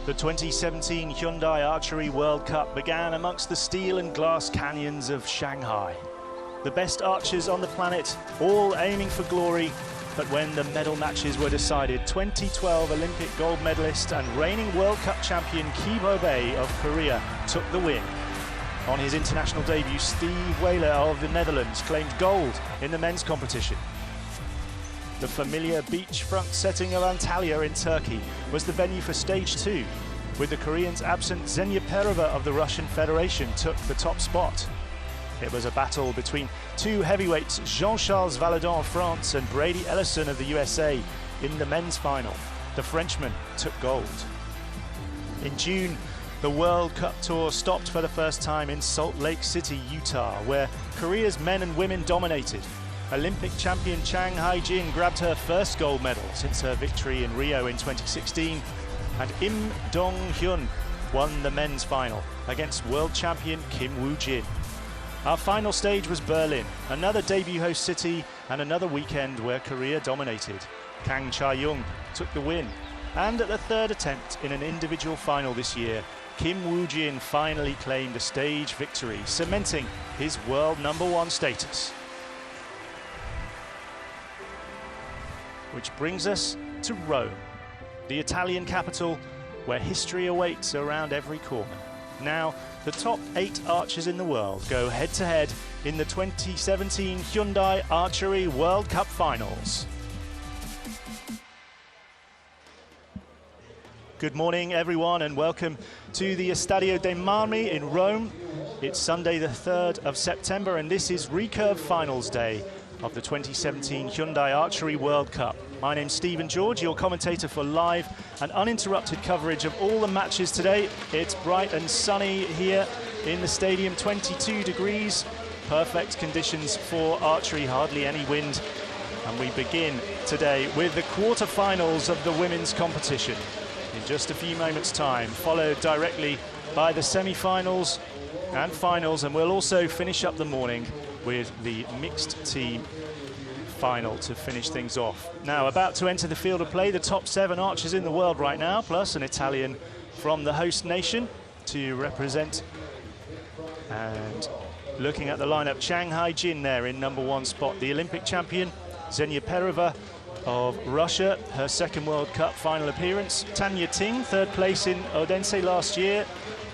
The 2017 Hyundai Archery World Cup began amongst the steel and glass canyons of Shanghai. The best archers on the planet, all aiming for glory, but when the medal matches were decided, 2012 Olympic gold medalist and reigning World Cup champion Hyundai of Korea took the win. On his international debut, Steve Whaler of the Netherlands claimed gold in the men's competition. The familiar beachfront setting of Antalya in Turkey was the venue for stage 2, with the Koreans absent. Zegna Perova of the Russian Federation took the top spot. It was a battle between two heavyweights, Jean-Charles Valadon of France and Brady Ellison of the USA in the men's final. The Frenchman took gold. In June, the World Cup Tour stopped for the first time in Salt Lake City, Utah, where Korea's men and women dominated. Olympic champion Chang Hae-jin grabbed her first gold medal since her victory in Rio in 2016, and Im Dong-hyun won the men's final against world champion Kim Woo-jin. Our final stage was Berlin, another debut host city and another weekend where Korea dominated. Kang Cha-young took the win, and at the third attempt in an individual final this year, Kim Woo-jin finally claimed a stage victory, cementing his world #1 status. Which brings us to Rome, the Italian capital where history awaits around every corner. Now, the top 8 archers in the world go head-to-head in the 2017 Hyundai Archery World Cup Finals. Good morning, everyone, and welcome to the Estadio dei Marmi in Rome. It's Sunday, the 3rd of September, and this is Recurve Finals Day of the 2017 Hyundai Archery World Cup. My name's Stephen George, your commentator for live and uninterrupted coverage of all the matches today. It's bright and sunny here in the stadium, 22 degrees, perfect conditions for archery, hardly any wind. And we begin today with the quarterfinals of the women's competition in just a few moments' time, followed directly by the semi-finals and finals, and we'll also finish up the morning with the mixed team final to finish things off. Now, about to enter the field of play, the top 7 archers in the world right now, plus an Italian from the host nation to represent. And looking at the lineup, Chang Hae-jin there in #1 spot, the Olympic champion, Zegna Perova of Russia, her second World Cup final appearance, Tanya Ting, 3rd place in Odense last year,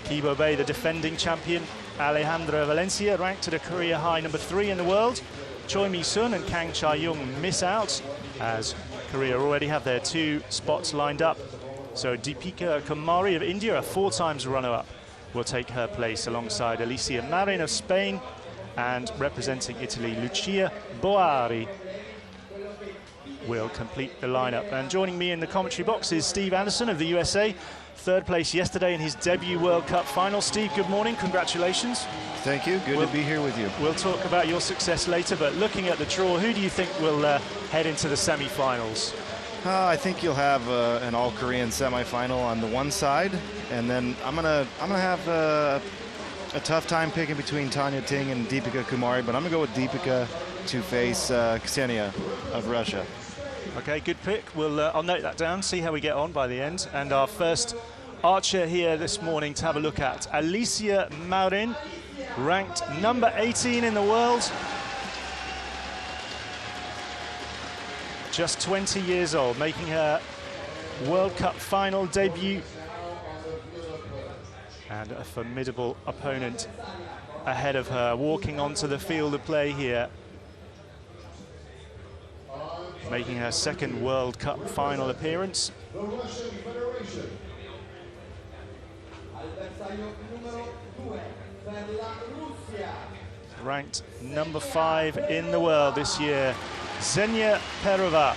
Hyundai, the defending champion, Alejandro Valencia ranked at a career high #3 in the world. Choi Mi-sun and Kang Cha-young miss out, as Korea already have their 2 spots lined up. So Deepika Kumari of India, a 4 times runner-up, will take her place alongside Alicia Marin of Spain, and representing Italy, Lucia Boari will complete the lineup. And joining me in the commentary box is Steve Anderson of the USA, 3rd place yesterday in his debut World Cup final. Steve, good morning, congratulations. Thank you, good to be here with you. We'll talk about your success later, but looking at the draw, who do you think will head into the semi-finals? I think you'll have an all-Korean semi-final on the one side, and then I'm gonna have a tough time picking between Tanya Ting and Deepika Kumari, but I'm gonna go with Deepika to face Ksenia of Russia. Okay, good pick. I'll note that down, see how we get on by the end. And our first archer here this morning to have a look at, Alicia Marin, ranked #18 in the world. Just 20 years old, making her World Cup final debut. And a formidable opponent ahead of her, walking onto the field of play here, making her second World Cup final appearance. Ranked #5 in the world this year, Zegna Perova.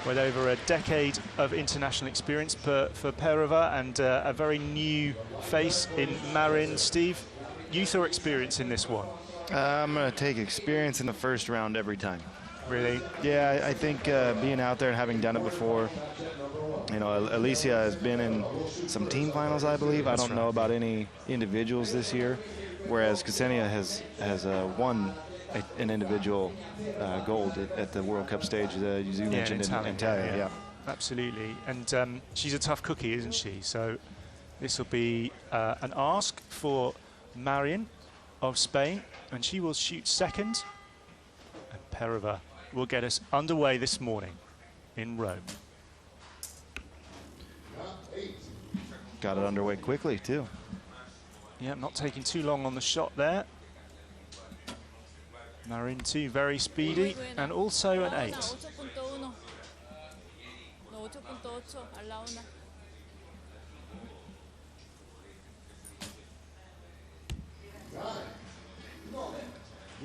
With over a decade of international experience for Perova, and a very new face in Marin. Steve, youth or experience in this one? I'm going to take experience in the first round every time. Really? Yeah, I think being out there and having done it before, you know, Alicia has been in some team finals, I believe. I don't know about any individuals this year, whereas Ksenia has won an individual gold at the World Cup stage. You mentioned in Italia. Yeah. Absolutely. And she's a tough cookie, isn't she? So this will be an ask for Marion of Spain, and she will shoot second. And Perova will get us underway this morning in Rome. Got it underway quickly, too. Yeah, not taking too long on the shot there. Marin too, very speedy, and also an 8.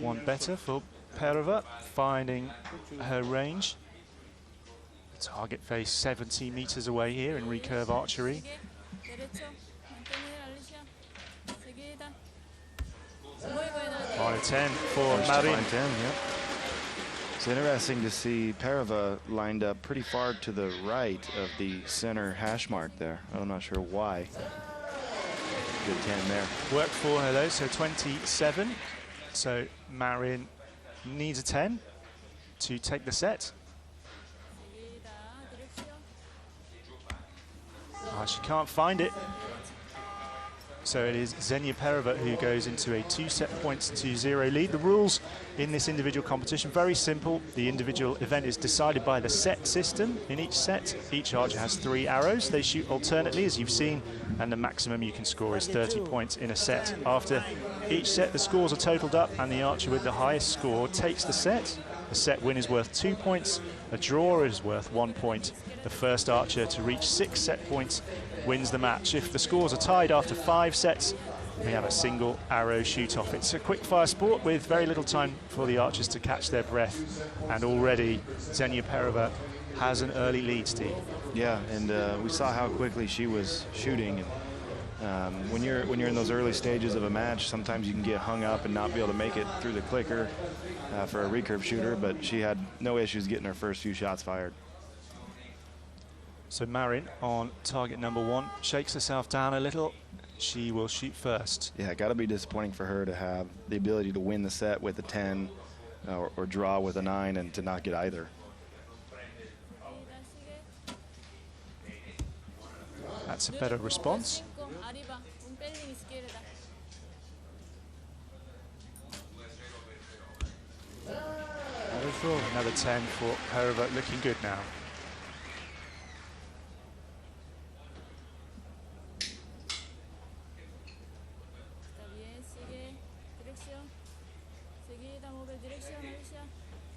One better for Perova, finding her range. The target face 70 meters away here in Recurve Archery. On a 10 for Marin. 10, yeah. It's interesting to see Perova lined up pretty far to the right of the center hash mark there. I'm not sure why. Good 10 there. Worked for her though, so 27. So Marin needs a 10 to take the set. She can't find it. So it is Zegna Perova who goes into a 2 set points to 0 lead. The rules in this individual competition, very simple. The individual event is decided by the set system. In each set, each archer has 3 arrows. They shoot alternately, as you've seen, and the maximum you can score is 30 points in a set. After each set, the scores are totaled up, and the archer with the highest score takes the set. The set win is worth 2 points. A draw is worth 1 point. The first archer to reach 6 set points wins the match. If the scores are tied after 5 sets, we have a single arrow shoot-off. It's a quick-fire sport with very little time for the archers to catch their breath, and already Zegna Perova has an early lead, Steve. Yeah, and we saw how quickly she was shooting. And when you're in those early stages of a match, sometimes you can get hung up and not be able to make it through the clicker for a recurve shooter, but she had no issues getting her first few shots fired. So Marin on target number 1 shakes herself down a little. She will shoot first. Yeah, got to be disappointing for her to have the ability to win the set with a 10 or draw with a 9 and to not get either. That's a better response. Another 10 for Perova, looking good now.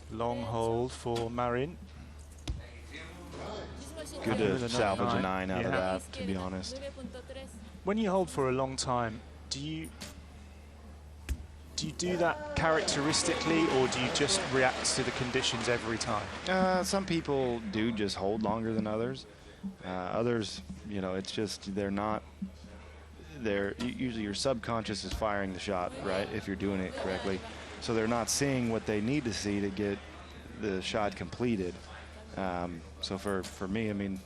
Long hold for Marin. Good to salvage a 9 out of that, to be honest. When you hold for a long time, do you do that characteristically, or do you just react to the conditions every time? Some people do just hold longer than others. Others, you know, it's just usually your subconscious is firing the shot, right, if you're doing it correctly. So they're not seeing what they need to see to get the shot completed. So for me, I mean,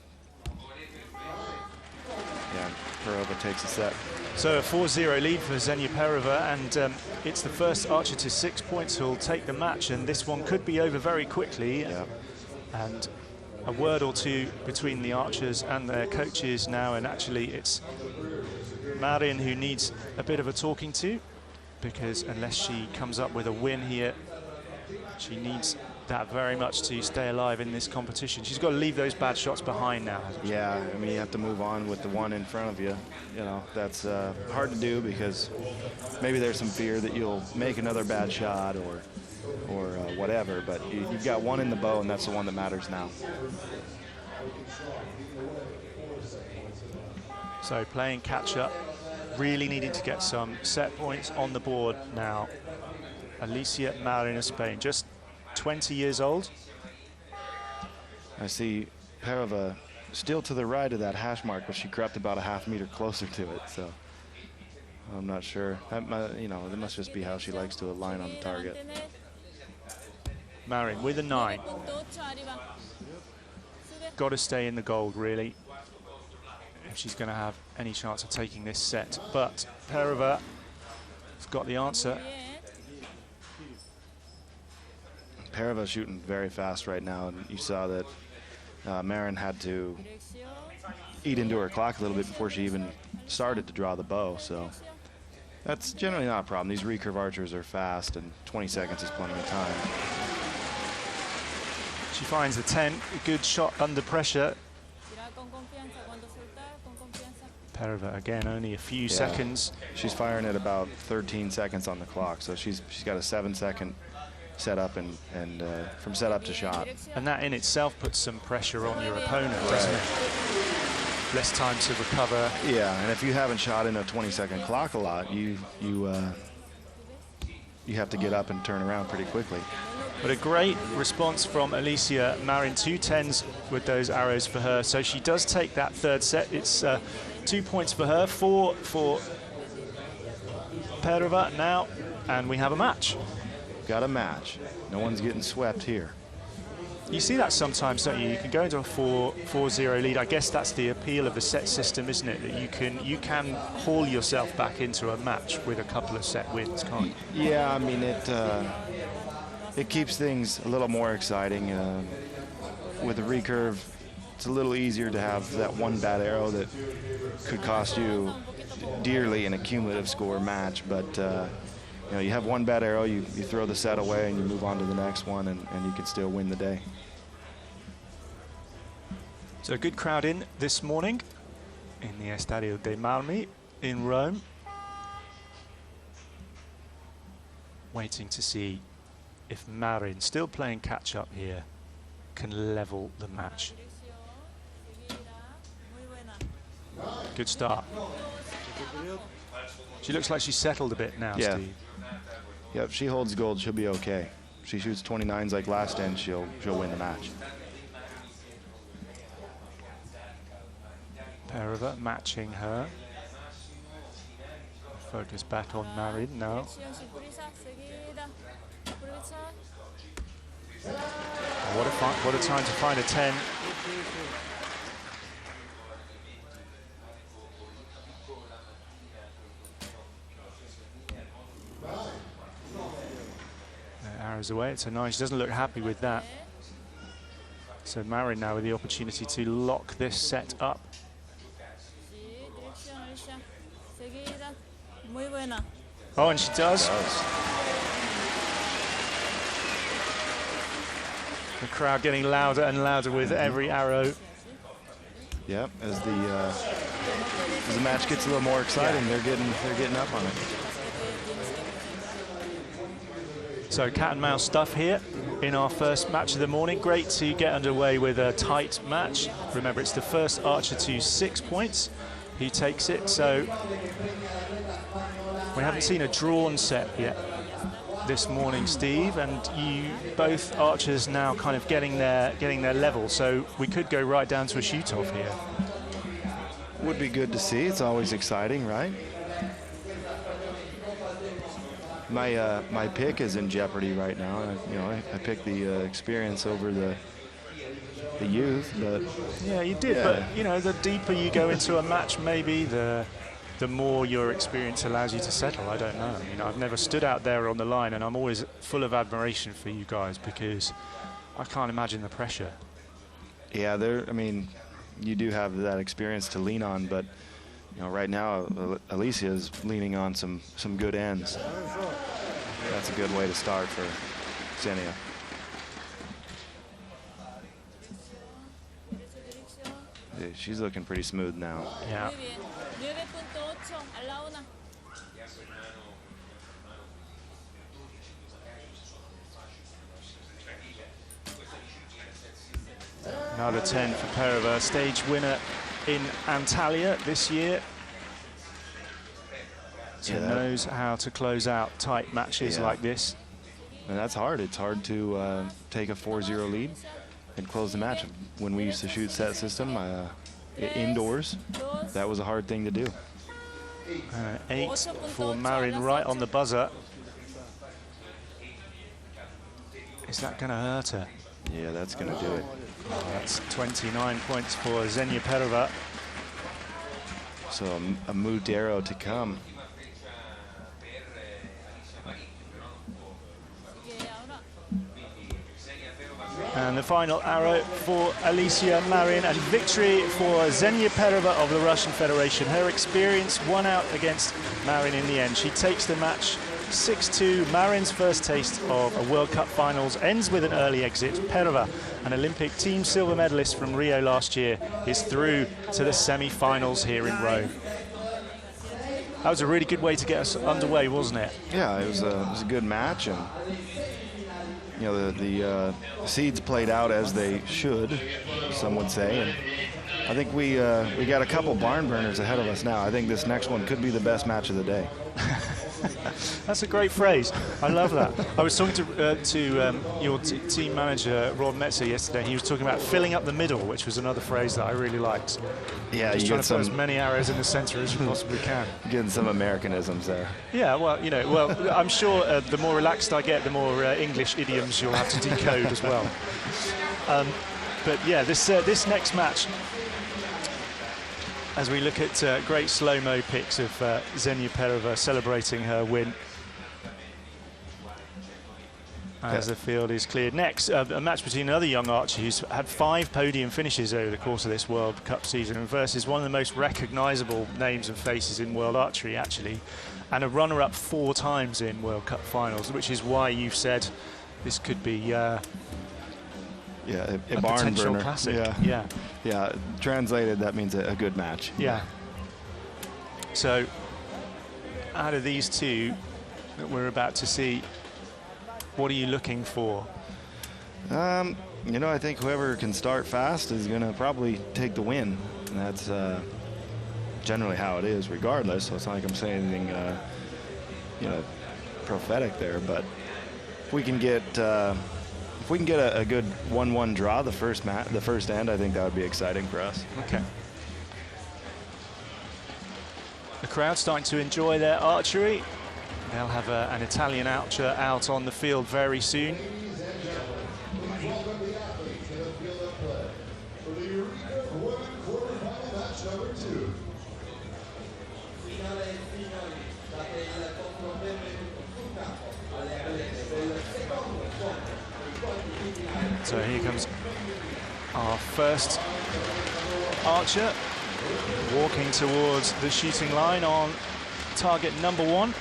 yeah, Perova takes a set. So a 4-0 lead for Zegna Perova, and it's the first archer to 6 points who'll take the match, and this one could be over very quickly. Yeah. And a word or two between the archers and their coaches now, and actually it's Marin who needs a bit of a talking to, because unless she comes up with a win here, she needs that very much to stay alive in this competition. She's got to leave those bad shots behind now. Yeah, I mean, you have to move on with the one in front of you. You know, that's hard to do because maybe there's some fear that you'll make another bad shot or whatever, but you've got one in the bow, and that's the one that matters now. So playing catch-up, really needing to get some set points on the board now. Alicia Marin of Spain, just 20 years old. I see Perova still to the right of that hash mark, but she crept about a half meter closer to it, so I'm not sure. That you know, that must just be how she likes to align on the target. Marin with a 9. Got to stay in the gold, really, if she's going to have any chance of taking this set. But Perova has got the answer. Perova shooting very fast right now, and you saw that Marin had to eat into her clock a little bit before she even started to draw the bow, so that's generally not a problem. These recurve archers are fast, and 20 seconds is plenty of time. She finds the 10, a good shot under pressure. Perova again, only a few seconds. She's firing at about 13 seconds on the clock, so she's got a 7-second setup and from setup to shot. And that in itself puts some pressure on your opponent, doesn't it? Less time to recover. Yeah, and if you haven't shot in a 20-second clock a lot, you have to get up and turn around pretty quickly. But a great response from Alicia Marin, 2 10s with those arrows for her. So she does take that third set. It's 2 points for her, 4 for Perova now, and we have a match. Got a match. No one's getting swept here. You see that sometimes, don't you? You can go into a 4-0 lead. I guess that's the appeal of the set system, isn't it? That you can haul yourself back into a match with a couple of set wins, can't you? Yeah, I mean, it keeps things a little more exciting. With the recurve, it's a little easier to have that one bad arrow that could cost you dearly in a cumulative score match, but you know, you have one bad arrow, you throw the set away and you move on to the next one, and you can still win the day. So a good crowd in this morning in the Estadio dei Marmi in Rome. Waiting to see if Marin, still playing catch up here, can level the match. Good start. She looks like she's settled a bit now, yeah. Steve. Yeah, if she holds gold, she'll be okay. If she shoots 29s like last end, she'll win the match. Perova matching her. Focus back on Marin now. What a time to find a 10. Arrows away. It's a nice. She doesn't look happy with that. So Marin now with the opportunity to lock this set up. Oh, and she does. The crowd getting louder and louder with every arrow. Yep, as the match gets a little more exciting, they're getting up on it. So cat and mouse stuff here in our first match of the morning. Great to get underway with a tight match. Remember, it's the first archer to 6 points. He takes it. So we haven't seen a drawn set yet this morning, Steve, and you both archers now kind of getting their level. So we could go right down to a shoot-off here. Would be good to see. It's always exciting, right? My pick is in jeopardy right now. You know, I picked the experience over the youth, but yeah, you did. But you know, the deeper you go into a match, maybe the more your experience allows you to settle. I don't know. You know, I've never stood out there on the line, and I'm always full of admiration for you guys because I can't imagine the pressure. Yeah, I mean, you do have that experience to lean on, but you know, right now Alicia is leaning on some good ends. That's a good way to start for Zegna. Yeah, she's looking pretty smooth now. Yeah. Another 10 for Perova, stage winner in Antalya this year. So knows how to close out tight matches like this. And that's hard. It's hard to take a 4-0 lead and close the match. When we used to shoot set system indoors, that was a hard thing to do. 8 for Marin right on the buzzer. Is that going to hurt her? Yeah, that's going to do it. Oh, that's 29 points for Zegna Perova. So a moved arrow to come. And the final arrow for Alicia Marin, and victory for Zegna Perova of the Russian Federation. Her experience won out against Marin in the end. She takes the match 6-2. Marin's first taste of a World Cup finals ends with an early exit. Perova, an Olympic team silver medalist from Rio last year, is through to the semi-finals here in Rome. That was a really good way to get us underway, wasn't it? Yeah, it was a good match, and you know, the seeds played out as they should, some would say, and I think we got a couple barn burners ahead of us now. I think this next one could be the best match of the day. That's a great phrase. I love that. I was talking to your team manager, Rob Metzer, yesterday. He was talking about filling up the middle, which was another phrase that I really liked. Yeah, just you trying get to put as many arrows in the center as you possibly can. Getting some Americanisms there. Yeah, well, you know, well, I'm sure the more relaxed I get, the more English idioms you'll have to decode as well. But yeah, this next match, as we look at great slow-mo pics of Zegna Perova celebrating her win as the field is cleared. Next, a match between another young archer who's had 5 podium finishes over the course of this World Cup season, and versus one of the most recognisable names and faces in world archery, actually, and a runner-up 4 times in World Cup finals, which is why you've said this could be a barn potential burner. Classic. Yeah. Translated, that means a good match. Yeah. So, out of these two that we're about to see, what are you looking for? You know, I think whoever can start fast is going to probably take the win. And that's generally how it is, regardless. So it's not like I'm saying anything, you know, prophetic there. But if we can get a good 1-1 draw the first end, I think that would be exciting for us. Okay. The crowd's starting to enjoy their archery. They'll have an Italian archer out on the field very soon. So here comes our first archer, walking towards the shooting line on target number 1.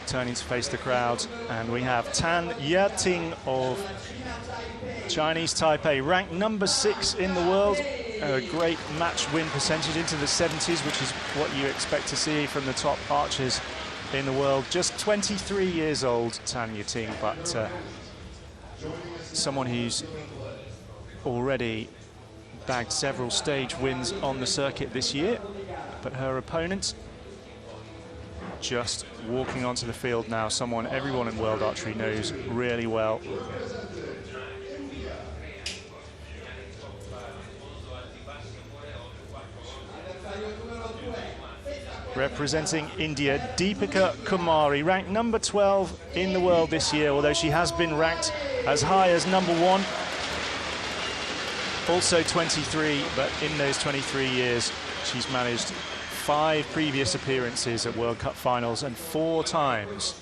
Turning to face the crowd, and we have Tan Yating of Chinese Taipei, ranked number 6 in the world. A great match win percentage into the 70s, which is what you expect to see from the top archers in the world. Just 23 years old, Tan Yating, but someone who's already bagged several stage wins on the circuit this year. But her opponent, just walking onto the field now, someone everyone in world archery knows really well. Representing India, Deepika Kumari, ranked number 12 in the world this year, although she has been ranked as high as number 1. Also 23, but in those 23 years, she's managed 5 previous appearances at World Cup finals, and 4 times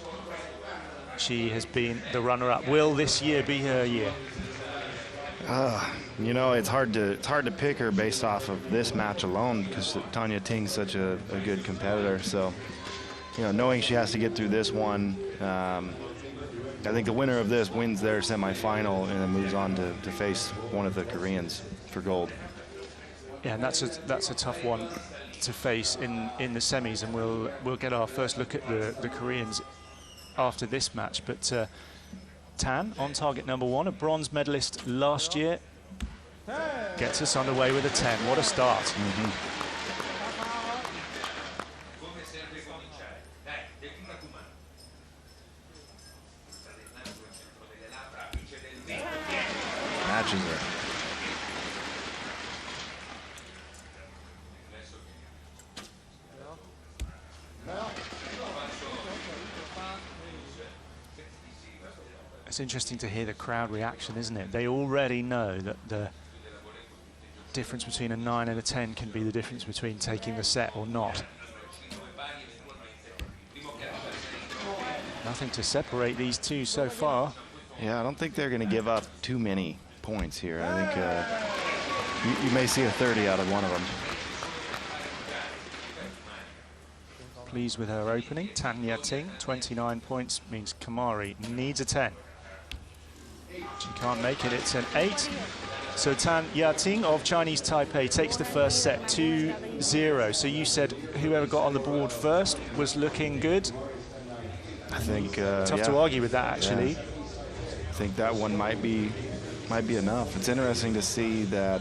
she has been the runner-up. Will this year be her year? You know, it's hard to pick her based off of this match alone, because Tanya Ting's such a good competitor. So, you know, knowing she has to get through this one, I think the winner of this wins their semifinal and then moves on to face one of the Koreans for gold. Yeah, and that's a tough one to face in the semis, and we'll get our first look at the Koreans after this match. But Tan on target number 1, a bronze medalist last year, gets us underway with a 10. What a start. Matches her. It's interesting to hear the crowd reaction, isn't it? They already know that the difference between a 9 and a 10 can be the difference between taking the set or not. Nothing to separate these two so far Yeah, I don't think they're going to give up too many points here. I think you may see a 30 out of one of them. Pleased with her opening. Tanya Ting, 29 points, means Kamari needs a 10. She can't make it, it's an 8. So Tan Yating of Chinese Taipei takes the first set 2-0. So you said whoever got on the board first was looking good. I think tough to argue with that, actually. Yeah. I think that one might be enough. It's interesting to see that,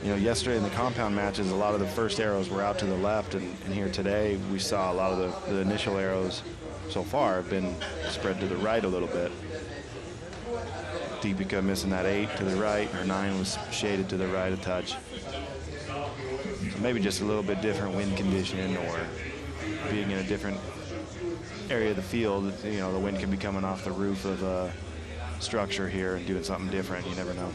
you know, yesterday in the compound matches, a lot of the first arrows were out to the left, and here today we saw a lot of the initial arrows so far have been spread to the right a little bit. Deepika missing that 8 to the right, her 9 was shaded to the right a touch. So maybe just a little bit different wind condition, or being in a different area of the field. You know, the wind can be coming off the roof of a structure here and doing something different. You never know.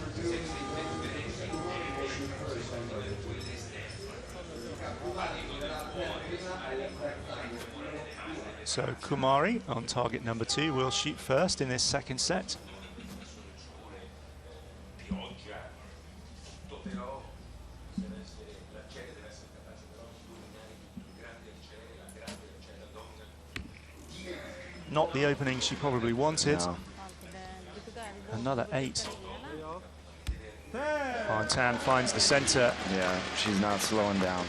So Kumari on target number 2 will shoot first in this second set. Not the opening she probably wanted. No. Another 8. Tan finds the center. Yeah, she's not slowing down.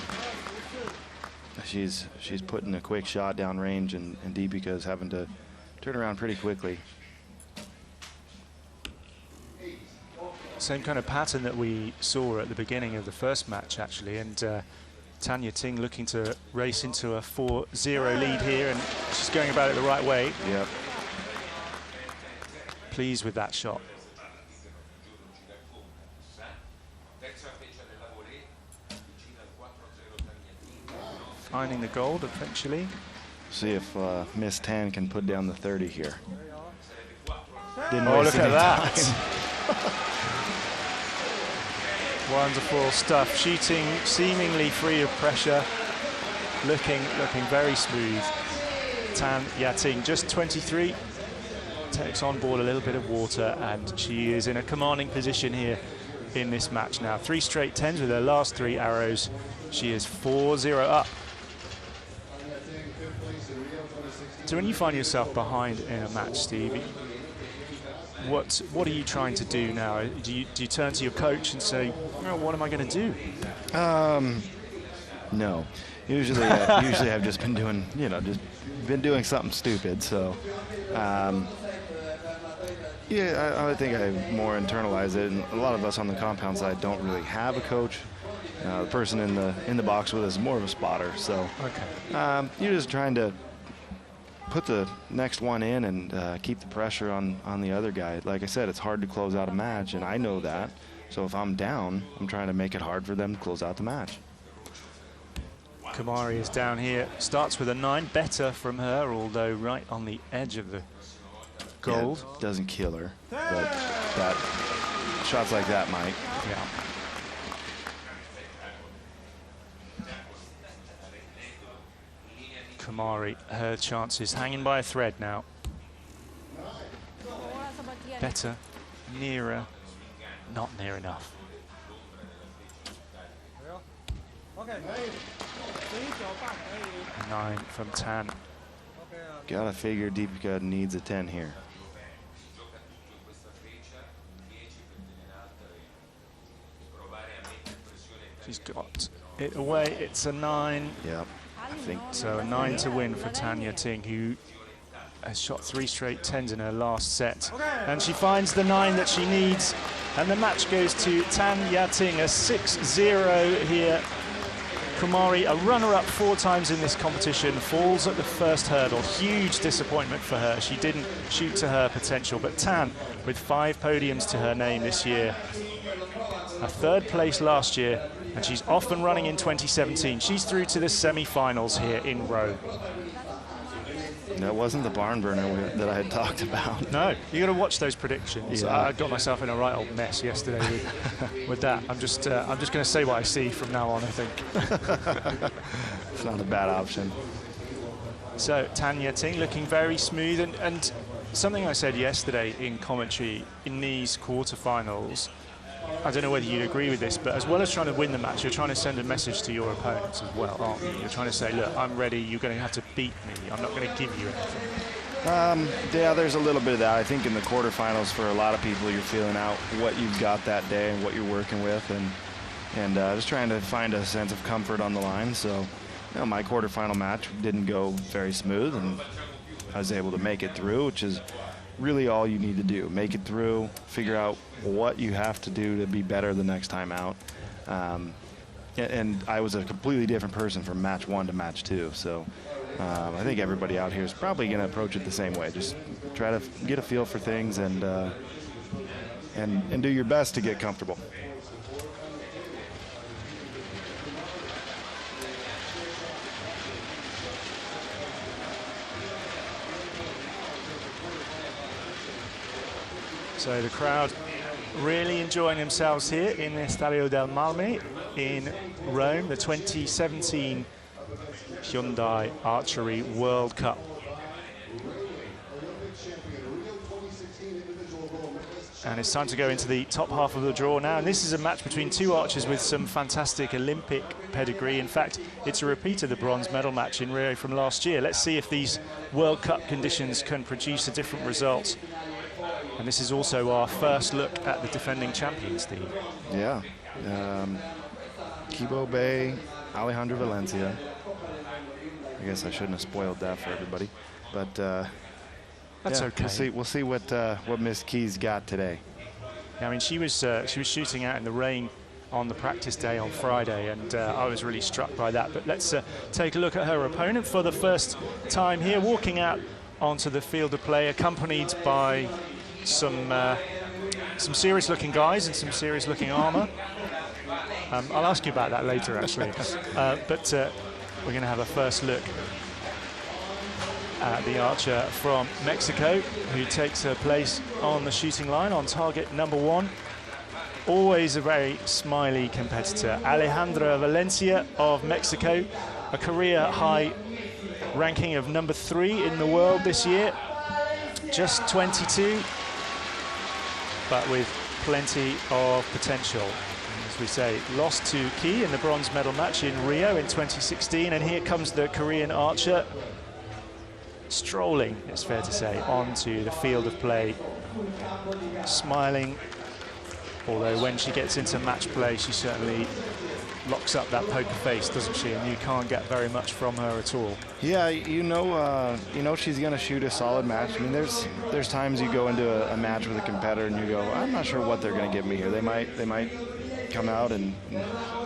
She's putting a quick shot down range, and Deepika's having to turn around pretty quickly. Same kind of pattern that we saw at the beginning of the first match, actually, and Tanya Ting looking to race into a 4-0 lead here, and she's going about it the right way. Yep. Pleased with that shot. Finding the gold eventually. See if Miss Tan can put down the 30 here. Didn't waste any time. Wonderful stuff. Shooting seemingly free of pressure. Looking very smooth. Tan Yating, just 23. Takes on board a little bit of water, and she is in a commanding position here in this match now. 3 straight 10s with her last 3 arrows. She is 4-0 up. So when you find yourself behind in a match, Steve, what are you trying to do now? Do you turn to your coach and say, oh, what am I going to do? No. Usually I've just been doing, doing something stupid. So, yeah, I think I more internalize it. And a lot of us on the compound side don't really have a coach. The person in the box with us is more of a spotter. So, okay. You're just trying to put the next one in and keep the pressure on the other guy. Like I said, it's hard to close out a match, and I know that. So if I'm down, I'm trying to make it hard for them to close out the match. Kamari is down here. Starts with a 9. Better from her, although right on the edge of the gold. Yeah, doesn't kill her, but that shots like that might. Yeah. Kamari, her chances hanging by a thread now. Better, nearer, not near enough. A 9 from Tan. Gotta figure Deepika needs a 10 here. She's got it away. It's a 9. Yep. I think so. A 9 to win for Tanya Ting, who has shot 3 straight 10s in her last set. And she finds the 9 that she needs. And the match goes to Tanya Ting, a 6-0 here. Kumari, a runner-up 4 times in this competition, falls at the first hurdle. Huge disappointment for her. She didn't shoot to her potential. But Tan, with 5 podiums to her name this year, a 3rd place last year, and she's off and running in 2017. She's through to the semi-finals here in Rome. That wasn't the barn burner that I had talked about. No, you got to watch those predictions. Yeah. I got myself in a right old mess yesterday with that. I'm just going to say what I see from now on, I think. It's not a bad option. So Tanya Ting looking very smooth, and something I said yesterday in commentary, in these quarterfinals, I don't know whether you'd agree with this, but as well as trying to win the match, you're trying to send a message to your opponents as well, aren't you? You're trying to say, look, I'm ready, you're going to have to beat me, I'm not going to give you anything. Yeah, there's a little bit of that. I think in the quarterfinals, for a lot of people, you're feeling out what you've got that day and what you're working with, and just trying to find a sense of comfort on the line. So, you know, my quarterfinal match didn't go very smooth, and I was able to make it through, which is really all you need to do. Make it through, figure out what you have to do to be better the next time out. And I was a completely different person from match 1 to match 2. So I think everybody out here is probably going to approach it the same way. Just try to get a feel for things and do your best to get comfortable. So the crowd really enjoying themselves here in the Estadio del Marmi in Rome, the 2017 Hyundai Archery World Cup. And it's time to go into the top half of the draw now. And this is a match between two archers with some fantastic Olympic pedigree. In fact, it's a repeat of the bronze medal match in Rio from last year. Let's see if these World Cup conditions can produce a different result. And this is also our first look at the defending champions, Steve. Yeah. Kibo Bay, Alejandro Valencia. I guess I shouldn't have spoiled that for everybody, but that's yeah, okay. We'll see what Miss Keys got today. Yeah, I mean, she was shooting out in the rain on the practice day on Friday, and I was really struck by that. But let's take a look at her opponent for the first time here, walking out onto the field of play, accompanied by some serious-looking guys and some serious-looking armour. I'll ask you about that later, actually. But we're going to have a first look at the archer from Mexico, who takes her place on the shooting line on target number 1. Always a very smiley competitor. Alejandro Valencia of Mexico, a career high ranking of number 3 in the world this year. Just 22. But with plenty of potential. And as we say, lost to Key in the bronze medal match in Rio in 2016, and here comes the Korean archer, strolling, it's fair to say, onto the field of play, smiling, although when she gets into match play, she certainly locks up that poker face, doesn't she? And you can't get very much from her at all. Yeah, you know she's going to shoot a solid match. I mean, there's times you go into a match with a competitor and you go, I'm not sure what they're going to give me here. They might come out and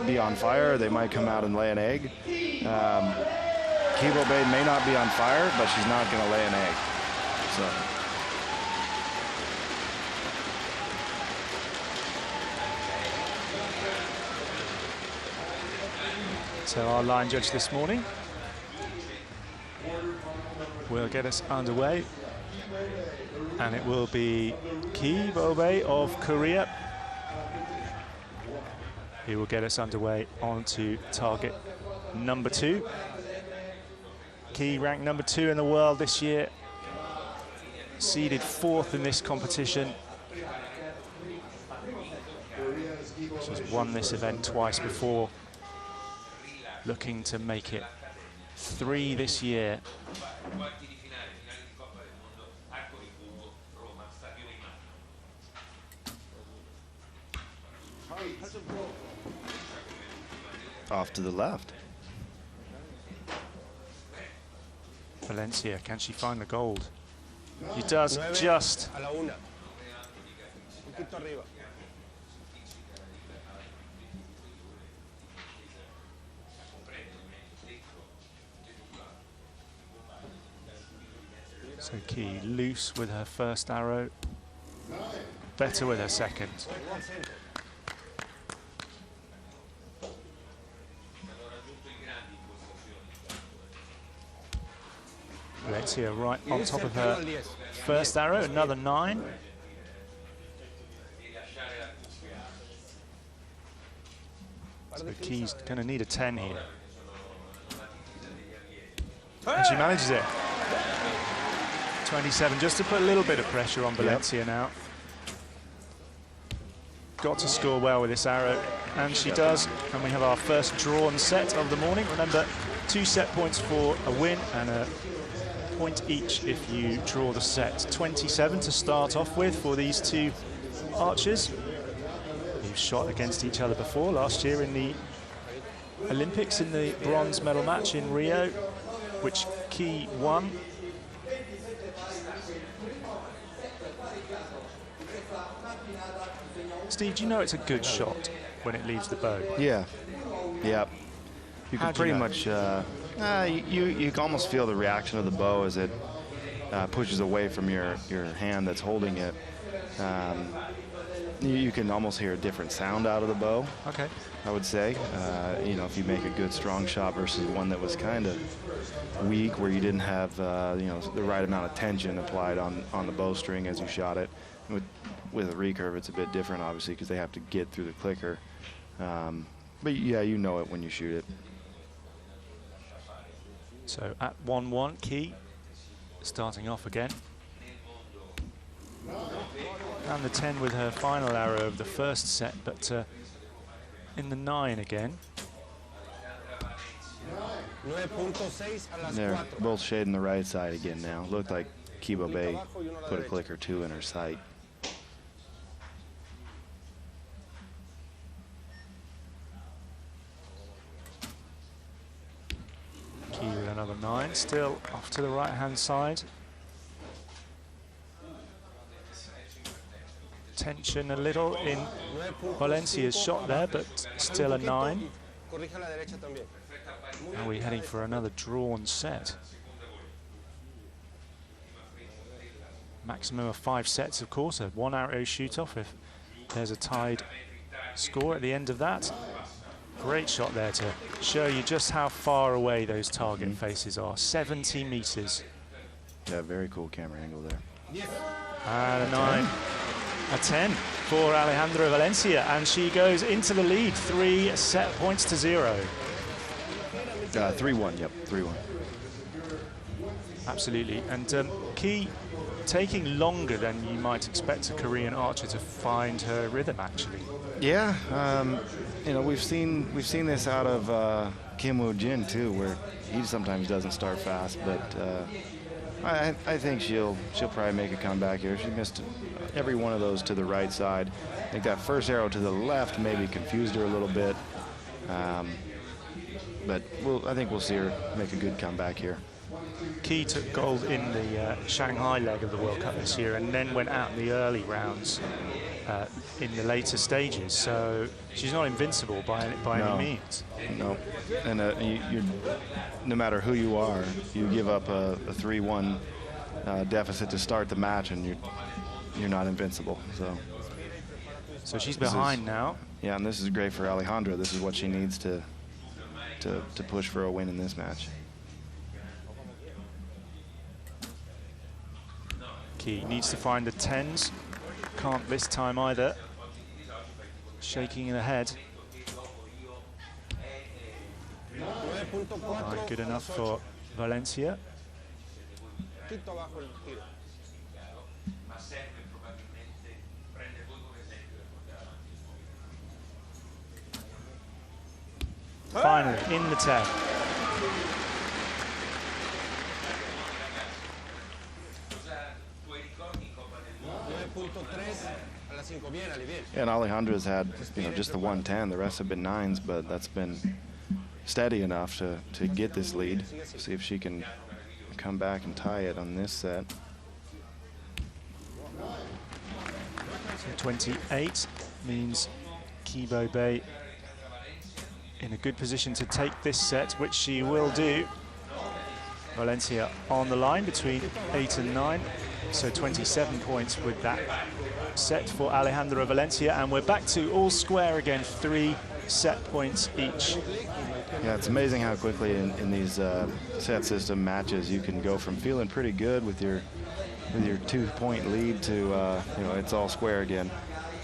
be on fire. Or they might come out and lay an egg. Kibo Bay may not be on fire, but she's not going to lay an egg. So our line judge this morning will get us underway, and it will be Kibo Bay of Korea. He will get us underway onto target number 2. Key ranked number 2 in the world this year, seeded 4th in this competition. She's won this event twice before, looking to make it 3 this year. Off to the left. Valencia, can she find the gold? She does, just. So Key loose with her first arrow, better with her second. Valencia right on top of her first arrow, another 9. So Key's going to need a 10 here. And she manages it. 27, just to put a little bit of pressure on Valencia now. Got to score well with this arrow, and she does. And we have our first drawn set of the morning. Remember, 2 set points for a win and a point each if you draw the set. 27 to start off with for these two archers who've shot against each other before last year in the Olympics in the bronze medal match in Rio, which Key won. Steve, do you know it's a good shot when it leaves the bow? Yeah. You can pretty much, you can almost feel the reaction of the bow as it pushes away from your hand that's holding it. You can almost hear a different sound out of the bow. Okay. I would say, you know, if you make a good strong shot versus one that was kind of weak, where you didn't have, you know, the right amount of tension applied on the bowstring as you shot it. With a recurve, it's a bit different, obviously, because they have to get through the clicker. But yeah, you know it when you shoot it. So at 1-1, Key starting off again. And the 10 with her final arrow of the first set, but in the 9 again. They're both shading the right side again now. Looked like Kibo Bay put a click or two in her sight. Key with another 9, still off to the right-hand side. Tension a little in Valencia's shot there, but still a 9. Are we heading for another drawn set? Maximum of 5 sets, of course, a 1 arrow shoot off if there's a tied score at the end of that. Great shot there to show you just how far away those target faces are. 70 meters. Yeah, very cool camera angle there. And a 9. A 10 for Alejandro Valencia, and she goes into the lead, 3 set points to 0. 3-1, yep, 3-1. Absolutely, and Key taking longer than you might expect a Korean archer to find her rhythm, actually. Yeah, you know, we've seen this out of Kim Woo-jin too, where he sometimes doesn't start fast, but I think she'll probably make a comeback here. She missed every one of those to the right side. I think that first arrow to the left maybe confused her a little bit, but I think we'll see her make a good comeback here. Key took gold in the Shanghai leg of the World Cup this year, and then went out in the early rounds in the later stages. So she's not invincible by any means. No, and no matter who you are, you give up a 3-1 deficit to start the match, and you're not invincible. So she's behind now. Yeah, and this is great for Alejandra. This is what she needs to push for a win in this match. Key needs to find the 10s. Can't this time either. Shaking in the head. Right, good enough for Valencia. Finally, in the 10. And Alejandra's had, you know, just the 110. The rest have been 9s, but that's been steady enough to get this lead. See if she can come back and tie it on this set. So 28 means Kibo Bay in a good position to take this set, which she will do. Valencia on the line between 8 and 9. So 27 points with that set for Alejandro Valencia, and we're back to all square again, 3 set points each. Yeah, it's amazing how quickly in these set system matches you can go from feeling pretty good with your 2-point lead to you know, it's all square again,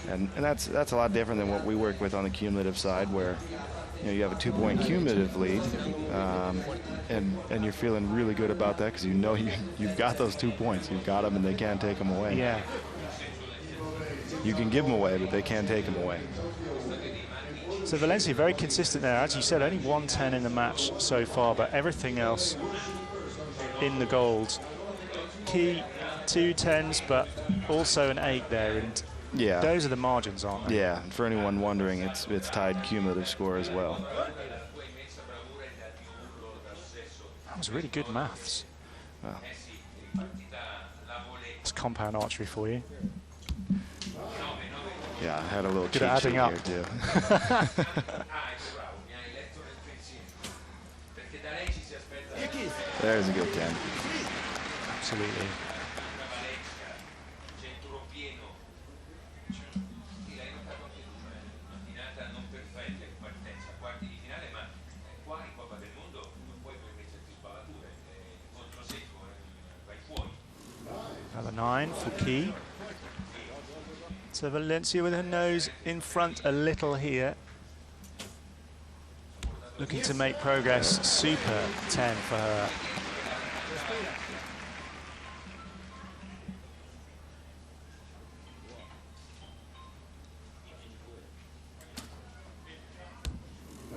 and that's a lot different than what we work with on the cumulative side, where you have a 2-point cumulative lead, and you're feeling really good about that because you know you've got those 2 points. You've got them, and they can't take them away. Yeah. You can give them away, but they can't take them away. So Valencia very consistent there. As you said, only 110 in the match so far, but everything else in the gold. Key 2 10s, but also an 8 there, and yeah, those are the margins, aren't they? Yeah, for anyone wondering, it's tied cumulative score as well. That was really good maths. Well, it's compound archery for you. Yeah, I had a little good cheat at adding sheet up. here too. There's a good 10. Absolutely. Another 9 for Key. So Valencia with her nose in front a little here. Looking to make progress. Super 10 for her.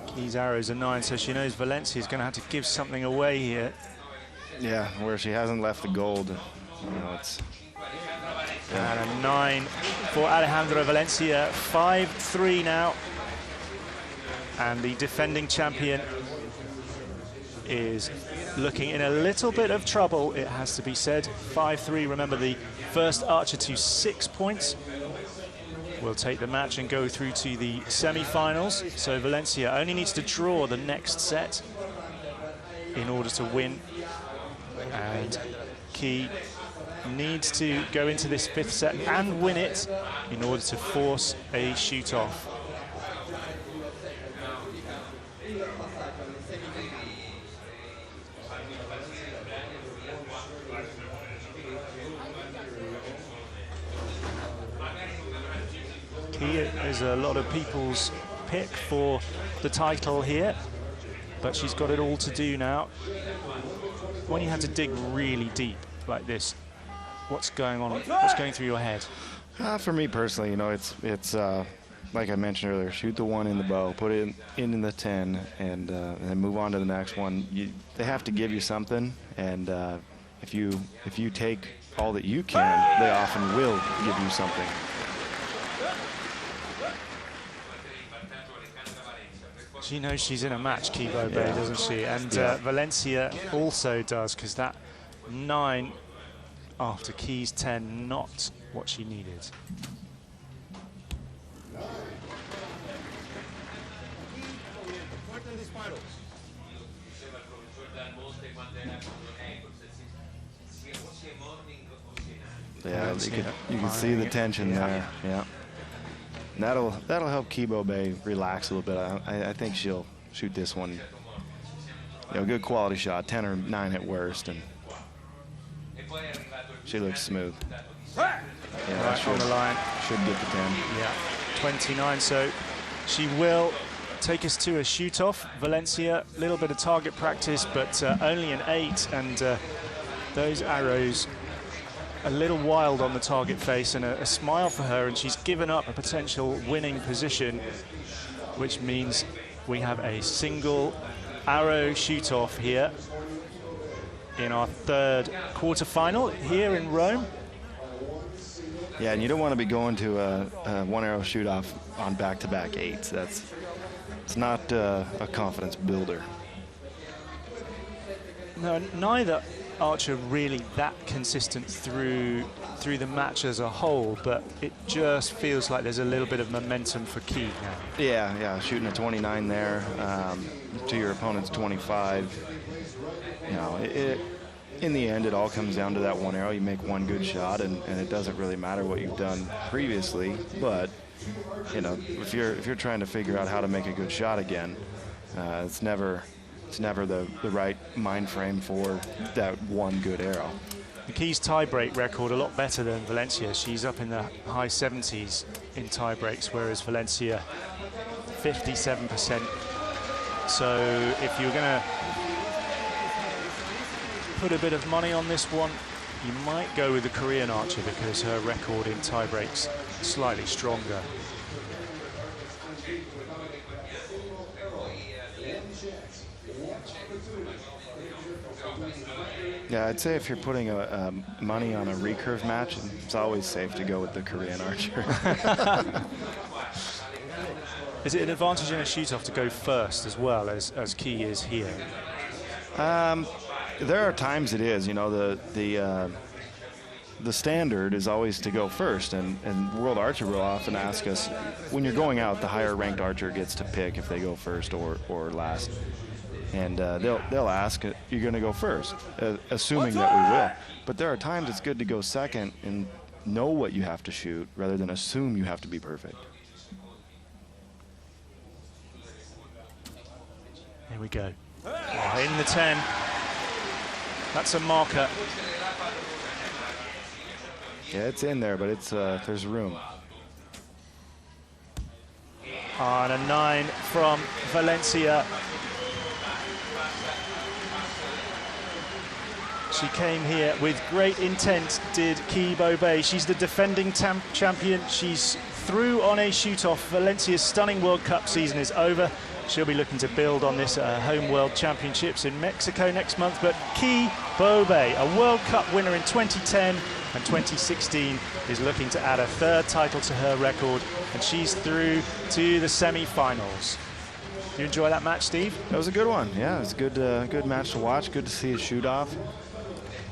Key's arrows are 9, so she knows Valencia is going to have to give something away here. Yeah, where she hasn't left the gold. You know, it's. And a 9 for Alejandro Valencia. 5-3 now. And the defending champion is looking in a little bit of trouble, it has to be said. 5-3, remember the first archer to 6 points will take the match and go through to the semi-finals. So Valencia only needs to draw the next set in order to win. And Key needs to go into this 5th set and win it in order to force a shoot-off. Key is a lot of people's pick for the title here, but she's got it all to do now. When you have to dig really deep like this, what's going on? What's going through your head? For me personally, you know, it's like I mentioned earlier, shoot the 1 in the bow, put it in the 10, and then move on to the next one. They have to give you something, and if you take all that you can, they often will give you something. She knows she's in a match, Kibo Bay, doesn't she? And Valencia also does, because that 9 after Key's 10, not what she needed. Yeah, you can see the tension there. Yeah, and that'll help Kibo Bay relax a little bit. I think she'll shoot this one. You know, good quality shot, 10 or 9 at worst, and she looks smooth. Yeah, right on the line. Should get the 10. Yeah, 29. So she will take us to a shoot-off. Valencia, a little bit of target practice, but only an 8, and those arrows a little wild on the target face, and a smile for her, and she's given up a potential winning position, which means we have a single arrow shoot-off here in our 3rd quarterfinal here in Rome. Yeah, and you don't want to be going to a 1 arrow shoot-off on back-to-back 8s. It's not a confidence builder. No, neither archer really that consistent through the match as a whole, but it just feels like there's a little bit of momentum for Key now. Yeah, shooting a 29 there to your opponent's 25. You know, in the end, it all comes down to that 1 arrow. You make 1 good shot, and it doesn't really matter what you've done previously. But you know, if you're trying to figure out how to make a good shot again, it's never the right mind frame for that 1 good arrow. The Key's tie-break record a lot better than Valencia. She's up in the high 70s in tie breaks, whereas Valencia 57% So if you're going to put a bit of money on this one, you might go with the Korean archer because her record in tie breaks slightly stronger. Yeah, I'd say if you're putting money on a recurve match, it's always safe to go with the Korean archer. Is it an advantage in a shoot-off to go first as well as Key is here? There are times it is. You know, the standard is always to go first, and World Archer will often ask us, when you're going out, the higher ranked archer gets to pick if they go first or last. And they'll ask, you're going to go first, assuming that we will. But there are times it's good to go second and know what you have to shoot rather than assume you have to be perfect. Here we go. Oh, in the 10. That's a marker. Yeah, it's in there, but it's there's room. And a 9 from Valencia. She came here with great intent, did Key Bobe. She's the defending champion. She's through on a shoot-off. Valencia's stunning World Cup season is over. She'll be looking to build on this home World Championships in Mexico next month. But Key Bobe, a World Cup winner in 2010 and 2016, is looking to add a third title to her record, and she's through to the semi-finals. You enjoy that match, Steve? That was a good one. Yeah, it was a good match to watch. Good to see a shoot-off.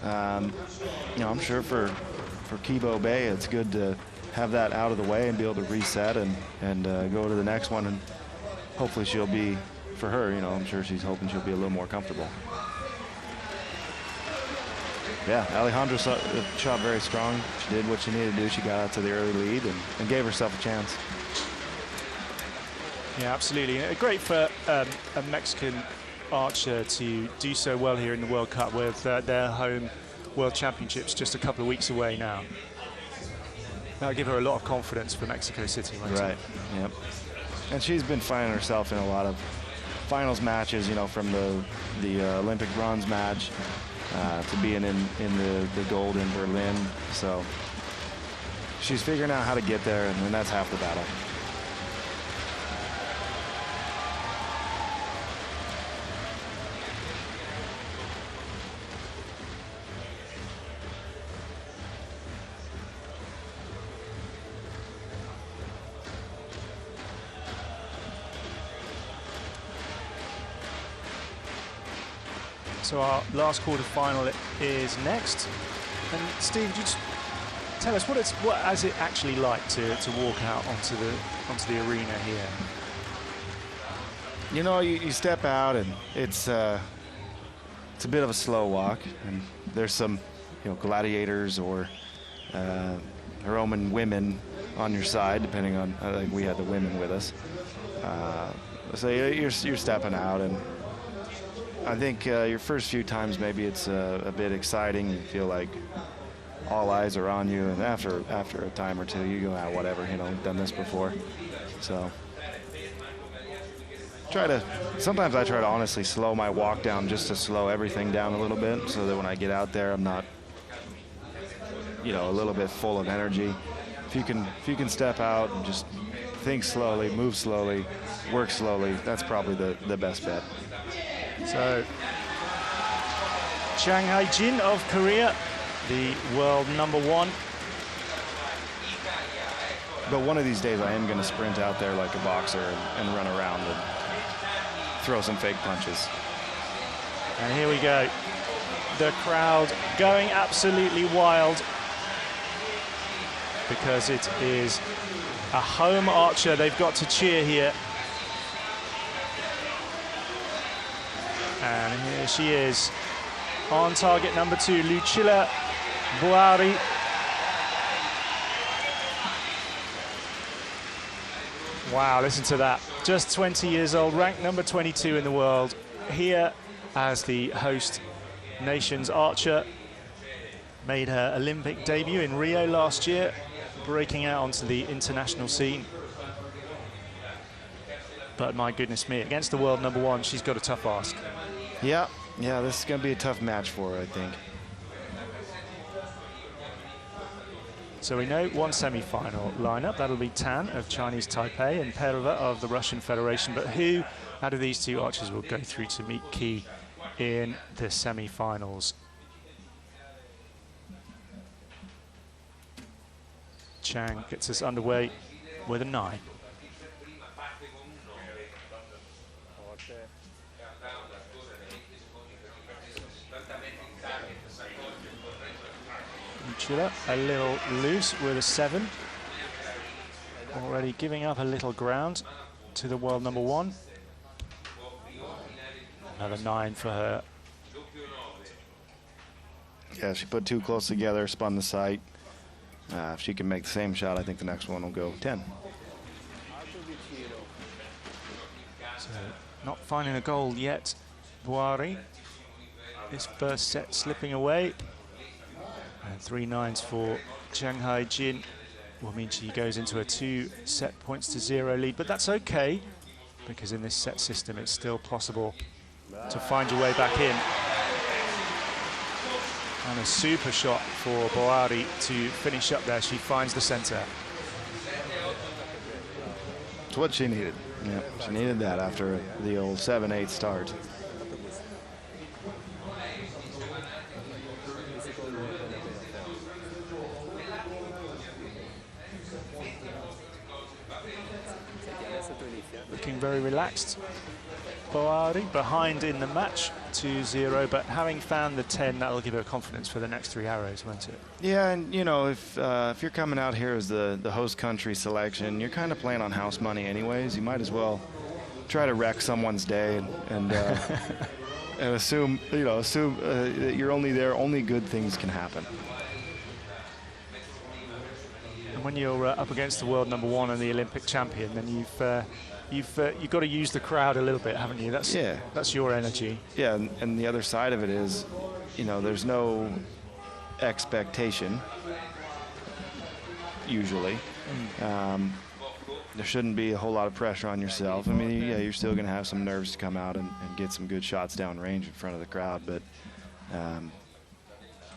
You know, I'm sure for Kibo Bay, it's good to have that out of the way and be able to reset and go to the next one. And hopefully she'll be, for her, you know, I'm sure she's hoping she'll be a little more comfortable. Yeah, Alejandro shot very strong. She did what she needed to do. She got out to the early lead and gave herself a chance. Yeah, absolutely. Great for a Mexican archer to do so well here in the World Cup with their home World Championships just a couple of weeks away now. That'll give her a lot of confidence for Mexico City. Right, yep. And she's been finding herself in a lot of finals matches, you know, from the Olympic bronze match to being in the gold in Berlin. So she's figuring out how to get there, and that's half the battle. So our last quarter-final is next. And Steve, would you just tell us what is it actually like to walk out onto the arena here? You know, you step out and it's a bit of a slow walk, and there's some, you know, gladiators or Roman women on your side, depending on, I think we had the women with us. So you're stepping out, and I think your first few times maybe it's a bit exciting. You feel like all eyes are on you, and after a time or two, you go, whatever, you know, I've done this before. So sometimes I try to honestly slow my walk down just to slow everything down a little bit, so that when I get out there, I'm not, you know, a little bit full of energy. If you can step out and just think slowly, move slowly, work slowly, that's probably the best bet. So, Chang Hae-jin of Korea, the world #1. But one of these days I am going to sprint out there like a boxer and run around and throw some fake punches. And here we go. The crowd going absolutely wild because it is a home archer. They've got to cheer here. And here she is on target #2, Lucilla Buari. Wow, listen to that. Just 20 years old, ranked #22 in the world, here as the host nation's archer. Made her Olympic debut in Rio last year, breaking out onto the international scene. But my goodness me, against the world number 1, she's got a tough ask. Yeah, this is going to be a tough match for her, I think. So we know one semi-final lineup. That'll be Tan of Chinese Taipei and Perova of the Russian Federation. But who out of these two archers will go through to meet Ki in the semi-finals? Chang gets us underway with a 9. A little loose with a 7. Already giving up a little ground to the world number 1. Another 9 for her. Yeah, she put 2 close together, spun the sight. If she can make the same shot, I think the next one will go 10. So not finding a goal yet, Buari. This first set slipping away. And 3 9s for Shanghai Jin will mean she goes into a 2 set points to 0 lead, but that's okay because in this set system it's still possible to find your way back in. And a super shot for Buari to finish up there. She finds the center. It's what she needed. Yeah, she needed that after the old 7-8 start. Looking very relaxed. Buari behind in the match 2-0, but having found the 10, that'll give her confidence for the next 3 arrows, won't it? Yeah, and you know, if you're coming out here as the host country selection, you're kind of playing on house money anyways. You might as well try to wreck someone's day and and assume that you're only there, only good things can happen. And when you're up against the world number 1 and the Olympic champion, then you've got to use the crowd a little bit, haven't you? That's your energy. Yeah, and the other side of it is, you know, there's no expectation usually. There shouldn't be a whole lot of pressure on yourself. I mean, yeah, you're still going to have some nerves to come out and get some good shots down range in front of the crowd, but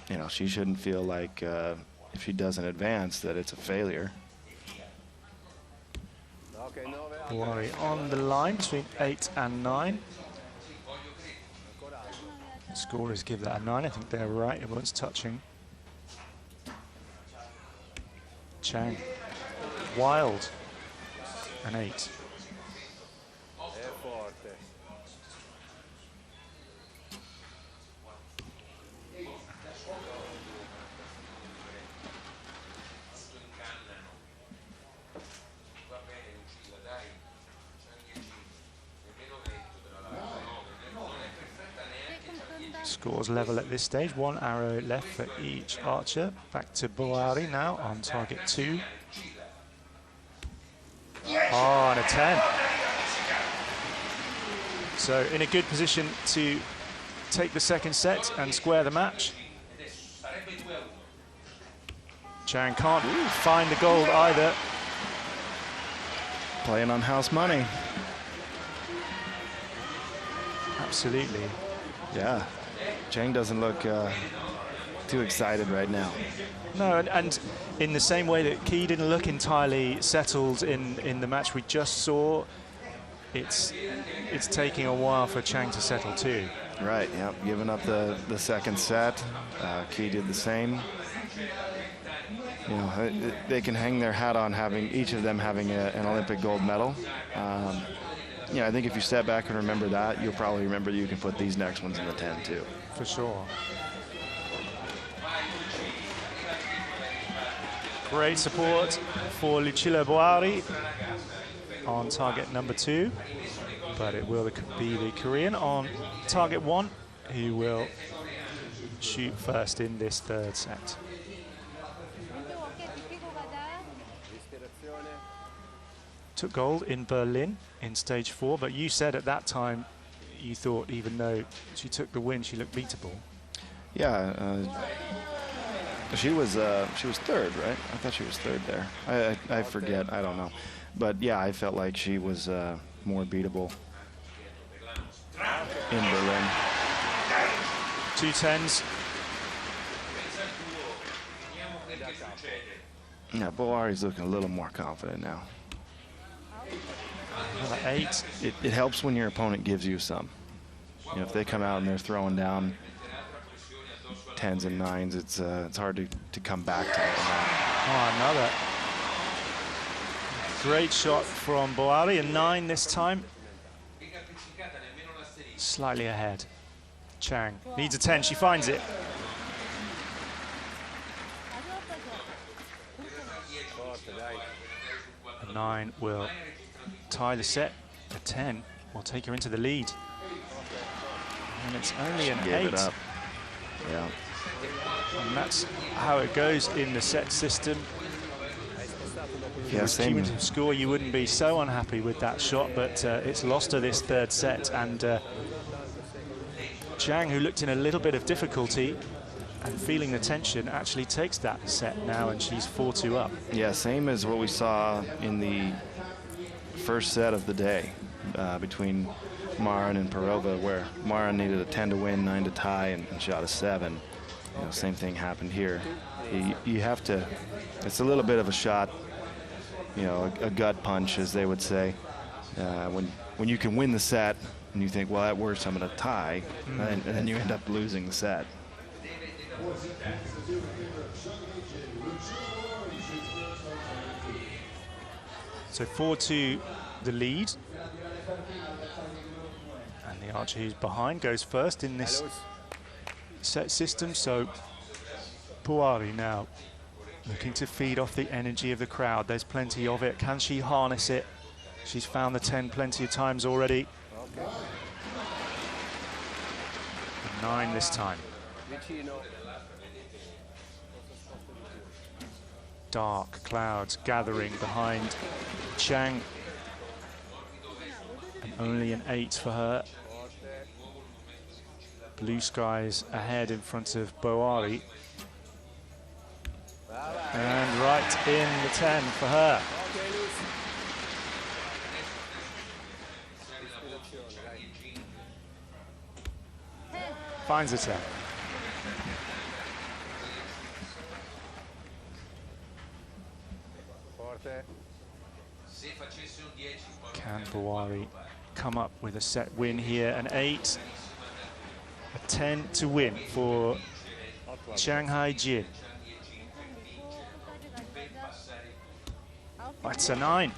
you know, she shouldn't feel like if she doesn't advance that it's a failure. Buari on the line between 8 and 9. Scorers give that a 9. I think they're right. Everyone's touching. Chang. Wild. An 8. Scores level at this stage. 1 arrow left for each archer. Back to Buari now on target 2. Oh, and a 10. So in a good position to take the second set and square the match. Chang can't find the gold either. Playing on house money. Absolutely. Yeah. Chang doesn't look too excited right now. No, and in the same way that Ki didn't look entirely settled in the match we just saw, it's taking a while for Chang to settle too. Right, yeah, giving up the second set. Ki did the same. You know, they can hang their hat on each of them having an Olympic gold medal. Yeah, I think if you step back and remember that, you'll probably remember that you can put these next ones in the 10 too. For sure. Great support for Lucilla Buari on target number 2, but it will be the Korean on target 1 who will shoot first in this third set. Took gold in Berlin in stage 4, but you said at that time you thought even though she took the win, she looked beatable. Yeah, she was third, right? I thought she was third there. I forget. I don't know, but yeah, I felt like she was more beatable in Berlin. 2 10s. Yeah, Boari's looking a little more confident now. Another 8. It helps when your opponent gives you some. You know, if they come out and they're throwing down 10s and 9s, it's hard to come back to that. Oh, another great shot from Boari, a 9 this time. Slightly ahead. Chang needs a 10, she finds it. A 9 will tie the set. A 10 will take her into the lead. And it's only an 8. Gave it up. Yeah. And that's how it goes in the set system. Yeah, same. Cumulative score, you wouldn't be so unhappy with that shot, but it's lost her this 3rd set. And Chang, who looked in a little bit of difficulty and feeling the tension, actually takes that set now, and she's 4-2 up. Yeah, same as what we saw in the first set of the day between Mauro and Perova, where Mauro needed a 10 to win, 9 to tie, and shot a 7. You know, same thing happened here. You have to, it's a little bit of a shot, you know, a gut punch, as they would say. When you can win the set and you think, well, at worst I'm going to tie, and then you end up losing the set. So 4-2 the lead. And the archer who's behind goes first in this set system. So Boari now looking to feed off the energy of the crowd. There's plenty of it. Can she harness it? She's found the 10 plenty of times already. And 9 this time. Dark clouds gathering behind Chang. And only an 8 for her. Blue skies ahead in front of Boari. And right in the 10 for her. Finds a 10. Can Boari come up with a set win here? An 8, a 10 to win for Shanghai Jin. That's a 9.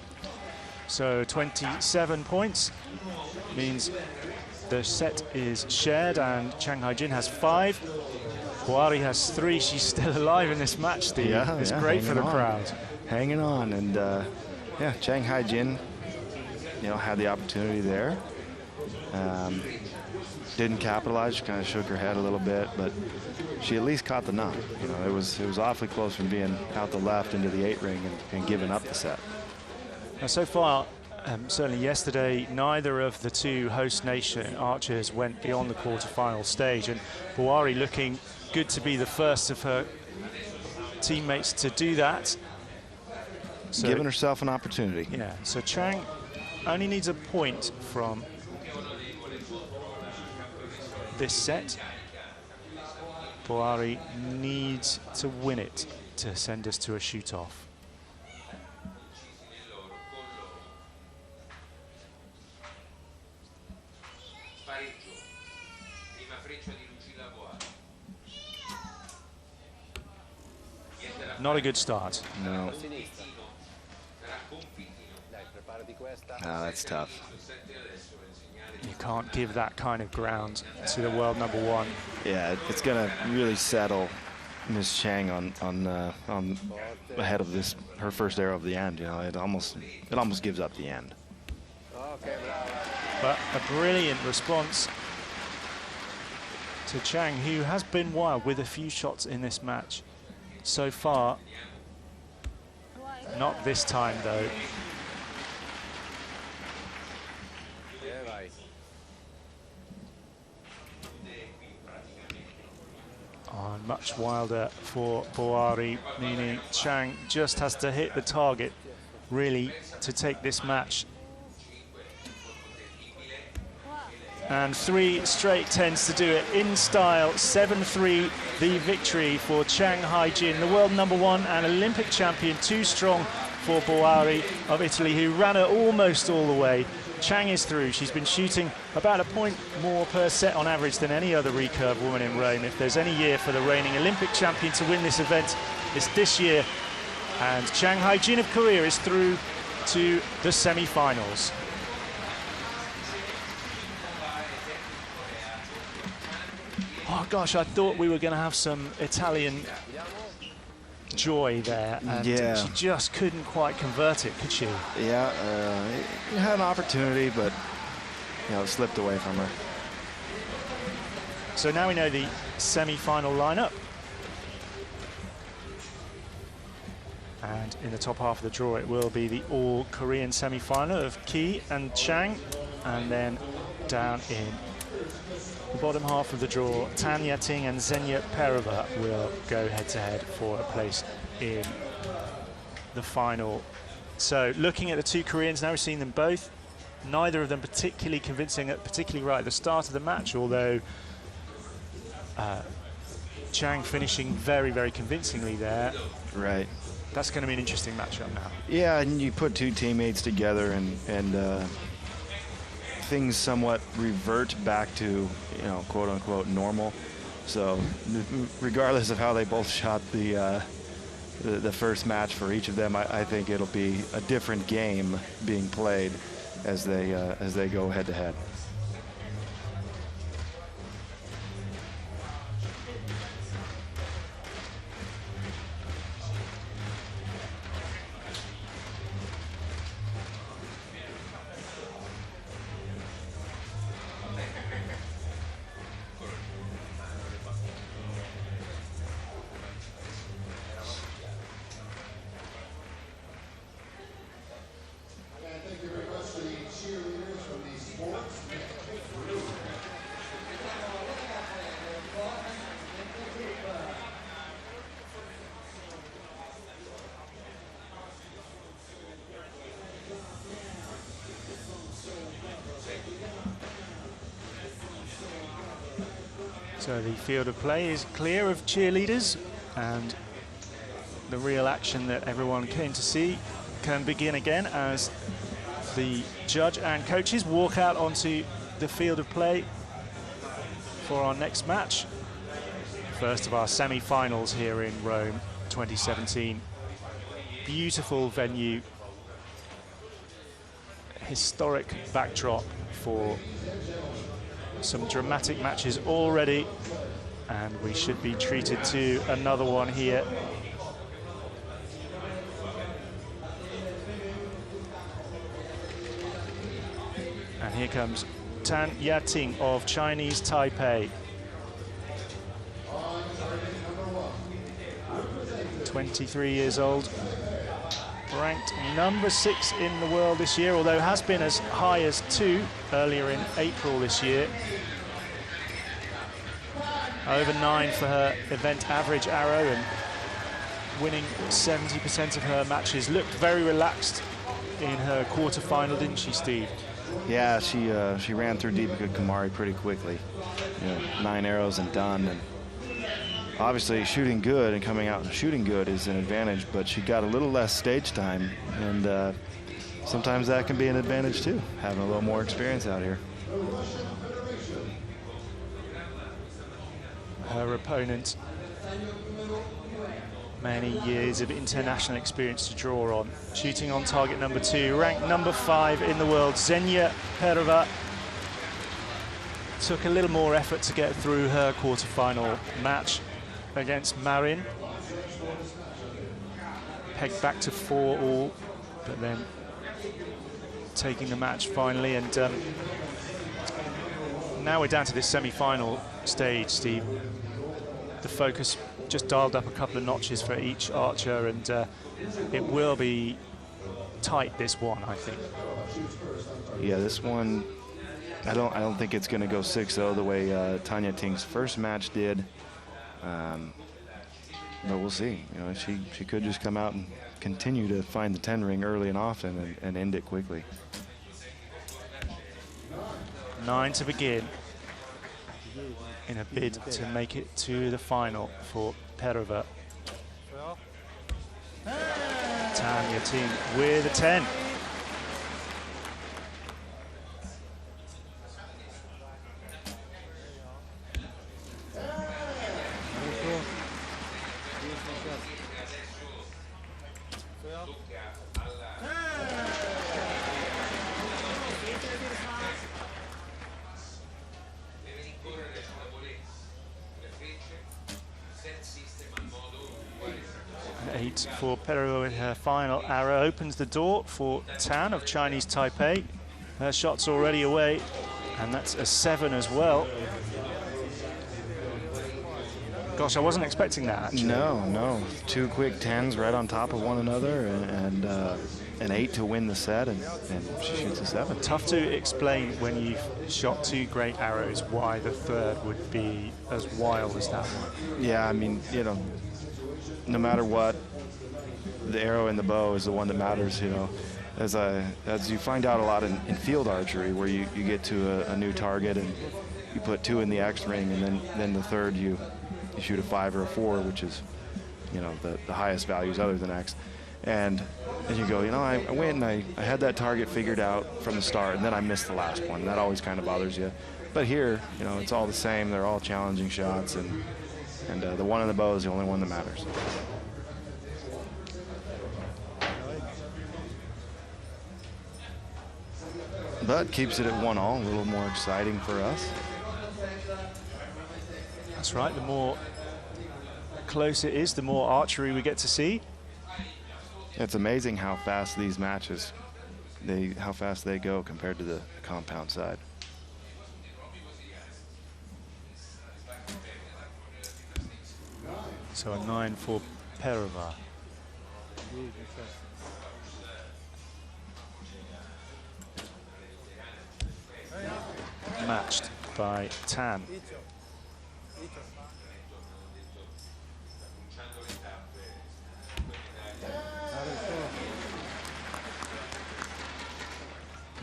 So 27 points means the set is shared, and Shanghai Jin has 5. Boari has 3. She's still alive in this match, Steve. Yeah, it's great for the crowd. Hanging on, and yeah, Shanghai Jin, you know, had the opportunity there. Didn't capitalize. She kind of shook her head a little bit, but she at least caught the 9. You know, it was awfully close from being out the left into the 8 ring and giving up the set. Now, so far, certainly yesterday, neither of the 2 host nation archers went beyond the quarterfinal stage, and Boari looking good to be the first of her teammates to do that. So, giving herself an opportunity. Yeah, so Chang only needs a point from this set. Boari needs to win it to send us to a shoot-off. Not a good start. No. No, that's tough. You can't give that kind of ground to the world #1. Yeah, it's going to really settle Miss Chang on ahead of this, her first arrow of the end. You know, it almost gives up the end. But a brilliant response to Chang, who has been wild with a few shots in this match so far. Not this time, though. Oh, much wilder for Boari, meaning Chang just has to hit the target, really, to take this match. And 3 straight 10s to do it in style. 7-3 the victory for Chang Haijin, the world #1 and Olympic champion. Too strong for Boari of Italy, who ran her almost all the way. Chang is through. She's been shooting about a point more per set on average than any other recurve woman in Rome. If there's any year for the reigning Olympic champion to win this event, it's this year. And Chang Haijin of Korea is through to the semi-finals. Oh gosh, I thought we were going to have some Italian joy there, and she just couldn't quite convert it, could she? Yeah, had an opportunity, but it slipped away from her. So now we know the semi-final lineup. And in the top half of the draw, it will be the all-Korean semi-final of Ki and Chang, and then down in the bottom half of the draw, Tanya Ting and Zegna Perova will go head-to-head for a place in the final. So looking at the 2 Koreans, now we've seen them both. Neither of them particularly convincing, particularly right at the start of the match, although Chang finishing very, very convincingly there. Right. That's going to be an interesting matchup now. Yeah, and you put 2 teammates together and things somewhat revert back to, quote unquote normal. So regardless of how they both shot the first match for each of them, I think it'll be a different game being played as they go head to head. So the field of play is clear of cheerleaders, and the real action that everyone came to see can begin again as the judge and coaches walk out onto the field of play for our next match. First of our semi-finals here in Rome 2017. Beautiful venue, historic backdrop for some dramatic matches already, and we should be treated to another one here. And here comes Tan Yating of Chinese Taipei. 23 years old, ranked #6 in the world this year, although has been as high as 2 earlier in April this year. Over 9 for her event average arrow, and winning 70% of her matches. Looked very relaxed in her quarterfinal, didn't she, Steve? Yeah, she ran through Deepika Kumari pretty quickly. 9 arrows and done. And obviously shooting good and coming out and shooting good is an advantage, but she got a little less stage time, and sometimes that can be an advantage too, having a little more experience out here. Her opponent, many years of international experience to draw on. Shooting on target #2, ranked #5 in the world, Zegna Perova. Took a little more effort to get through her quarterfinal match against Marin. Pegged back to 4-all, but then taking the match finally. And now we're down to this semi-final stage, Steve. The focus just dialed up a couple of notches for each archer, and it will be tight, this one, I think. Yeah, this one, I don't think it's going to go 6-0 the way Tanya Ting's first match did. But we'll see. She could just come out and continue to find the 10 ring early and often and end it quickly. 9 to begin in a bid to make it to the final for Perova. Tanya Ting with a 10. For Perova with her final arrow opens the door for Tan of Chinese Taipei. Her shot's already away, and that's a 7 as well. Gosh, I wasn't expecting that, actually. No. 2 quick 10s right on top of one another, and an 8 to win the set, and she shoots a 7. Tough to explain when you've shot 2 great arrows why the third would be as wild as that one. Yeah, I mean, you know, no matter what, the arrow and the bow is the one that matters, you know. As you find out a lot in field archery, where you get to a new target and you put 2 in the X ring, and then the third you shoot a 5 or a 4, which is, you know, the highest values other than X. And you go, you know, I went and I had that target figured out from the start, and then I missed the last one. That always kind of bothers you. But here, you know, it's all the same. They're all challenging shots, and the one in the bow is the only one that matters. But keeps it at 1-all, a little more exciting for us. That's right, the more close it is, the more archery we get to see. It's amazing how fast these matches, how fast they go compared to the compound side. So a 9 for Perova. Matched by Tan.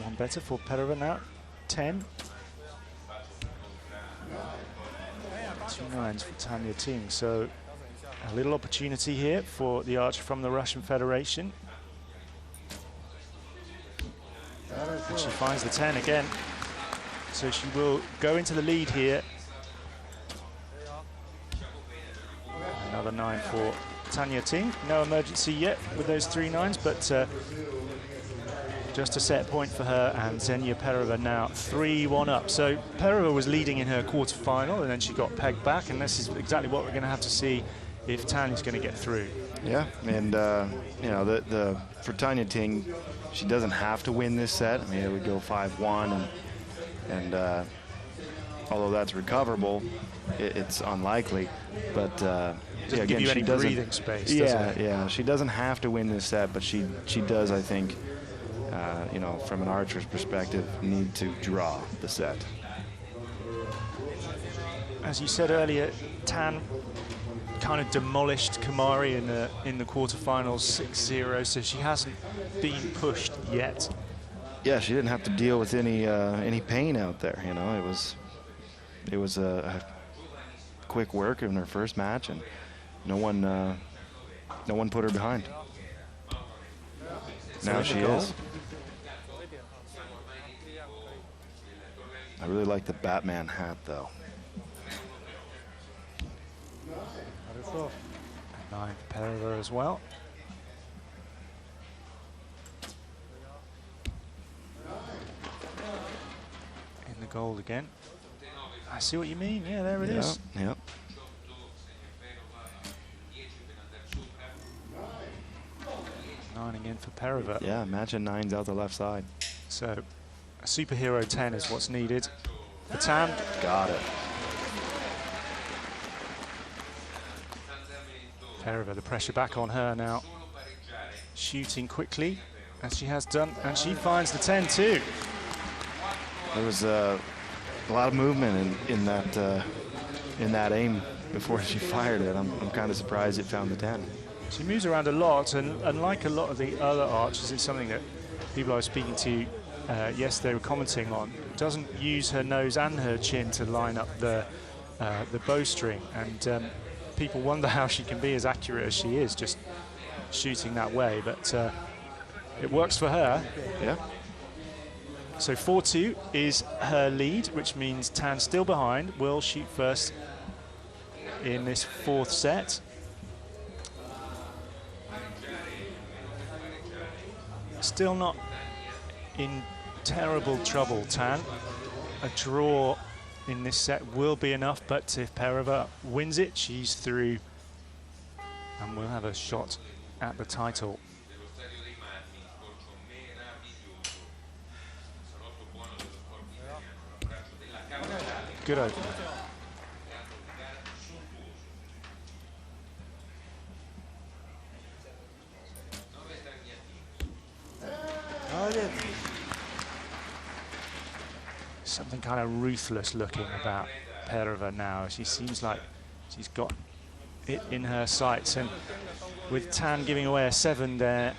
One better for Perova now, 10. 2 9s for Tanya Ting. So a little opportunity here for the archer from the Russian Federation. And she finds the 10 again. So she will go into the lead here. Another 9 for Tanya Ting. No emergency yet with those 3 9s, but just a set point for her, and Zegna Perova now 3-1 up. So Perova was leading in her quarterfinal, and then she got pegged back, and this is exactly what we're going to have to see if Tanya's going to get through. Yeah, and you know, for Tanya Ting, she doesn't have to win this set. I mean, it would go 5-1, and although that's recoverable, it's unlikely. But yeah, again, she doesn't breathing space. Yeah, she doesn't have to win this set, but she does, I think, you know, from an archer's perspective, need to draw the set. As you said earlier, Tan kind of demolished Kumari in the quarterfinals 6-0, so she hasn't been pushed yet. Yeah, she didn't have to deal with any pain out there. You know, it was a quick work in her first match, and no one put her behind. Now she is. I really like the Batman hat, though. 9 for Perova as well. In the gold again. I see what you mean. Yeah, there it is. Yep. 9 again for Perova. Yeah, imagine 9's out the left side. So a superhero 10 is what's needed for Tan. Got it. Perova, the pressure back on her now. Shooting quickly, as she has done, and she finds the 10 too. There was a lot of movement in that aim before she fired it. I'm kind of surprised it found the 10. She moves around a lot, and like a lot of the other archers, it's something that people I was speaking to yesterday were commenting on, doesn't use her nose and her chin to line up the bowstring, and people wonder how she can be as accurate as she is just shooting that way, but it works for her. Yeah. So 4-2 is her lead, which means Tan still behind, will shoot first in this fourth set. Still not in terrible trouble, Tan. A draw in this set will be enough, but if Perova wins it, she's through and we'll have a shot at the title. Good opener. Something kind of ruthless looking about Perova now. She seems like she's got it in her sights, and with Tan giving away a 7 there,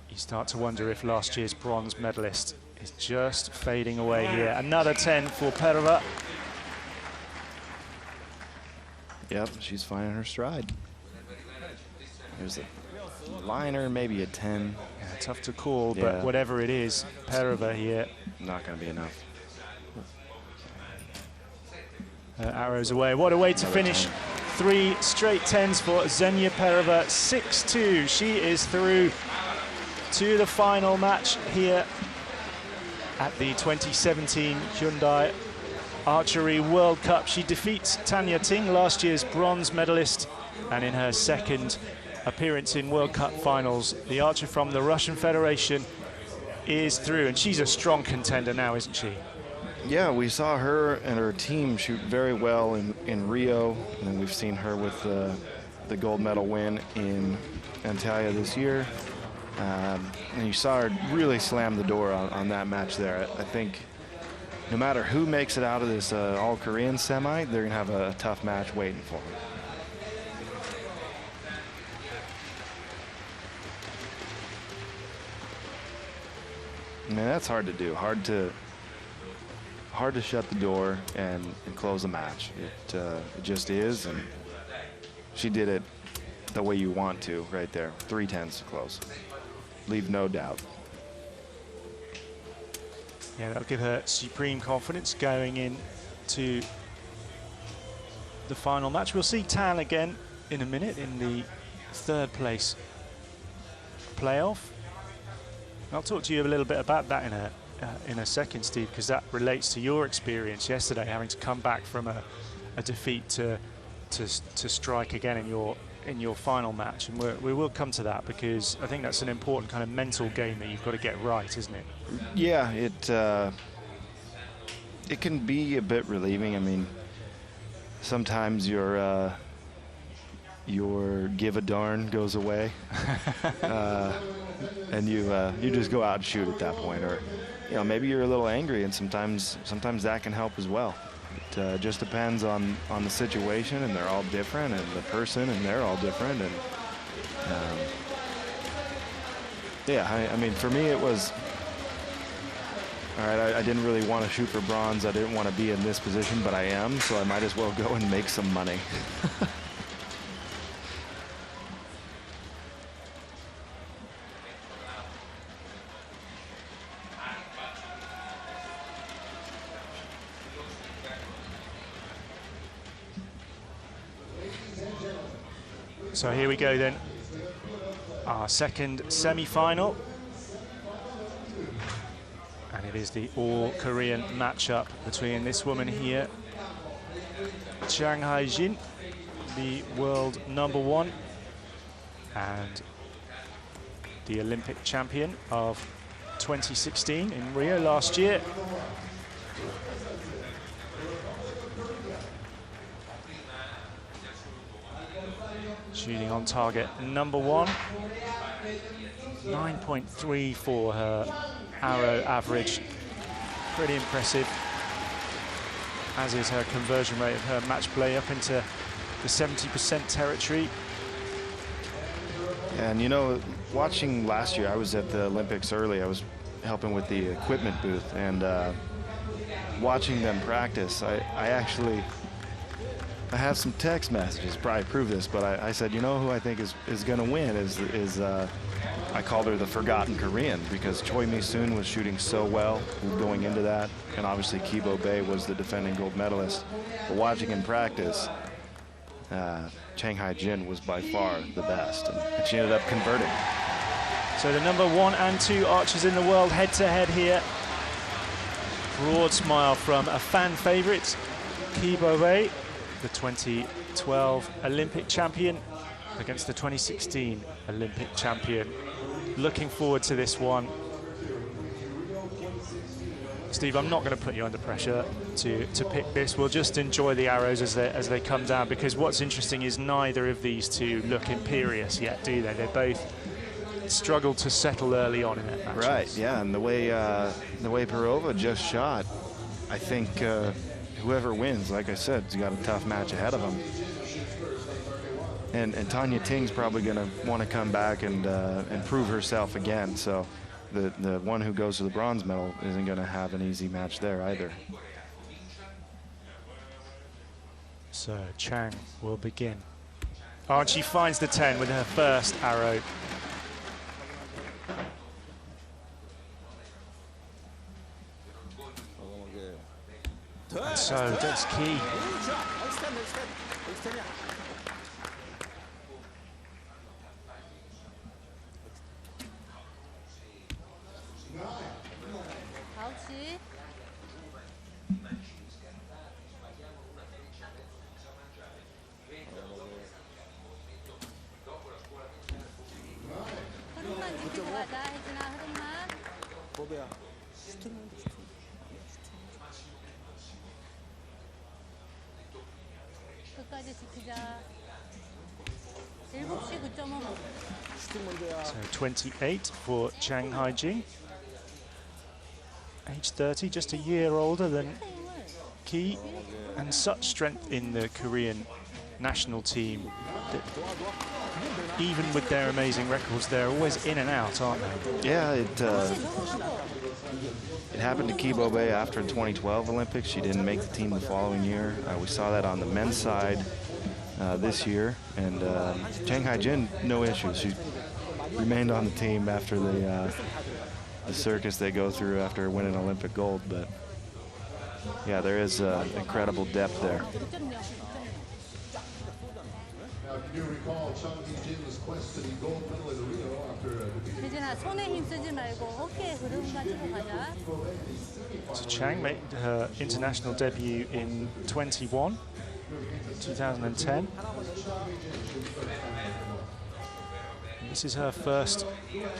you start to wonder if last year's bronze medalist is just fading away here. Another 10 for Perova. Yep, she's finding her stride. There's a liner, maybe a 10. Yeah, tough to call, but whatever it is, Perova here. Not going to be enough. Arrows away. What a way to finish. 3 straight 10s for Zegna Perova. 6-2. She is through to the final match here at the 2017 Hyundai Archery World Cup. She defeats Tanya Ting, last year's bronze medalist, and in her second appearance in World Cup finals, the archer from the Russian Federation is through, and she's a strong contender now, isn't she? Yeah, we saw her and her team shoot very well in Rio, and then we've seen her with the gold medal win in Antalya this year. And you saw her really slam the door on that match there. I think no matter who makes it out of this all-Korean semi, they're going to have a tough match waiting for them. I mean, that's hard to do. Hard to shut the door and close the match. It just is, and she did it the way you want to right there. 3 10s to close. Leave no doubt. Yeah, that'll give her supreme confidence going into the final match. We'll see Tan again in a minute in the 3rd place playoff. I'll talk to you a little bit about that in a second, Steve, because that relates to your experience yesterday, having to come back from a defeat to strike again in your final match, and we will come to that, because I think that's an important kind of mental game that you've got to get right, isn't it? Yeah, it can be a bit relieving. I mean, sometimes your give a darn goes away, and you just go out and shoot at that point, or maybe you're a little angry, and sometimes that can help as well. It just depends on the situation, and they're all different, and the person, and they're all different, and yeah, I mean, for me it was all right. I didn't really want to shoot for bronze. I didn't want to be in this position, but I am, so I might as well go and make some money. So here we go then, our second semi-final, and it is the all-Korean matchup between this woman here, Chang Hae-jin, the world #1 and the Olympic champion of 2016 in Rio last year. Shooting on target #1. 9.3 for her arrow average. Pretty impressive, as is her conversion rate of her match play up into the 70% territory. And you know, watching last year, I was at the Olympics early. I was helping with the equipment booth, and watching them practice, I have some text messages, probably prove this, but I said, you know who I think is going to win is I called her the forgotten Korean, because Choi Mi-soon was shooting so well going into that, and obviously Kibo Bae was the defending gold medalist. But watching in practice, Chang Hai-jin was by far the best, and she ended up converting. So the number 1 and 2 archers in the world head-to-head here. Broad smile from a fan favorite, Kibo Bae, the 2012 Olympic champion, against the 2016 Olympic champion. Looking forward to this one. Steve, I'm not going to put you under pressure to pick this. We'll just enjoy the arrows as they come down, because what's interesting is neither of these two look imperious yet, do they? They both struggled to settle early on in that match. Right, yeah, and the way Perova just shot, I think whoever wins, like I said, has got a tough match ahead of him. And Tanya Ting's probably going to want to come back and prove herself again. So the one who goes to the bronze medal isn't going to have an easy match there either. So Chang will begin. Oh, and she finds the 10 with her first arrow. And so does Ki. So 28 for Chang Hai-jin. Age 30, just a year older than Ki, and such strength in the Korean national team that even with their amazing records, they're always in and out, aren't they? Yeah, it happened to Kibo Bae after the 2012 Olympics. She didn't make the team the following year. We saw that on the men's side this year, and Chang Hai-jin, no issues. She remained on the team after the circus they go through after winning Olympic gold. But yeah, there is incredible depth there. Can you recall Chang Hai-jin's quest to the gold medal in Rio after So Chang made her international debut in 2010. This is her first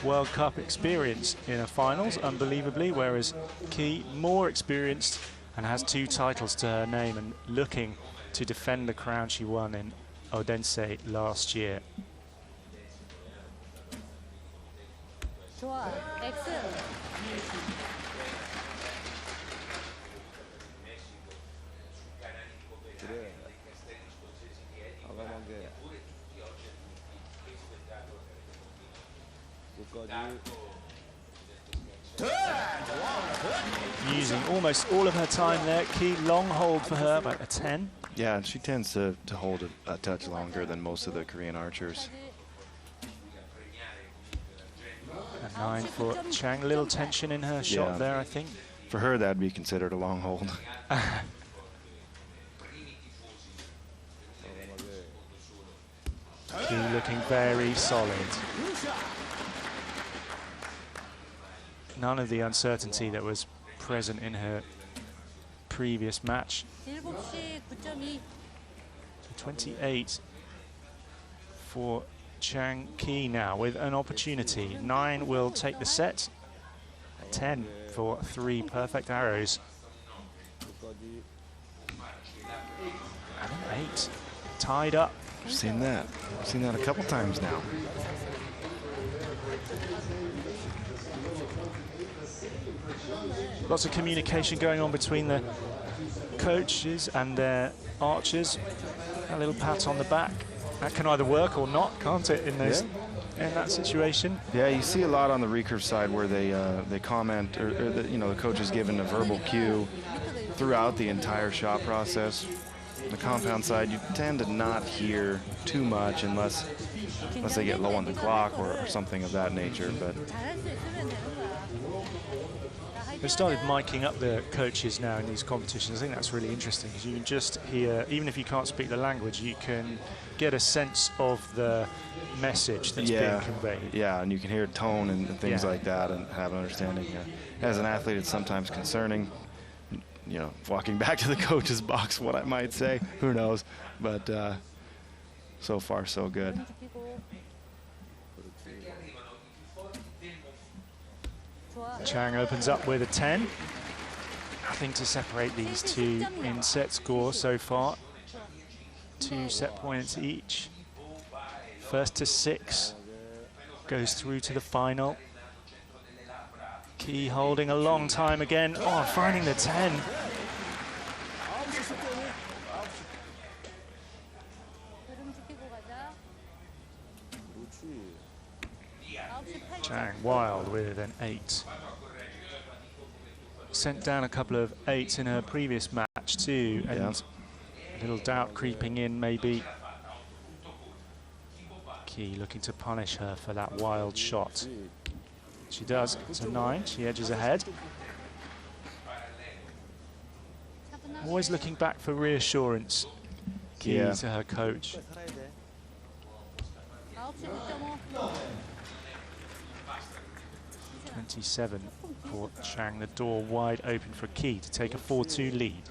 World Cup experience in a finals, unbelievably, whereas Ki, more experienced and has 2 titles to her name and looking to defend the crown she won in Odense last year. Using almost all of her time there. Ki, long hold for her, about a 10. Yeah, and she tends to hold a touch longer than most of the Korean archers. A 9 for Chang. A little tension in her shot there, I think. For her, that would be considered a long hold. Ki looking very solid. None of the uncertainty that was present in her previous match. 28 for Chang Ki now with an opportunity. 9 will take the set. 10 for 3 perfect arrows. And an 8. Tied up. I've seen that. I've seen that a couple times now. Lots of communication going on between the coaches and their archers. A little pat on the back. That can either work or not, can't it, in those in that situation. Yeah, you see a lot on the recurve side where they comment, or the coach is given a verbal cue throughout the entire shot process. The compound side, you tend to not hear too much unless they get low on the clock or something of that nature. But they started miking up the coaches now in these competitions. I think that's really interesting because you can just hear, even if you can't speak the language, you can get a sense of the message that's being conveyed. Yeah, and you can hear tone and things like that and have an understanding. As an athlete, it's sometimes concerning, walking back to the coach's box, what I might say, who knows, but so far so good. Chang opens up with a 10. Nothing to separate these two in set score so far. 2 set points each. First to 6 goes through to the final. Key holding a long time again. Oh, finding the 10. Chang wild with an 8. Sent down a couple of 8s in her previous match too, and a little doubt creeping in maybe. Key looking to punish her for that wild shot. She does. It's a 9. She edges ahead. Always looking back for reassurance. Key to her coach. 27 for Chang, the door wide open for Key to take a 4-2 lead.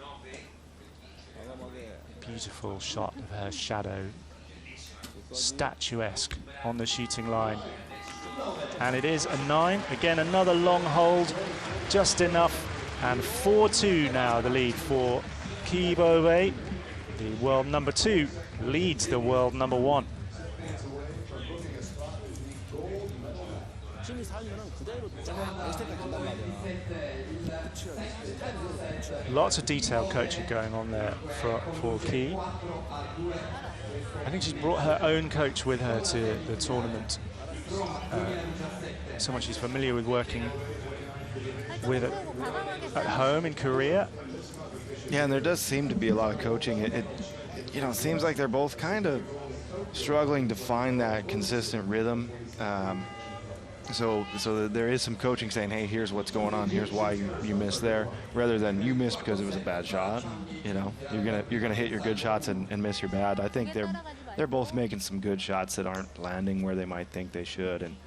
Beautiful shot of her shadow, statuesque on the shooting line. And it is a 9. Again, another long hold, just enough. And 4-2 now the lead for Key Bove. The world number 2 leads the world number 1. Lots of detailed coaching going on there for Key. I think she's brought her own coach with her to the tournament. Someone she's familiar with working with at home in Korea. Yeah, and there does seem to be a lot of coaching. It seems like they're both kind of struggling to find that consistent rhythm. So there is some coaching saying, hey, here's what's going on, here's why you missed there, rather than you missed because it was a bad shot. You're gonna hit your good shots and miss your bad. I think they're both making some good shots that aren't landing where they might think they should, and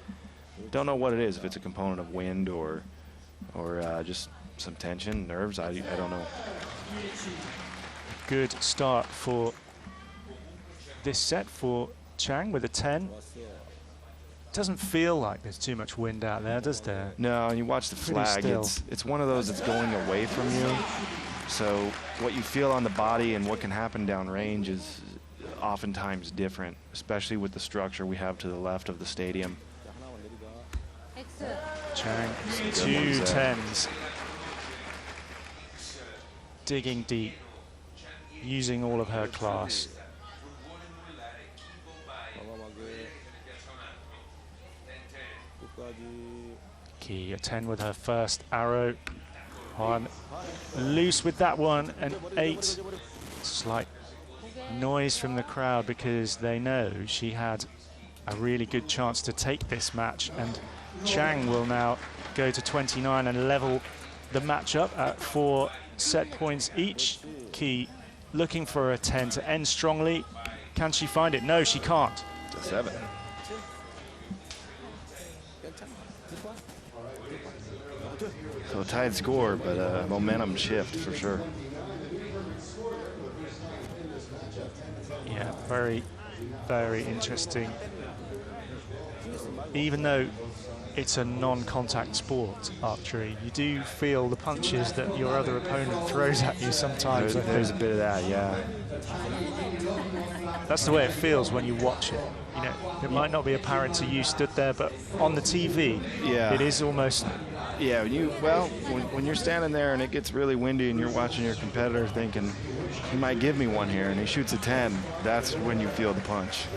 don't know what it is, if it's a component of wind or just some tension, nerves. I don't know. Good start for this set for Chang with a 10. Doesn't feel like there's too much wind out there, does there? No, and you watch the flag, it's one of those that's going away from you. So what you feel on the body and what can happen downrange is oftentimes different, especially with the structure we have to the left of the stadium. Chang, 2 10s. Digging deep, using all of her class. Key, a 10 with her first arrow. On loose with that one, an 8. Slight noise from the crowd because they know she had a really good chance to take this match, and Chang will now go to 29 and level the match up at 4 set points each. Key looking for a 10 to end strongly. Can she find it? No, she can't. It's a 7. So a tied score, but a momentum shift for sure. Yeah, very, very interesting. Even though it's a non-contact sport, archery, you do feel the punches that your other opponent throws at you sometimes. There's a bit of that, yeah. That's the way it feels when you watch it. It might not be apparent to you stood there, but on the TV, it is almost. Yeah, when you're standing there and it gets really windy and you're watching your competitor thinking, he might give me one here, and he shoots a 10, that's when you feel the punch.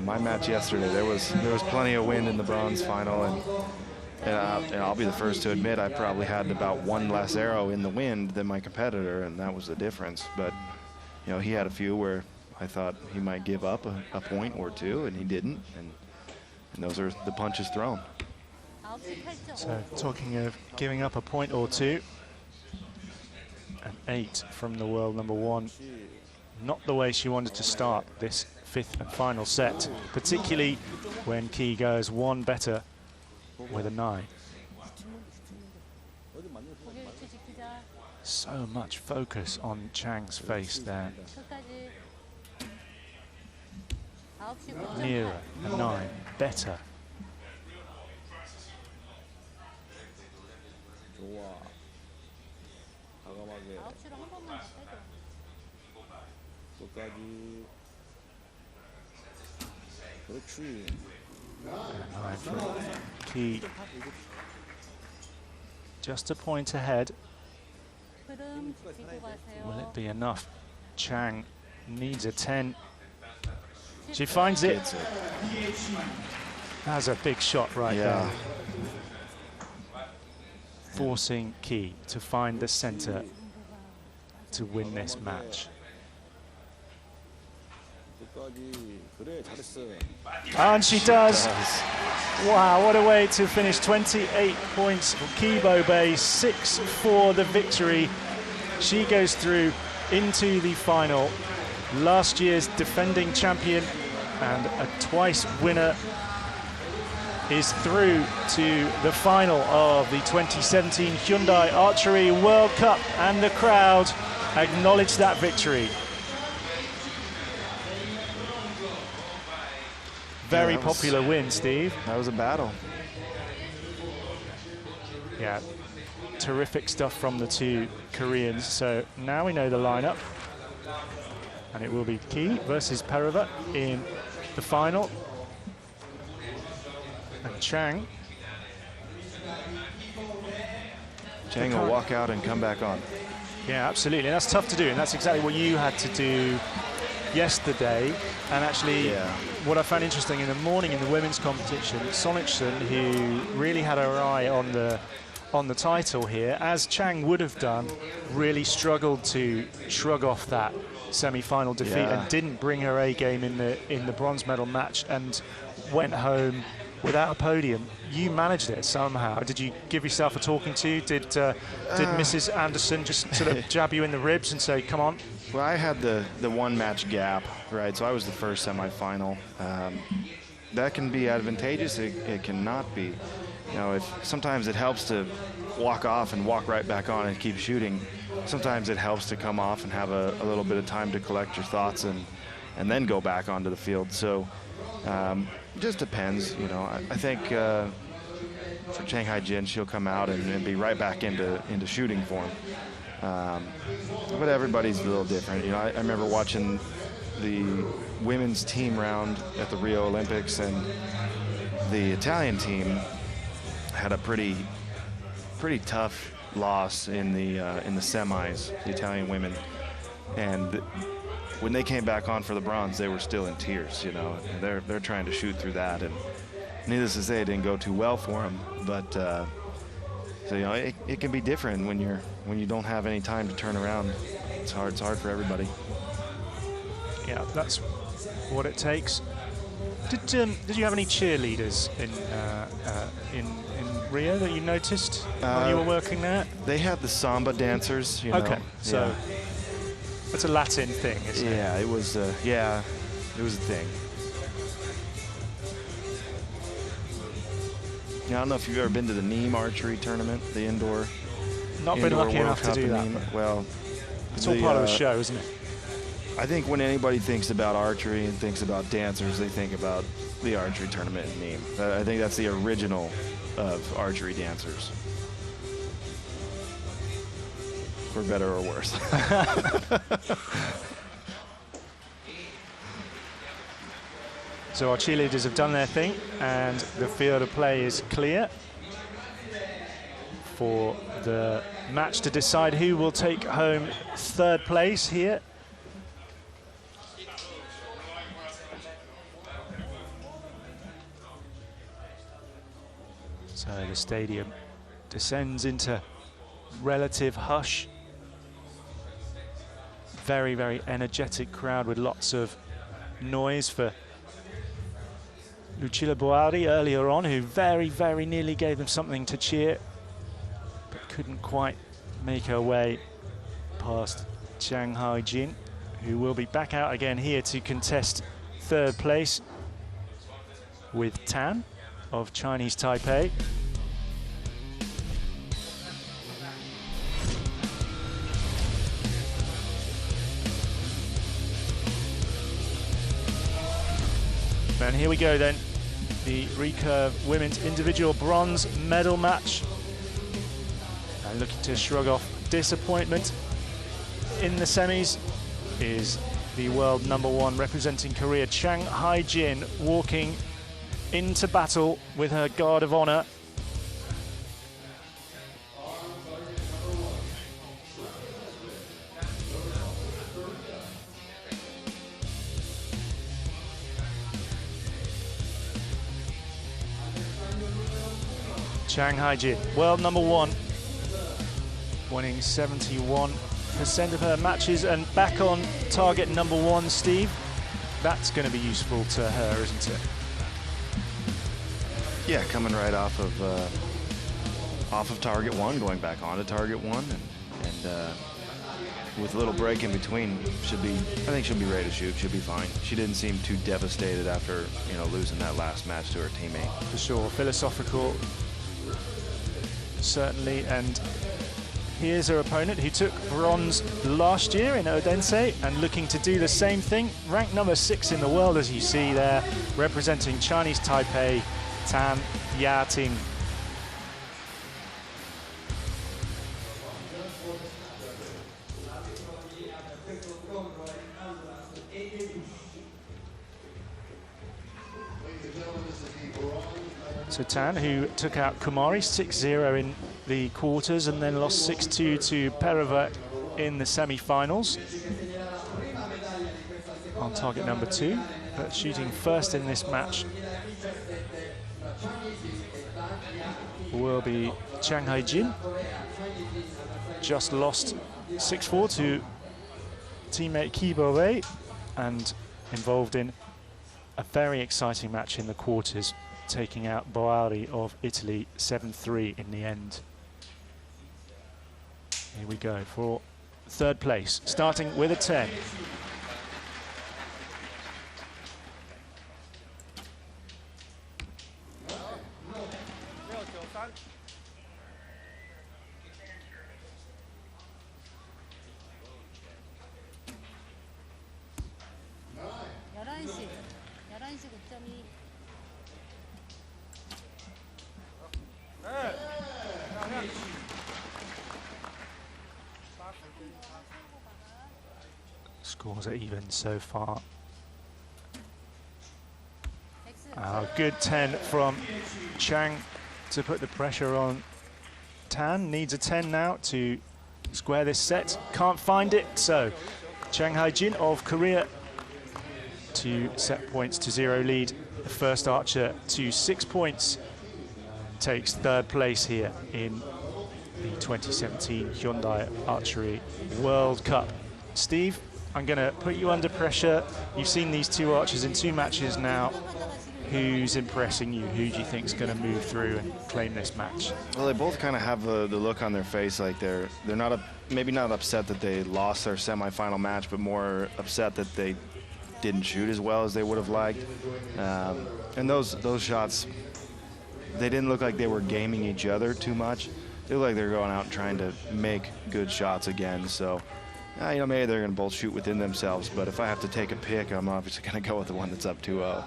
my match yesterday, there was plenty of wind in the bronze final, and I'll be the first to admit I probably had about one less arrow in the wind than my competitor, and that was the difference. But you know, he had a few where I thought he might give up a point or two, and he didn't, and those are the punches thrown. So talking of giving up a point or two, an 8 from the world number 1. Not the way she wanted to start this 5th and final set, particularly when Key goes one better with a 9. So much focus on Chang's face there. Nearer, a 9, better. And for Key, just a point ahead. Will it be enough? Chang needs a 10. She finds it. That's a big shot right there. Forcing Key to find the center to win this match. And she does. Wow, what a way to finish. 28 points for Key Bobe, 6 for the victory. She goes through into the final. Last year's defending champion and a twice winner is through to the final of the 2017 Hyundai Archery World Cup, and the crowd acknowledge that victory. Very popular win, Steve. That was a battle. Yeah, terrific stuff from the two Koreans. So now we know the lineup, and it will be Key versus Perova in the final. And Chang will walk out and come back on. Yeah, absolutely. And that's tough to do, and that's exactly what you had to do yesterday. And actually, what I found interesting in the morning in the women's competition, Sonicson, who really had her eye on the title here, as Chang would have done, really struggled to shrug off that semi-final defeat and didn't bring her A game in the bronze medal match and went home without a podium. You managed it somehow. Did you give yourself a talking to? Did Mrs. Anderson just sort of jab you in the ribs and say, come on? Well, I had the one match gap, right? So I was the first semifinal. That can be advantageous. It cannot be. You know, sometimes it helps to walk off and walk right back on and keep shooting. Sometimes it helps to come off and have a little bit of time to collect your thoughts and then go back onto the field. So it just depends, you know. I think for Shanghai Jin, she'll come out and be right back into shooting form. But everybody's a little different. You know, I remember watching the women's team round at the Rio Olympics, and the Italian team had a pretty tough loss in the semis, the Italian women, and when they came back on for the bronze, they were still in tears. You know, and they're trying to shoot through that, and needless to say, it didn't go too well for them. But so, you know, it can be different when you don't have any time to turn around. It's hard for everybody. Yeah, that's what it takes. Did you have any cheerleaders in Rio that you noticed when you were working there? They had the samba dancers. You know. Okay, so it's a Latin thing, isn't it? Yeah, it was. It was a thing. I don't know if you've ever been to the Nîmes archery tournament, the indoor. Not been lucky enough to do that. Well, it's all part of the show, isn't it? I think when anybody thinks about archery and thinks about dancers, they think about the archery tournament in Nîmes. I think that's the original of archery dancers. For better or worse. So our cheerleaders have done their thing, and the field of play is clear for the match to decide who will take home third place here. So the stadium descends into relative hush. Very, very energetic crowd with lots of noise for Lucilla Boari earlier on, who very, very nearly gave them something to cheer, but couldn't quite make her way past Chang Hai-jin, who will be back out again here to contest third place with Tan of Chinese Taipei. And here we go then, the Recurve Women's Individual Bronze Medal match. And looking to shrug off disappointment in the semis is the world #1 representing Korea, Chang Hai-jin, walking into battle with her guard of honor. Chang Hai-jin, world #1, winning 71% of her matches and back on target #1, Steve. That's going to be useful to her, isn't it? Yeah, coming right off of target 1, going back onto target 1, and with a little break in between, I think she'll be ready to shoot. She'll be fine. She didn't seem too devastated after, you know, losing that last match to her teammate. For sure, philosophical, certainly. And here's her opponent, who took bronze last year in Odense and looking to do the same thing. Ranked #6 in the world, as you see there, representing Chinese Taipei, Tan Yating. So Tan, who took out Kumari 6-0 in the quarters and then lost 6-2 to Perova in the semi-finals. On target #2, but shooting first in this match will be Chang Hai-jin. Just lost 6-4 to teammate Kibove and involved in a very exciting match in the quarters, taking out Boari of Italy 7-3 in the end. Here we go for third place, starting with a 10. Scores are even so far. Good 10 from Chang to put the pressure on Tan. Needs a 10 now to square this set. Can't find it, so Chang Hai-jin of Korea, 2 set points to 0 lead. The first archer to 6 points takes third place here in the 2017 Hyundai Archery World Cup. Steve, I'm going to put you under pressure. You've seen these two archers in 2 matches now. Who's impressing you? Who do you think is going to move through and claim this match? Well, they both kind of have the look on their face like they're not maybe not upset that they lost their semifinal match, but more upset that they didn't shoot as well as they would have liked. And those shots, they didn't look like they were gaming each other too much. They look like they're going out and trying to make good shots again. So, you know, maybe they're going to both shoot within themselves. But if I have to take a pick, I'm obviously going to go with the one that's up 2-0.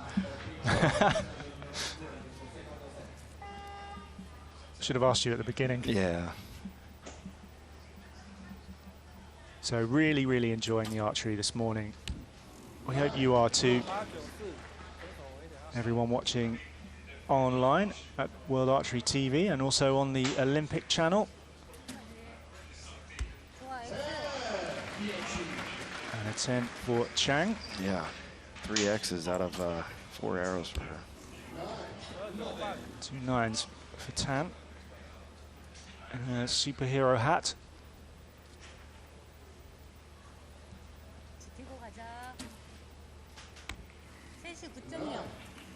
Should have asked you at the beginning. Yeah. So really, really enjoying the archery this morning. We hope you are too. Everyone watching online at World Archery TV and also on the Olympic channel. And a 10 for Chang. Yeah, 3 X's out of 4 arrows for her. 2 9s. for Tan. And a superhero hat.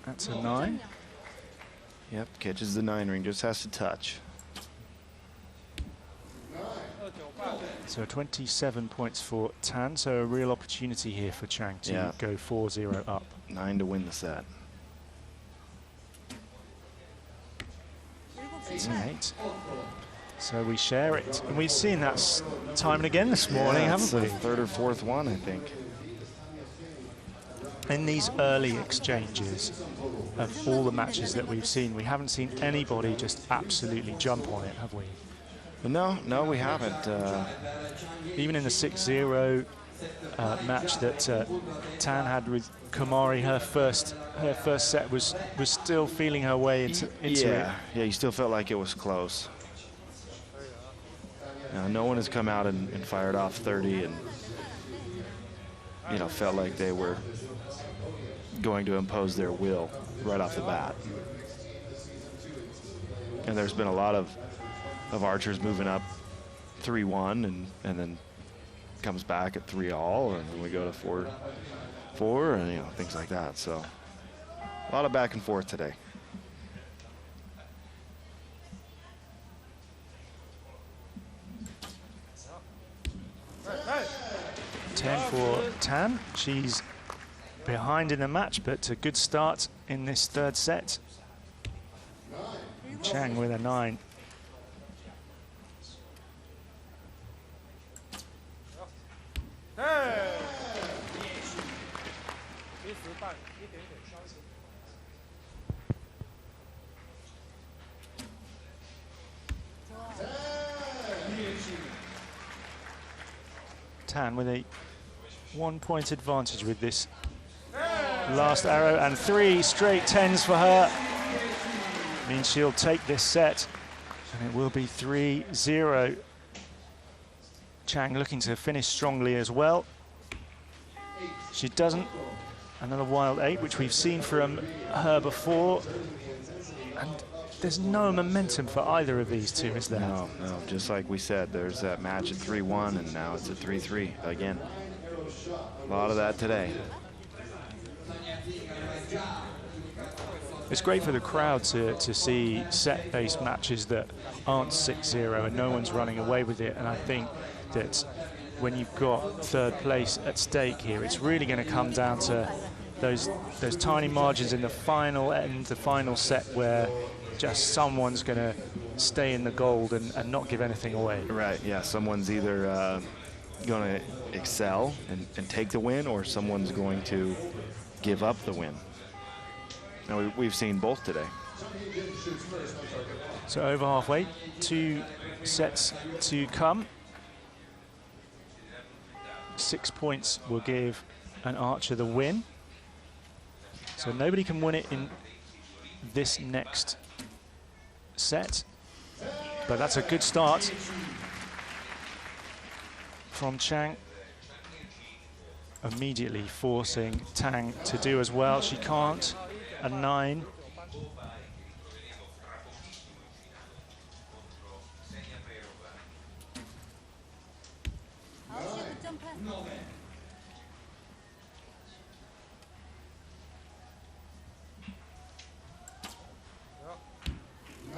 That's a 9. Yep, catches the 9 ring, just has to touch. So 27 points for Tan, so a real opportunity here for Chang to go 4-0 up. 9 to win the set. It's an 8. So we share it. And we've seen that time and again this morning, haven't we? The third or fourth one, I think. In these early exchanges of all the matches that we've seen, we haven't seen anybody just absolutely jump on it, have we? No, we haven't. Even in the 6-0 match that Tan had with Kumari, her first set was still feeling her way into it. Yeah, you still felt like it was close. No one has come out and fired off 30 and felt like they were going to impose their will right off the bat. And there's been a lot of archers moving up 3-1 and then comes back at 3-all, and then we go to 4-4 and things like that. So a lot of back and forth today. Ten for Tan. She's behind in the match, but a good start in this third set. Chang with a 9. Tan with a 1-point advantage with this last arrow, and 3 straight 10s for her. Means she'll take this set, and it will be 3-0. Chang looking to finish strongly as well. She doesn't. Another wild 8, which we've seen from her before. And there's no momentum for either of these two, is there? No. Just like we said, there's that match at 3-1, and now it's at 3-3 again. A lot of that today. It's great for the crowd to see set-based matches that aren't 6-0 and no one's running away with it. And I think that when you've got third place at stake here, it's really going to come down to those tiny margins in the final end, the final set, where just someone's going to stay in the gold and not give anything away. Right, yeah, someone's either going to excel and take the win, or someone's going to give up the win. Now, we've seen both today. So over halfway, 2 sets to come. 6 points will give an archer the win. So nobody can win it in this next set, but that's a good start from Chang, immediately forcing Tang to do as well. She can't. A 9.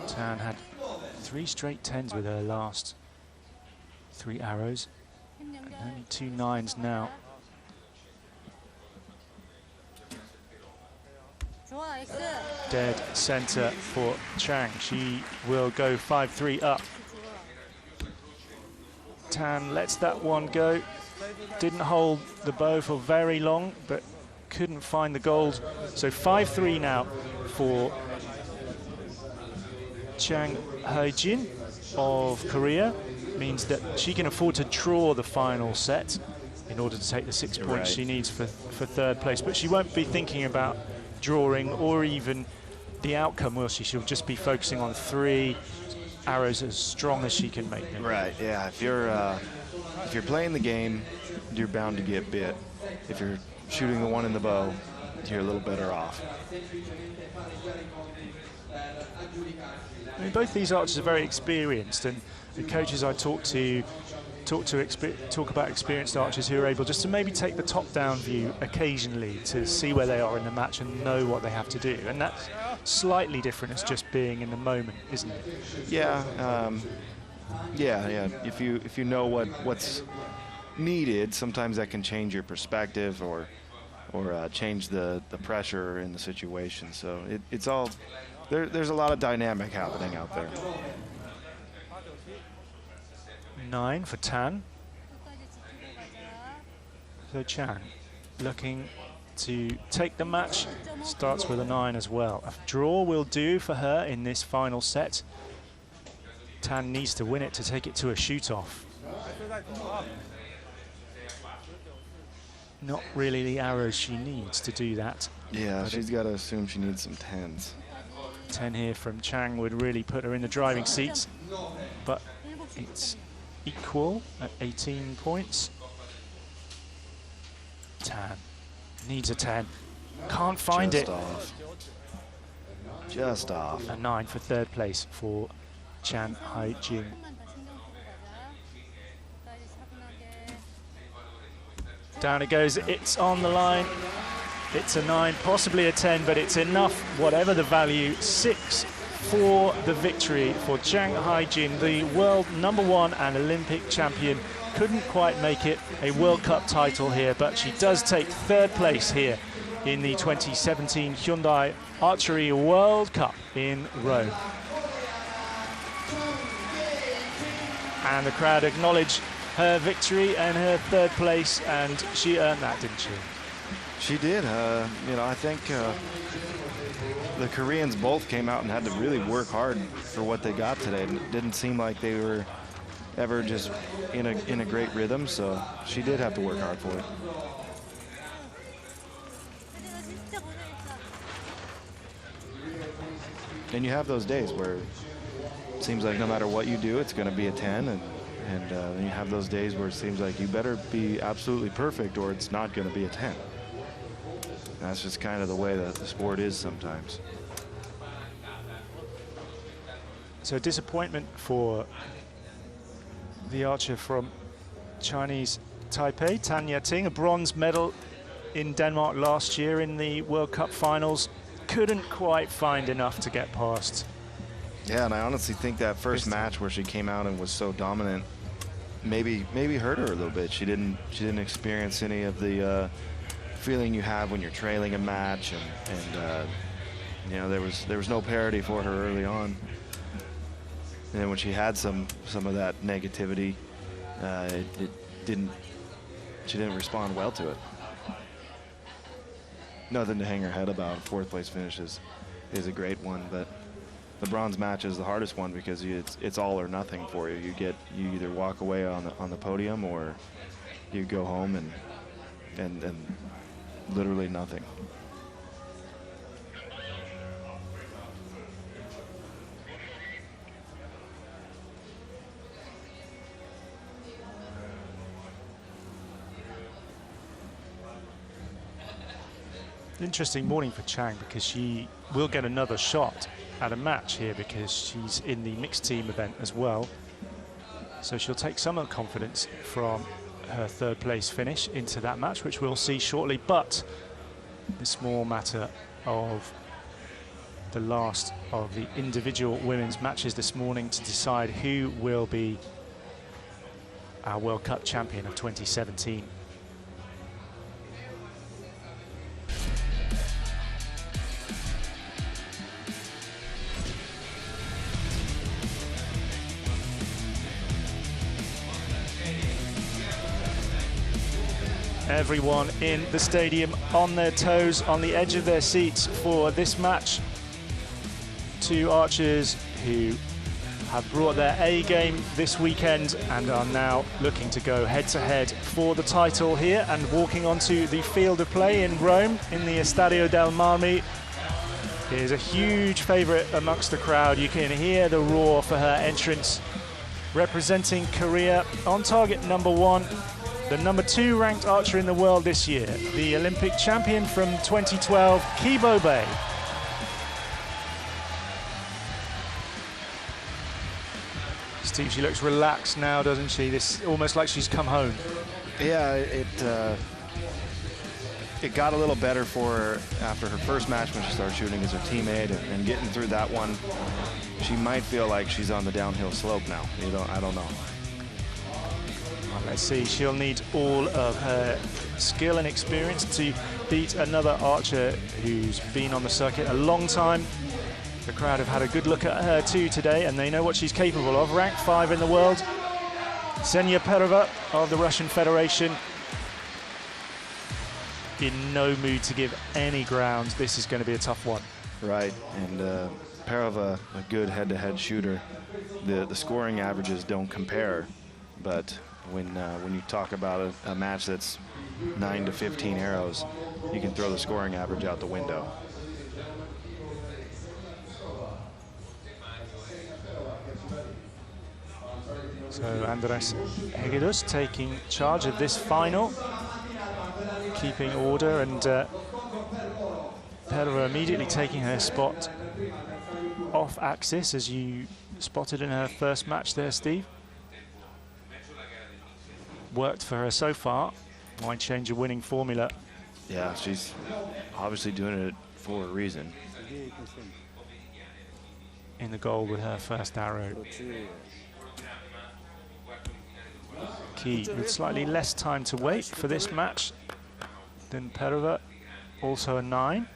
Tan had 3 straight 10s with her last 3 arrows, and only 2 9s now. Dead center for Chang. She will go 5-3 up. Tan lets that one go. Didn't hold the bow for very long, but couldn't find the gold. So 5-3 now for Chang Hae-jin of Korea. Means that she can afford to draw the final set in order to take the 6 points she needs for third place. But she won't be thinking about drawing or even the outcome, will she? She'll just be focusing on 3 arrows as strong as she can make them. Right, yeah. If you're playing the game, you're bound to get bit. If you're shooting the one in the bow, you're a little better off. I mean, both these archers are very experienced, and the coaches I talk about experienced archers who are able just to maybe take the top-down view occasionally to see where they are in the match and know what they have to do, and that's slightly different as just being in the moment, isn't it? Yeah, yeah. If you know what's needed, sometimes that can change your perspective or change the pressure in the situation. So it's all there's a lot of dynamic happening out there. 9 for Tan. So Chan looking to take the match, starts with a 9 as well. A draw will do for her in this final set. Tan needs to win it to take it to a shoot-off. Not really the arrows she needs to do that. Yeah, she's got to assume she needs some 10s. 10 here from Chang would really put her in the driving seats, but it's equal at 18 points. Tan needs a 10. Can't find it. Just off. A 9 for third place for Chan Hai-jin. Down it goes, it's on the line. It's a 9, possibly a 10, but it's enough, whatever the value. 6 for the victory for Chang Hai-jin, the world #1 and Olympic champion. Couldn't quite make it a World Cup title here, but she does take third place here in the 2017 Hyundai Archery World Cup in Rome. And the crowd acknowledge her victory and her third place, and she earned that, didn't she? She did. You know, I think the Koreans both came out and had to really work hard for what they got today. It didn't seem like they were ever just in a great rhythm, so she did have to work hard for it. And you have those days where it seems like no matter what you do, it's going to be a 10, and then you have those days where it seems like you better be absolutely perfect or it's not going to be a 10. That's just kind of the way that the sport is sometimes. So disappointment for the archer from Chinese Taipei, Tan Yating, a bronze medal in Denmark last year in the World Cup finals. Couldn't quite find enough to get past. Yeah, and I honestly think that first match where she came out and was so dominant maybe hurt her a little bit. She didn't experience any of the feeling you have when you're trailing a match, and you know, there was no parity for her early on. And then when she had some of that negativity, she didn't respond well to it. Nothing to hang her head about. A fourth place finish is a great one, but the bronze match is the hardest one because it's all or nothing for you. You either walk away on the podium or you go home and literally nothing. Interesting morning for Chang, because she will get another shot at a match here because she's in the mixed team event as well. So she'll take some of the confidence from her third place finish into that match, which we'll see shortly. But the small matter of the last of the individual women's matches this morning to decide who will be our World Cup champion of 2017. Everyone in the stadium on their toes, on the edge of their seats for this match. Two archers who have brought their A game this weekend and are now looking to go head-to-head for the title here, and walking onto the field of play in Rome in the Estadio del Marmi is a huge favourite amongst the crowd. You can hear the roar for her entrance, representing Korea on target #1. The #2 ranked archer in the world this year, the Olympic champion from 2012, Ki Bo-bae. Steve, she looks relaxed now, doesn't she? This almost like she's come home. Yeah, it got a little better for her after her first match when she started shooting as her teammate, and getting through that one. She might feel like she's on the downhill slope now. I don't know. Well, let's see. She'll need all of her skill and experience to beat another archer who's been on the circuit a long time. The crowd have had a good look at her too today, and they know what she's capable of. Ranked 5 in the world. Zegna Perova of the Russian Federation. In no mood to give any ground. This is going to be a tough one. Right, and Perova, a good head-to-head shooter. The scoring averages don't compare, but when you talk about a match that's 9 to 15 arrows, you can throw the scoring average out the window. So Andres Hegedus taking charge of this final, keeping order, and Perova immediately taking her spot off axis, as you spotted in her first match there, Steve. Worked for her so far. Why change a winning formula? Yeah, she's obviously doing it for a reason. In the goal with her first arrow. Key with slightly less time to wait for this match than Perova, also a 9.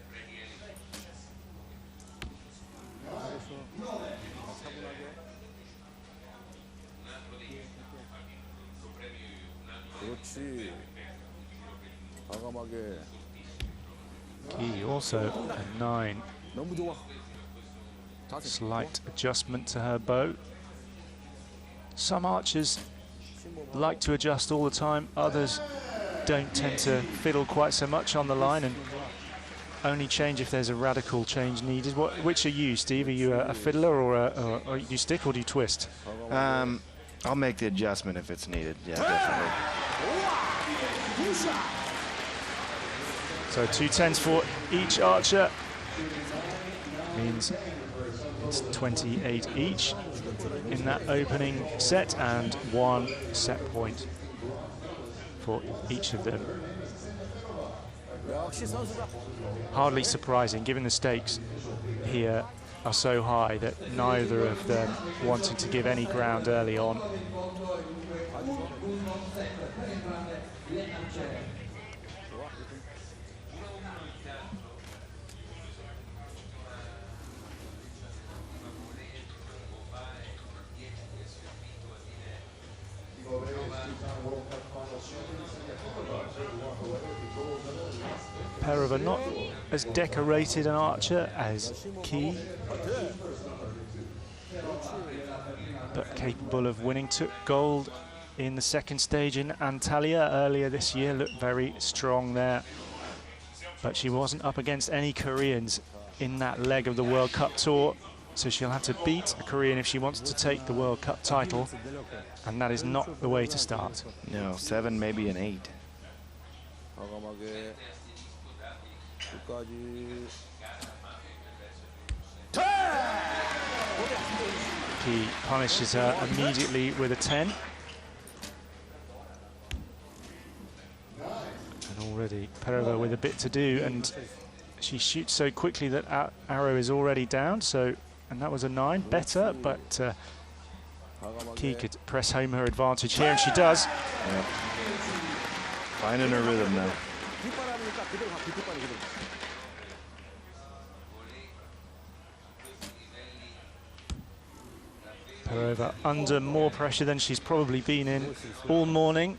Key also a 9. Slight adjustment to her bow. Some archers like to adjust all the time, others don't tend to fiddle quite so much on the line and only change if there's a radical change needed. Which are you, Steve? Are you a fiddler, or do you stick, or do you twist? I'll make the adjustment if it's needed. Yeah, definitely. So 2 10s for each archer. Means it's 28 each in that opening set, and 1 set point for each of them. Hardly surprising, given the stakes here are so high, that neither of them wanting to give any ground early on. Perova not as decorated an archer as Key, but capable of winning. Took gold in the second stage in Antalya earlier this year, looked very strong there. But she wasn't up against any Koreans in that leg of the World Cup tour, so she'll have to beat a Korean if she wants to take the World Cup title, and that is not the way to start. No, 7, maybe an 8. He punishes her immediately with a 10. And already Perova with a bit to do, and she shoots so quickly that arrow is already down. So, and that was a 9, better, but Key could press home her advantage here, and she does. Yep. Finding her rhythm now. Perova under more pressure than she's probably been in all morning.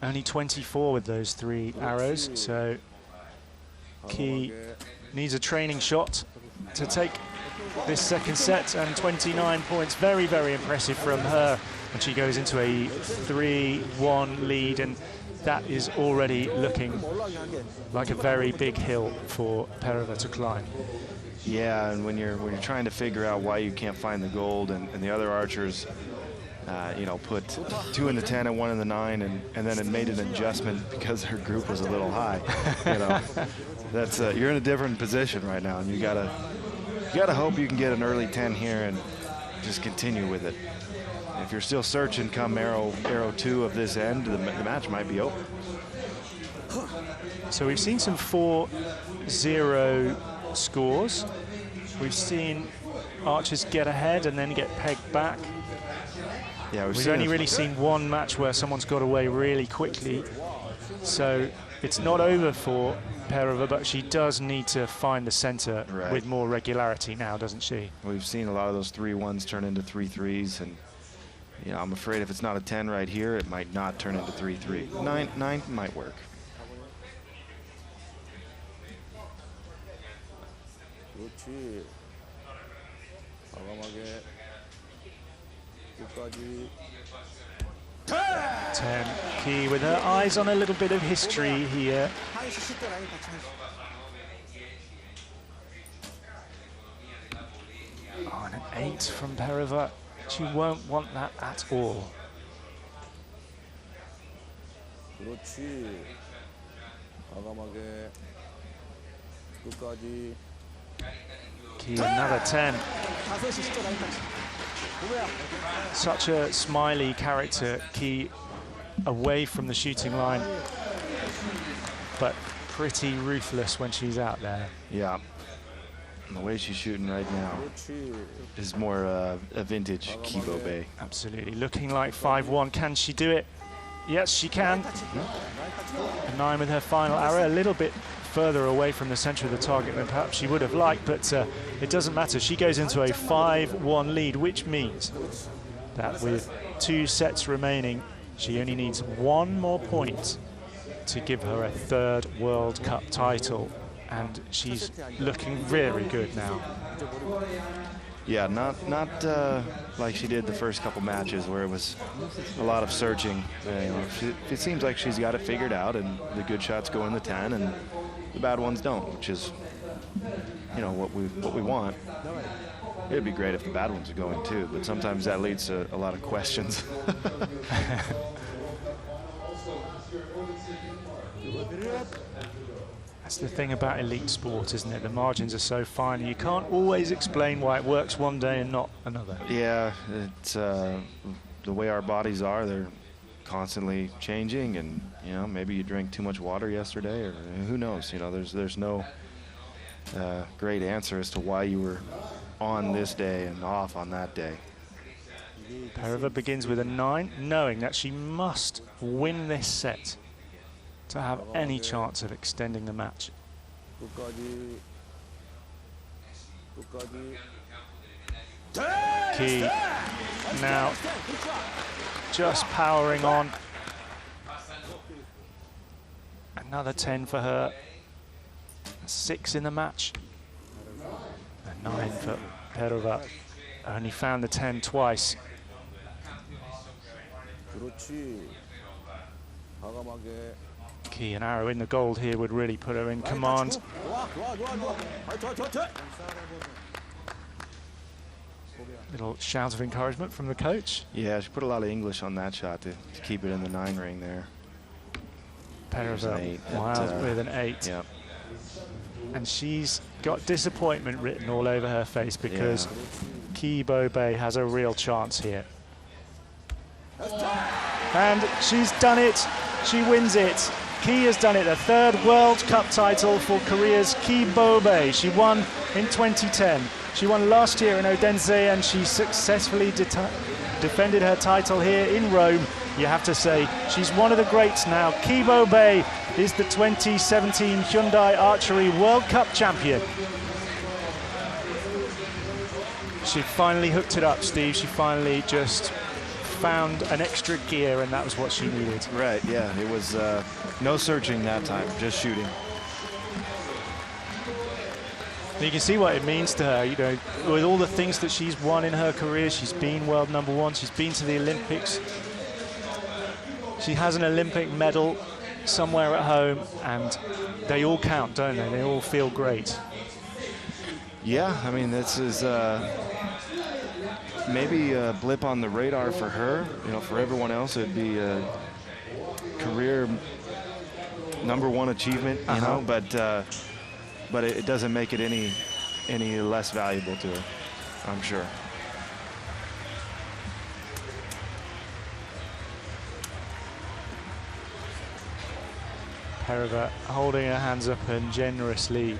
Only 24 with those 3 arrows, so Key needs a training shot to take this second set, and 29 points. Very, very impressive from her. And she goes into a 3-1 lead, and that is already looking like a very big hill for Perova to climb. Yeah, and when you're trying to figure out why you can't find the gold, and the other archers, you know, put 2 in the 10 and 1 in the 9, and then it made an adjustment because her group was a little high. You know, that's you're in a different position right now, and you gotta hope you can get an early 10 here and just continue with it. if you're still searching come arrow 2 of this end, the match might be over. So we've seen some 4-0 scores. We've seen archers get ahead and then get pegged back. Yeah, we've only really seen one match where someone's got away really quickly. So it's not over for Perova, but she does need to find the center with more regularity now, doesn't she? We've seen a lot of those 3-1s turn into 3-3s, and you know, I'm afraid if it's not a 10 right here, it might not turn into 3-3. 9 might work. 그렇지. 과감하게 끝까지. 10. Key with her eyes on a little bit of history here. Oh, and an 8 from Perova. She won't want that at all. 그렇지. 과감하게 끝까지. Key another 10. Such a smiley character, Key, away from the shooting line, but pretty ruthless when she's out there. Yeah. And the way she's shooting right now is more a vintage Kibo Bay. Absolutely. Looking like 5-1. Can she do it? Yes, she can. A 9 with her final arrow. A little bit further away from the center of the target than perhaps she would have liked, but it doesn't matter. She goes into a 5-1 lead, which means that with 2 sets remaining, she only needs 1 more point to give her a 3rd World Cup title, and she's looking very good now. Yeah, not like she did the first couple matches where it was a lot of searching. It seems like she's got it figured out, and the good shots go in the 10, and the bad ones don't, which is, you know, what we want. It'd be great if the bad ones are going too, but sometimes that leads to a lot of questions. That's the thing about elite sport, isn't it? The margins are so fine. You can't always explain why it works one day and not another. Yeah, it's the way our bodies are. They're constantly changing, and you know, maybe you drank too much water yesterday, or who knows. You know, there's no great answer as to why you were on this day and off on that day. Perova begins with a 9, knowing that she must win this set to have any chance of extending the match. Key now just powering on. Another 10 for her. 6 in the match. A 9 for Perova. Only found the 10 twice. Key, an arrow in the gold here would really put her in command. Little shout of encouragement from the coach. Yeah, she put a lot of English on that shot to keep it in the 9 ring there. Perova wild with an 8. Yep. And she's got disappointment written all over her face because Kibo Bay has a real chance here. And she's done it. She wins it. Key has done it. A 3rd World Cup title for Korea's Kibo Bay. She won in 2010. She won last year in Odense, and she successfully defended her title here in Rome. You have to say, she's one of the greats now. Kibo Bay is the 2017 Hyundai Archery World Cup champion. She finally hooked it up, Steve. She finally just found an extra gear, and that was what she needed. Right, yeah. It was no searching that time, just shooting. You can see what it means to her, you know, with all the things that she's won in her career. She's been world #1, she's been to the Olympics. She has an Olympic medal somewhere at home, and they all count, don't they? They all feel great. Yeah, I mean, this is maybe a blip on the radar for her. You know, for everyone else, it'd be a career #1 achievement, you know, but it doesn't make it any less valuable to her, I'm sure. Perova holding her hands up and generously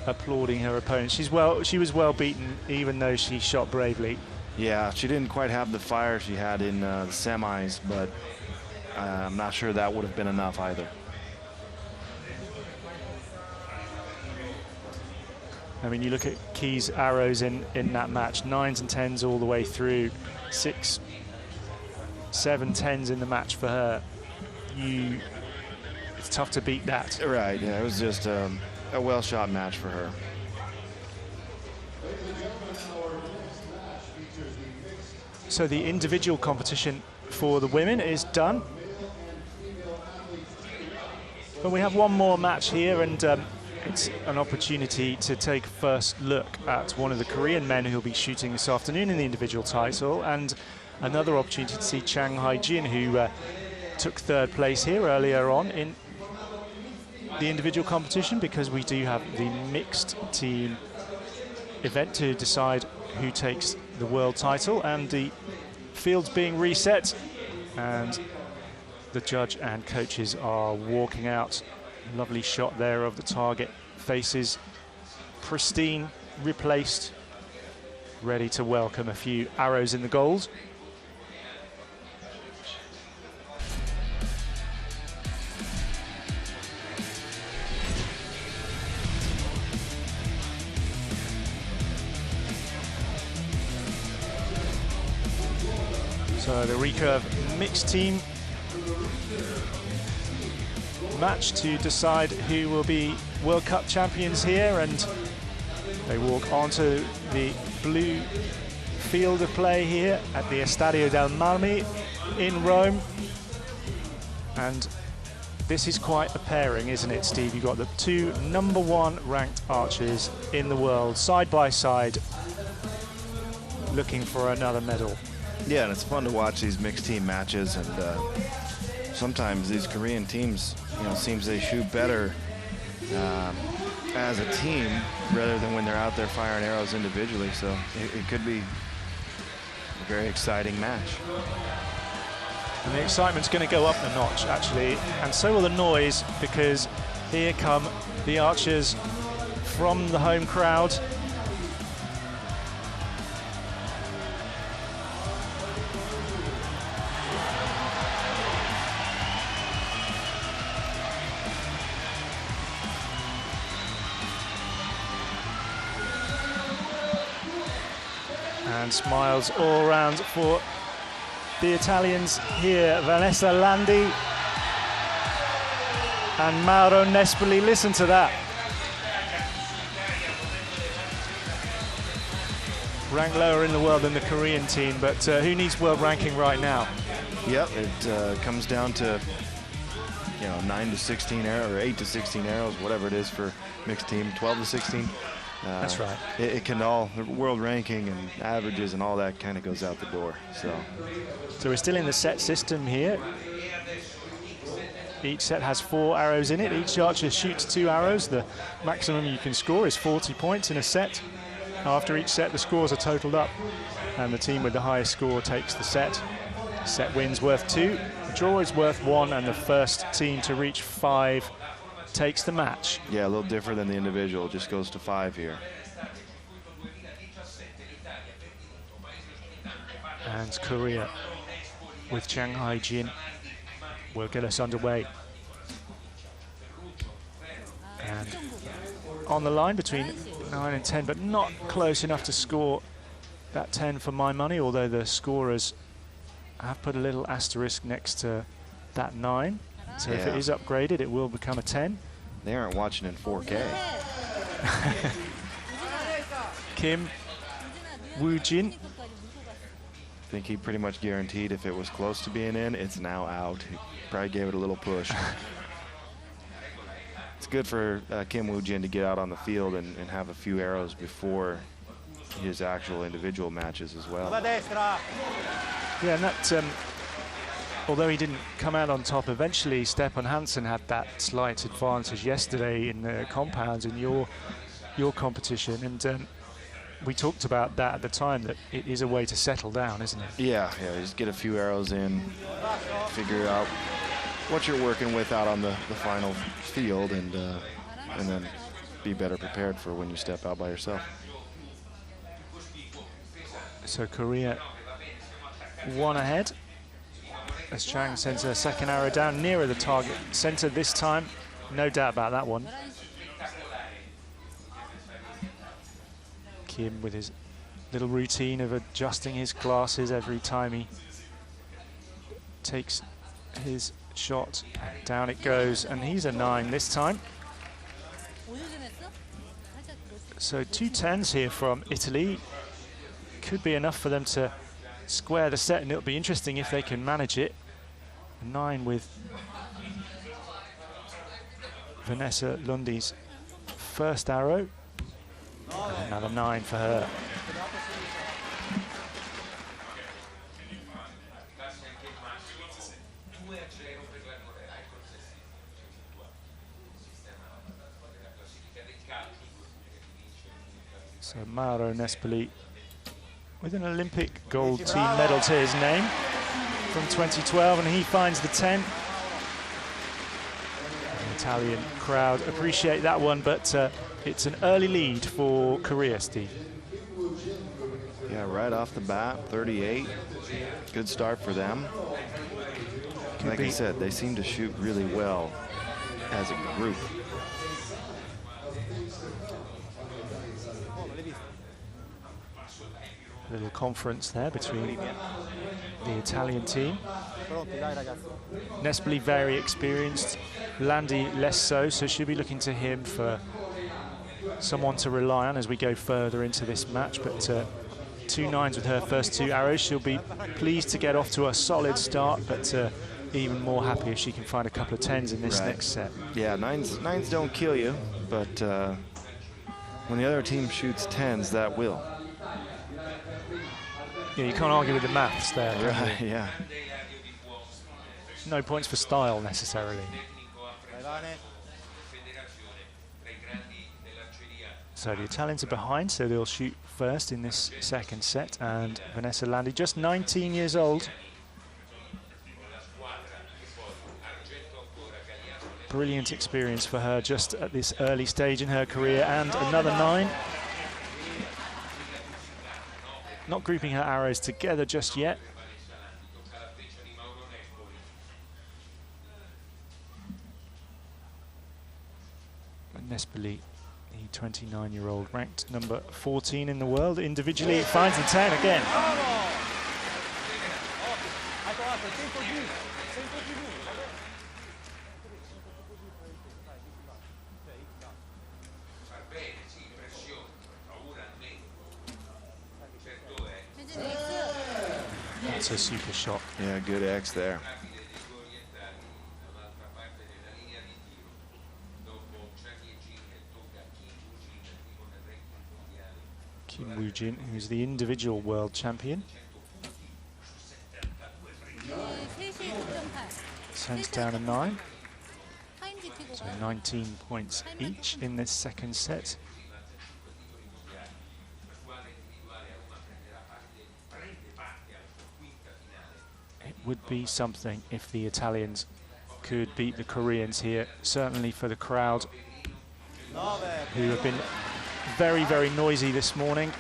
applauding her opponent. She was well beaten, even though she shot bravely. Yeah, she didn't quite have the fire she had in the semis, but I'm not sure that would have been enough either. I mean, you look at Key's arrows in that match, 9s and 10s all the way through, 6, 7 10s in the match for her. It's tough to beat that. Right, yeah, it was just a well-shot match for her. So the individual competition for the women is done. But we have one more match here, and it's an opportunity to take a first look at one of the Korean men who'll be shooting this afternoon in the individual title, and another opportunity to see Chang Hae-jin, who took 3rd place here earlier on in the individual competition, because we do have the mixed team event to decide who takes the world title, and the field's being reset and the judge and coaches are walking out. Lovely shot there of the target, faces pristine, replaced, ready to welcome a few arrows in the gold. So the Recurve mixed team match to decide who will be World Cup champions here, and they walk onto the blue field of play here at the Estadio del Marmi in Rome. And this is quite a pairing, isn't it, Steve? You've got the 2 #1 ranked archers in the world side by side, looking for another medal. Yeah, and it's fun to watch these mixed team matches, and sometimes these Korean teams, seems they shoot better as a team rather than when they're out there firing arrows individually. So it could be a very exciting match. And the excitement's going to go up a notch, actually, and so will the noise, because here come the archers from the home crowd. And smiles all around for the Italians here. Vanessa, Landy and Mauro, Nespoli. Listen to that. Ranked lower in the world than the Korean team, but who needs world ranking right now? Yep, it comes down to 9 to 16 arrows, or 8 to 16 arrows, whatever it is for mixed team, 12 to 16. That's right. It can all, the world ranking and averages and all that kind of goes out the door. So we're still in the set system here. Each set has 4 arrows in it. Each archer shoots 2 arrows. The maximum you can score is 40 points in a set. After each set, the scores are totaled up, and the team with the highest score takes the set. Set wins worth 2, the draw is worth 1, and the first team to reach 5 takes the match. Yeah, a little different than the individual, just goes to 5 here. And Korea with Chang Hae-jin will get us underway. And on the line between 9 and 10, but not close enough to score that 10 for my money, although the scorers have put a little asterisk next to that 9. So if it is upgraded, it will become a 10. They aren't watching in 4K. Kim Woo-jin. I think he pretty much guaranteed if it was close to being in, it's now out. He probably gave it a little push. It's good for Kim Woo-jin to get out on the field and have a few arrows before his actual individual matches as well. Yeah, and that, although he didn't come out on top, eventually Stefan Hansen had that slight advantage yesterday in the compounds in your competition, and we talked about that at the time, that it is a way to settle down, isn't it? Yeah, just get a few arrows in, figure out what you're working with out on the final field, and then be better prepared for when you step out by yourself. So Korea 1 ahead as Chang sends her second arrow down nearer the target center this time. No doubt about that one. Kim with his little routine of adjusting his glasses every time he takes his shot. Down it goes, and he's a 9 this time. So 2 10s here from Italy. Could be enough for them to square the set, and it'll be interesting if they can manage it. 9 with Vanessa Landy's first arrow. And another 9 for her. So Mauro Nespoli with an Olympic gold team medal to his name from 2012, and he finds the 10. The Italian crowd appreciate that one, but it's an early lead for Korea, Steve. Yeah, right off the bat, 38. Good start for them. Like I said, they seem to shoot really well as a group. A little conference there between the Italian team. Nespoli very experienced, Landy less so she'll be looking to him for someone to rely on as we go further into this match. But 2 9s with her first 2 arrows. She'll be pleased to get off to a solid start, but even more happy if she can find a couple of 10s in this next set. Yeah, nines don't kill you, but when the other team shoots 10s, that will. Yeah, you can't argue with the maths there. Right, yeah. No points for style necessarily. So the Italians are behind, so they'll shoot first in this second set. And Vanessa Landy, just 19 years old. Brilliant experience for her just at this early stage in her career. And another 9. Not grouping her arrows together just yet. Nespoli, the 29-year-old, ranked number 14 in the world. Individually, it finds the 10 again. That's a super shot. Yeah, good X there. Kim Woo-jin, who's the individual world champion. Sends down a 9. So 19 points each in this second set. It would be something if the Italians could beat the Koreans here, certainly for the crowd, who have been very, very noisy this morning.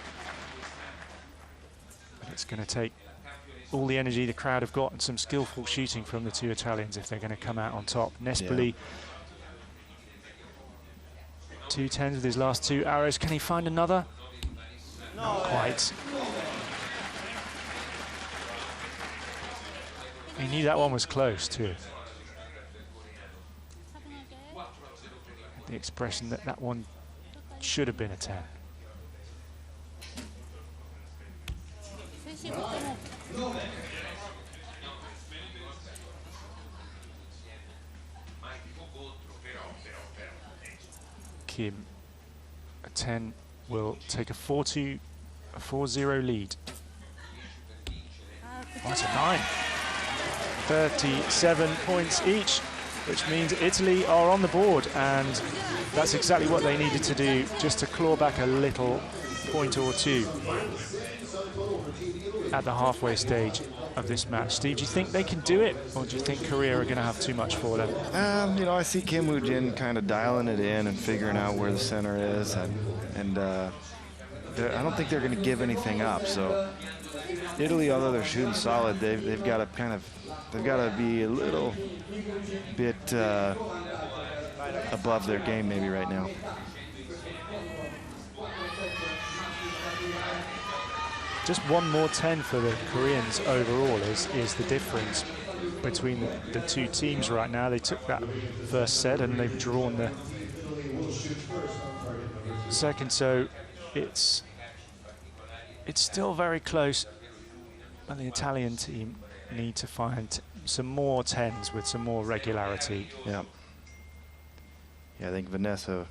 But it's going to take all the energy the crowd have got and some skillful shooting from the 2 Italians if they're going to come out on top. Nespoli, 2 10s with his last 2 arrows. Can he find another? Not quite. He knew that one was close too. The expression that that one should have been a 10. Kim, a 10 will take a 4-2, a 4-0 lead. That's a 9. 37 points each, which means Italy are on the board, and that's exactly what they needed to do, just to claw back a little point or 2 at the halfway stage. of this match. Steve, do you think they can do it, or do you think Korea are going to have too much for them? You know, I see Kim Woo-jin kind of dialing it in and figuring out where the center is, and I don't think they're going to give anything up. So Italy, although they're shooting solid, they've got to be a little bit above their game maybe right now. Just one more 10 for the Koreans overall is the difference between the two teams right now. They took that first set and they've drawn the second, so it's still very close, and the Italian team need to find some more 10s with some more regularity. Yeah, I think Vanessa,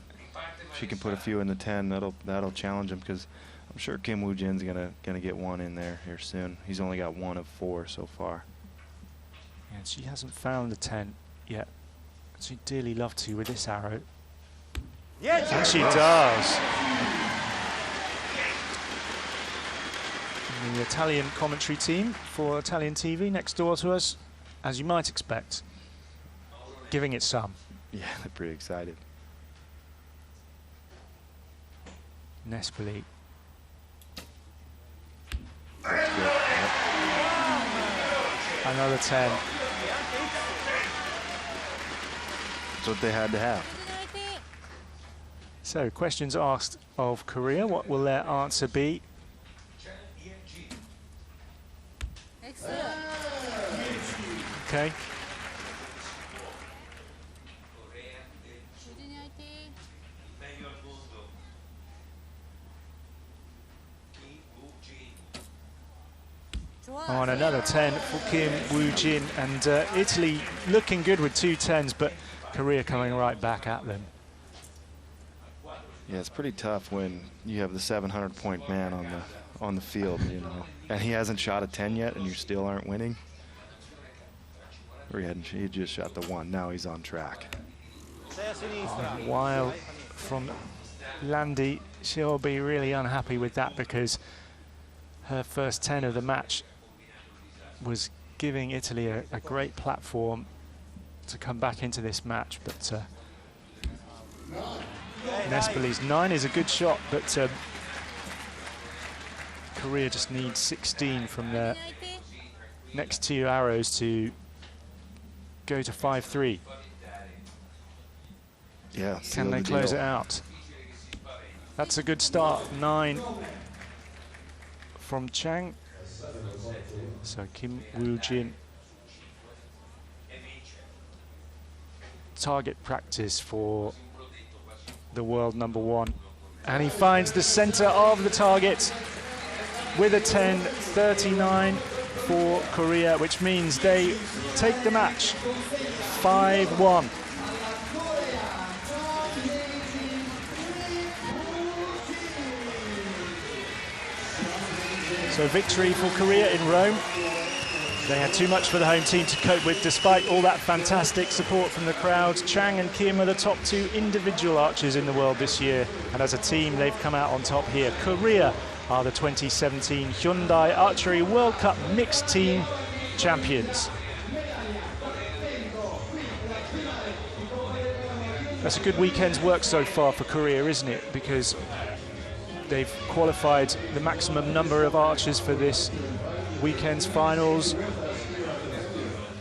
if she can put a few in the 10, that'll challenge them, because I'm sure Kim Woo-jin's gonna get one in there here soon. He's only got 1 of 4 so far. And she hasn't found the 10 yet. She'd dearly love to with this arrow. Yeah, and she does. And the Italian commentary team for Italian TV next door to us, as you might expect, giving it some. Yeah, they're pretty excited. Nespoli. Another 10. That's what they had to have. So, questions asked of Korea. What will their answer be? Okay. On another 10 for Kim Woo-jin, and Italy looking good with 2 10s, but Korea coming right back at them. Yeah, it's pretty tough when you have the 700-point man on the field, you know, and he hasn't shot a 10 yet, and you still aren't winning. Or he just shot the 1. Now he's on track. While from Landy, she'll be really unhappy with that, because her first 10 of the match was giving Italy a great platform to come back into this match, but Nespoli's 9 is a good shot, but Korea just needs 16 from their next 2 arrows to go to 5-3. Yeah. Can they close it out? That's a good start. 9 from Chang. So Kim Woo-jin. Target practice for the world #1. And he finds the center of the target with a 10, 39 for Korea, which means they take the match 5-1. So victory for Korea in Rome. They had too much for the home team to cope with, despite all that fantastic support from the crowds. Chang and Kim are the top 2 individual archers in the world this year, and as a team they've come out on top here. Korea are the 2017 Hyundai Archery World Cup Mixed Team champions. That's a good weekend's work so far for Korea, isn't it? Because they've qualified the maximum number of archers for this weekend's finals.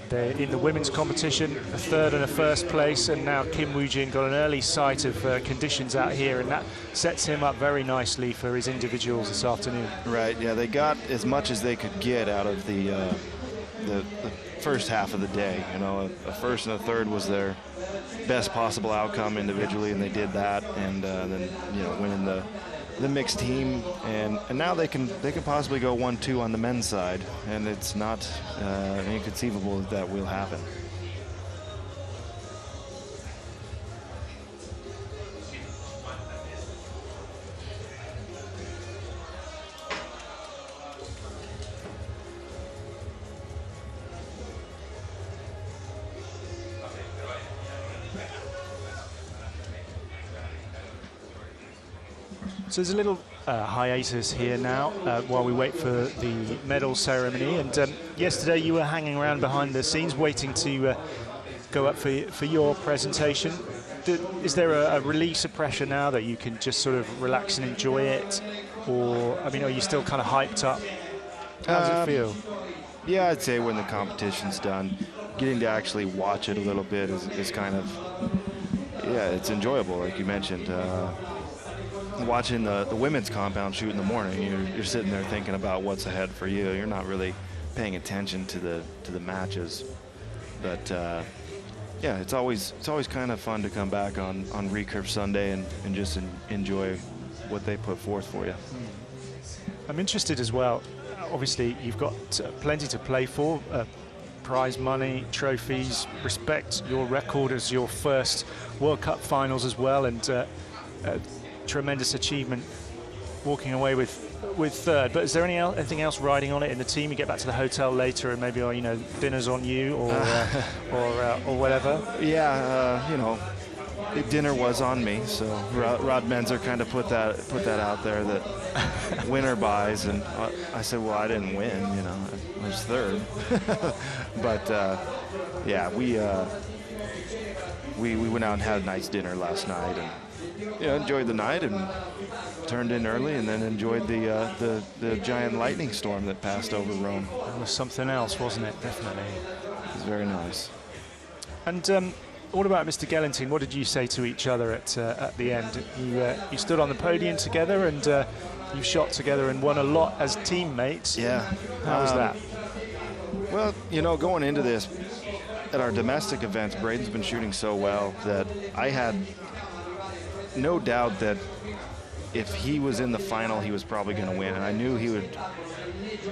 They're in the women's competition, a 3rd and a 1st place, and now Kim Woo-jin got an early sight of conditions out here, and that sets him up very nicely for his individuals this afternoon. Right, yeah, they got as much as they could get out of the first half of the day. You know, a 1st and a 3rd was their best possible outcome individually, and they did that, and then, you know, winning the mixed team, and now they can possibly go 1-2 on the men's side, and it's not inconceivable that will happen. So there's a little hiatus here now while we wait for the medal ceremony. And yesterday you were hanging around behind the scenes waiting to go up for your presentation. Is there a release of pressure now that you can just sort of relax and enjoy it? Or, I mean, are you still kind of hyped up? How does it feel? Yeah, I'd say when the competition's done, getting to actually watch it a little bit is kind of, yeah, it's enjoyable, like you mentioned. Watching the women's compound shoot in the morning, you're sitting there thinking about what's ahead for you. You're not really paying attention to the matches. But yeah, it's always kind of fun to come back on Recurve Sunday and just enjoy what they put forth for you. I'm interested as well. Obviously, you've got plenty to play for. Prize money, trophies, respect your record as your first World Cup finals as well, and tremendous achievement walking away with third. But is there anything else riding on it in the team? You get back to the hotel later and maybe, you know, dinner's on you or whatever. Yeah, you know, dinner was on me. So Rod Menzer kind of put that out there that winner buys, and I said, well, I didn't win, you know, I was third. But yeah, we went out and had a nice dinner last night, and enjoyed the night and turned in early, and then enjoyed the giant lightning storm that passed over Rome. It was something else, wasn't it? Definitely. It was very nice. And what about Mr. Gellenting? What did you say to each other at the end? You stood on the podium together, and you shot together and won a lot as teammates. Yeah. How was that? Well, you know, going into this, at our domestic events, Braden's been shooting so well that I had no doubt that if he was in the final, he was probably going to win. And I knew he would,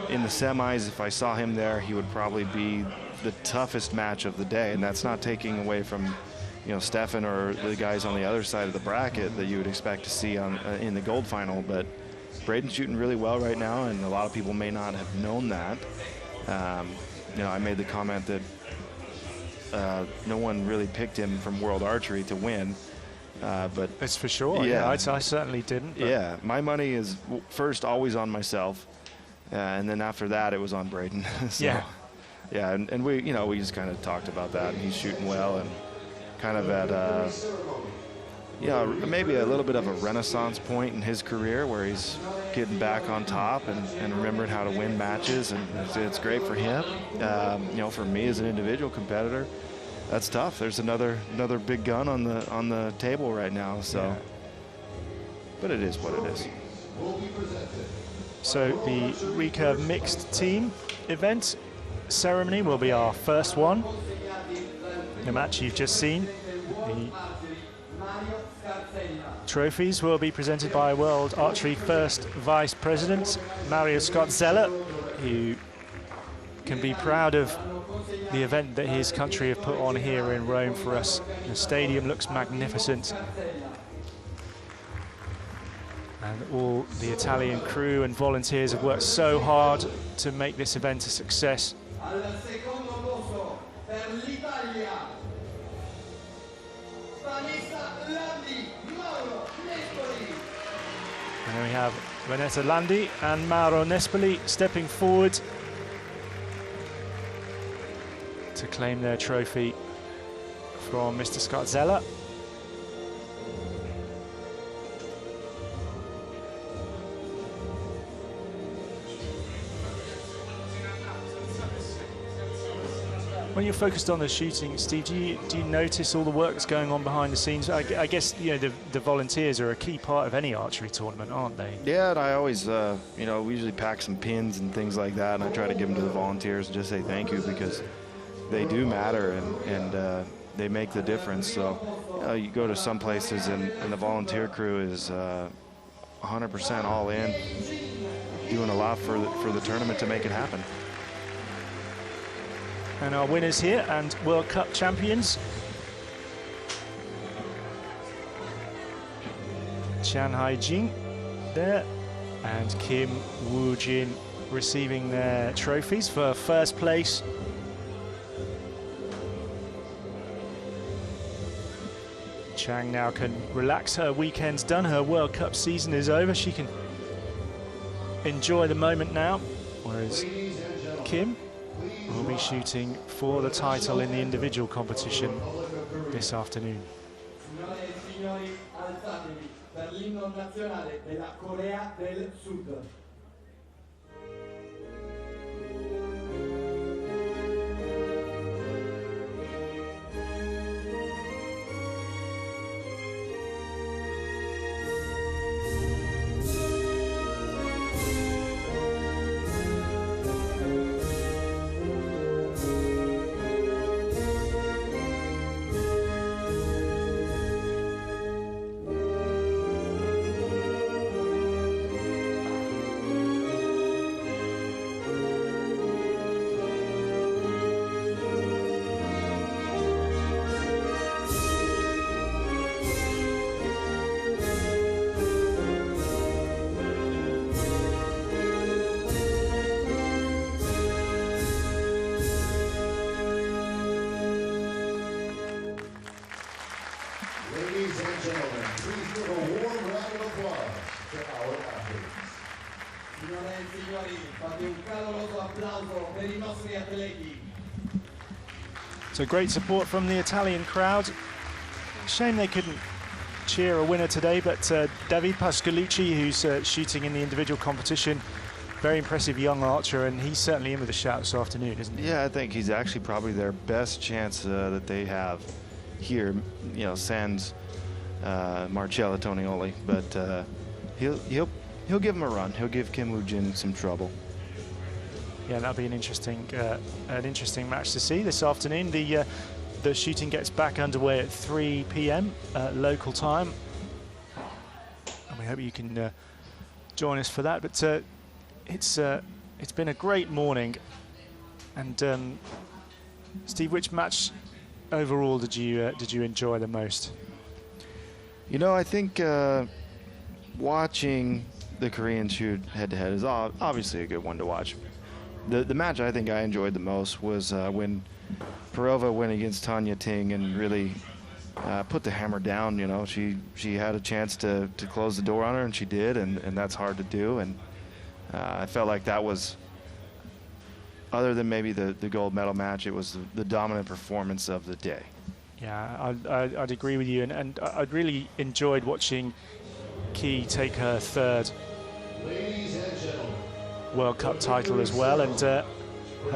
in the semis, if I saw him there, he would probably be the toughest match of the day. And that's not taking away from, you know, Stefan or the guys on the other side of the bracket that you would expect to see in the gold final. But Braden's shooting really well right now, and a lot of people may not have known that. You know, I made the comment that no one really picked him from World Archery to win. But it's for sure. Yeah, I certainly didn't. Yeah, my money is first always on myself, and then after that it was on Braden. So, yeah, and we, you know, we just kind of talked about that, and he's shooting well, and kind of at maybe a little bit of a renaissance point in his career where he's getting back on top and remembering how to win matches, and it's great for him. You know, for me as an individual competitor, that's tough. There's another big gun on the table right now. So, yeah. But it is what it is. So the Recurve mixed team event ceremony will be our first one. The match you've just seen. The trophies will be presented by World Archery First Vice President Mauro Zeller, who can be proud of the event that his country have put on here in Rome for us. The stadium looks magnificent. And all the Italian crew and volunteers have worked so hard to make this event a success. And then we have Vanessa, Landy and Mauro Nespoli stepping forward to claim their trophy from Mr. Scott Zeller. When you're focused on the shooting, Steve, do you notice all the work that's going on behind the scenes? I guess, you know, the volunteers are a key part of any archery tournament, aren't they? Yeah, and I always, you know, we usually pack some pins and things like that, and I try to give them to the volunteers and just say thank you, because they do matter, and they make the difference. So, you know, you go to some places and the volunteer crew is 100% all in, doing a lot for the tournament to make it happen. And our winners here and World Cup champions. Chan Hai-jin there, and Kim Woo-jin receiving their trophies for first place. Zhang now can relax. Her weekend's done. Her World Cup season is over. She can enjoy the moment now, whereas Kim will be shooting for the title in the individual competition this afternoon. Signore e signori, alzatevi per l'inno nazionale della Corea del Sud. Ladies and gentlemen, please give a warm round of applause to our athletes. Signore e signori, fate un caloroso applauso per I nostri atleti. So great support from the Italian crowd. Shame they couldn't cheer a winner today, but David Pascalucci, who's shooting in the individual competition, very impressive young archer, and he's certainly in with a shout this afternoon, isn't he? Yeah, I think he's actually probably their best chance that they have here, you know, sans Marcello Tonioli, but he'll give him a run. He'll give Kim Woo-jin some trouble. Yeah, that'll be an interesting match to see this afternoon. The shooting gets back underway at 3 p.m. Local time, and we hope you can join us for that. But it's been a great morning, and Steve, which match overall did you enjoy the most? You know, I think watching the Koreans shoot head-to-head is obviously a good one to watch. The match I think I enjoyed the most was when Perova went against Tanya Ting and really put the hammer down. You know, she had a chance to close the door on her, and she did, and that's hard to do. And I felt like that was, other than maybe the gold medal match, it was the dominant performance of the day. Yeah, I'd agree with you, and I'd really enjoyed watching Ki take her third World Cup title as well, and her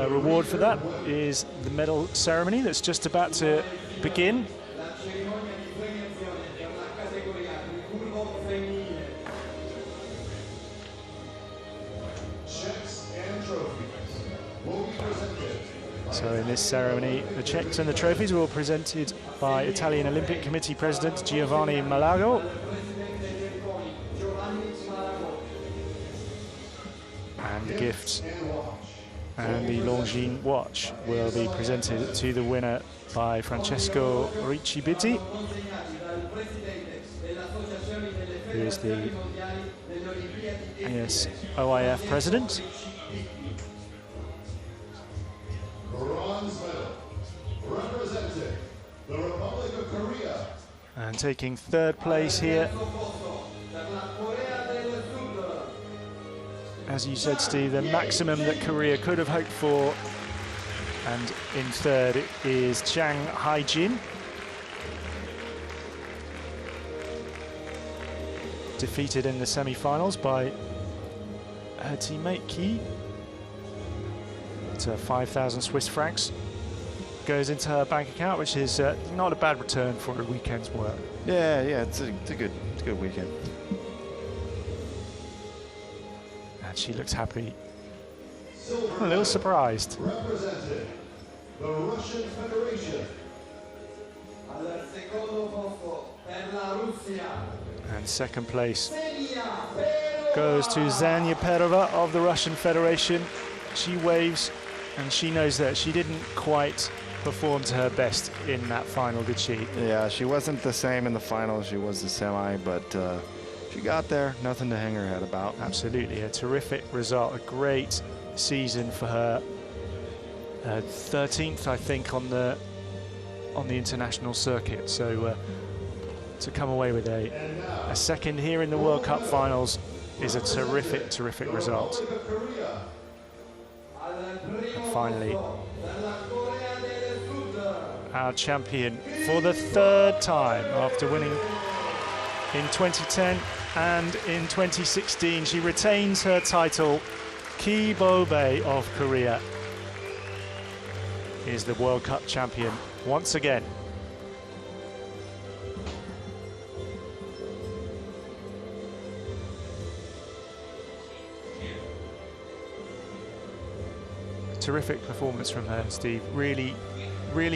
reward for that is the medal ceremony that's just about to begin. So in this ceremony, the checks and the trophies were all presented by Italian Olympic Committee President Giovanni Malago. And the gifts and the Longines watch will be presented to the winner by Francesco Riccibitti, who is the OIF president. Bronze medal, representing the Republic of Korea. And taking third place here, as you said, Steve, the maximum that Korea could have hoped for. And in third it is Chang Hae-jin, defeated in the semi-finals by her teammate Ki. It's 5,000 Swiss francs goes into her bank account, which is not a bad return for a weekend's work. Yeah, it's a good weekend. And she looks happy, a little surprised. Representing the Russian Federation. And second place goes to Zegna Perova of the Russian Federation. She waves, and she knows that she didn't quite perform to her best in that final, did she? Yeah, she wasn't the same in the final as she was the semi, but she got there. Nothing to hang her head about. Absolutely, a terrific result, a great season for her. 13th, I think, on the international circuit. So to come away with a second here in the World Cup finals is a terrific, terrific result. And finally, our champion for the third time after winning in 2010 and in 2016. She retains her title. Ki Bo-bae of Korea is the World Cup champion once again. Terrific performance from her, Steve. Really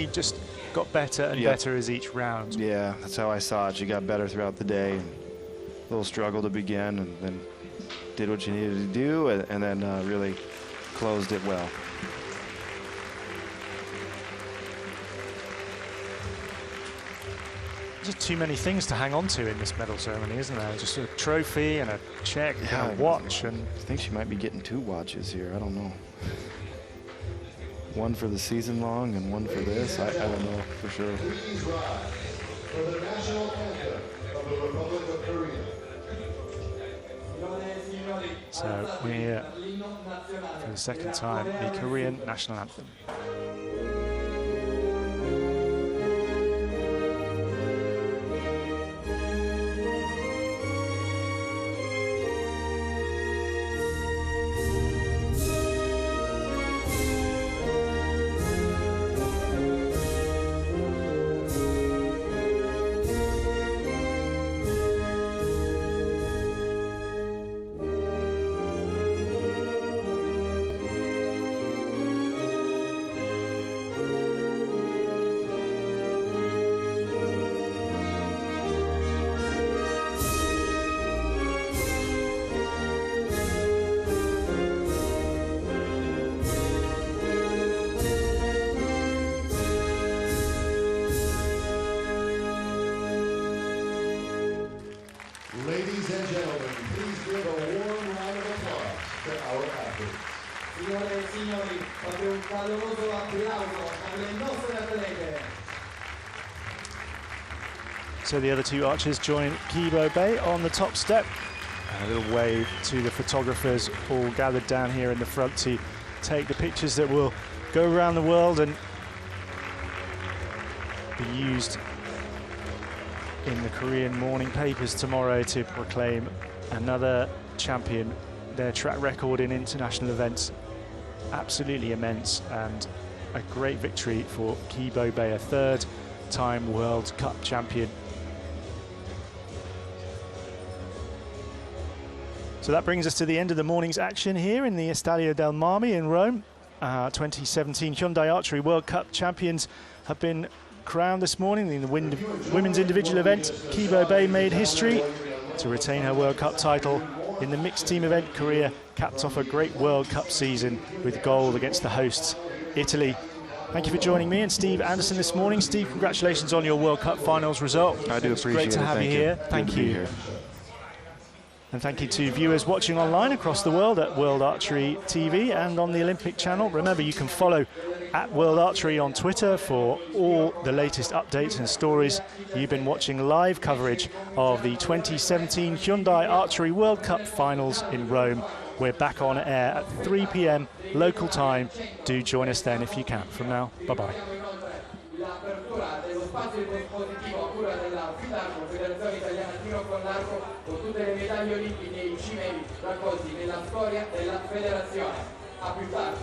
just got better and better as each round. Yeah, that's how I saw it. She got better throughout the day. A little struggle to begin, and then did what she needed to do, and then really closed it well. Just too many things to hang on to in this medal ceremony, isn't there? Just a trophy and a check and a watch. And I think she might be getting 2 watches here. I don't know. One for the season long and one for this. I don't know for sure. Please rise for the national anthem of the Republic of Korea. So we hear for the second time the Korean national anthem. Ladies and gentlemen, please give a warm round of applause to our athletes. Signore e signori, fate un caloroso applauso alle nostre atlete. So the other 2 archers join Ki Bo-bae on the top step. And a little wave to the photographers all gathered down here in the front to take the pictures that will go around the world and be used in the Korean morning papers tomorrow to proclaim another champion. Their track record in international events absolutely immense, and a great victory for Ki Bo-bae, a 3rd-time World Cup champion. So that brings us to the end of the morning's action here in the Estadio del Marmi in Rome. 2017 Hyundai Archery World Cup champions have been crowned this morning in the women's individual event. Ki Bo-bae made history to retain her World Cup title. In the mixed team event, Korea capped off a great World Cup season with gold against the hosts, Italy. Thank you for joining me and Steve Anderson this morning. Steve, congratulations on your World Cup finals result. I do appreciate it. Great to have you here. Thank you. And thank you to viewers watching online across the world at World Archery TV and on the Olympic channel. Remember, you can follow at World Archery on Twitter for all the latest updates and stories. You've been watching live coverage of the 2017 Hyundai Archery World Cup Finals in Rome. We're back on air at 3 p.m. local time. Do join us then if you can. From now, bye-bye. Con tutte le medaglie olimpiche e i cimeli raccolti nella storia della federazione. A più tardi.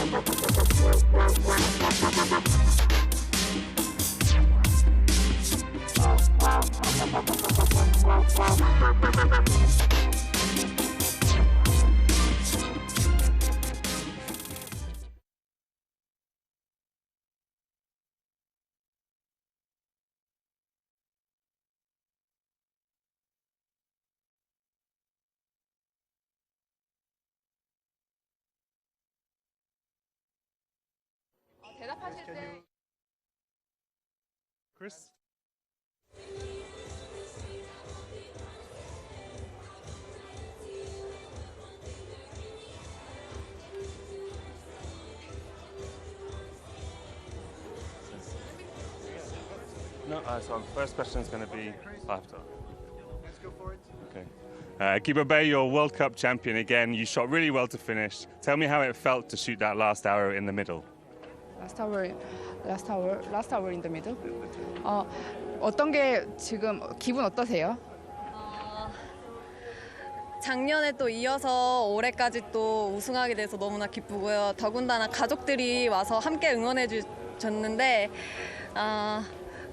We'll be right back. 대답하실 때 Chris? No, so first question is going to be after. Let's go for it. Okay. Kibobe, you're World Cup champion again. You shot really well to finish. Tell me how it felt to shoot that last arrow in the middle. last hour in the middle. 어떤 게 지금 기분 어떠세요? 작년에 또 이어서 올해까지 또 우승하게 돼서 너무나 기쁘고요. 더군다나 가족들이 와서 함께 응원해 주셨는데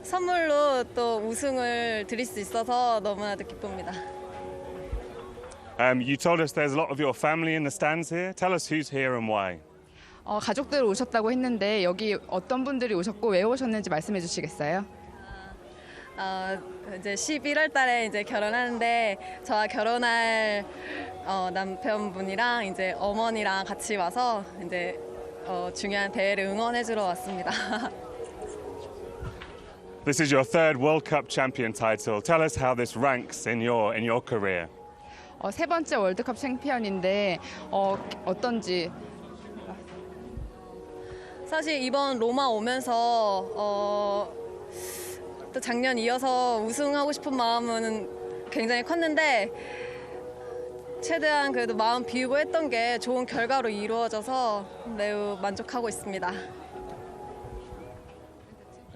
선물로 또 우승을 드릴 수 있어서 너무나도 기쁩니다. You told us there's a lot of your family in the stands here. Tell us who's here and why. 가족들 오셨다고 했는데 여기 어떤 분들이 오셨고 왜 오셨는지 말씀해 주시겠어요? 이제 11월 달에 이제 결혼하는데 저와 결혼할 남편분이랑 이제 어머니랑 같이 와서 이제 중요한 대회를 응원해 주러 왔습니다. This is your third World Cup champion title. Tell us how this ranks in your career. 세 번째 월드컵 챔피언인데 어떤지. 사실 이번 로마 오면서 또 작년 이어서 우승하고 싶은 마음은 굉장히 컸는데 최대한 그래도 마음 비우고 했던 게 좋은 결과로 이루어져서 매우 만족하고 있습니다.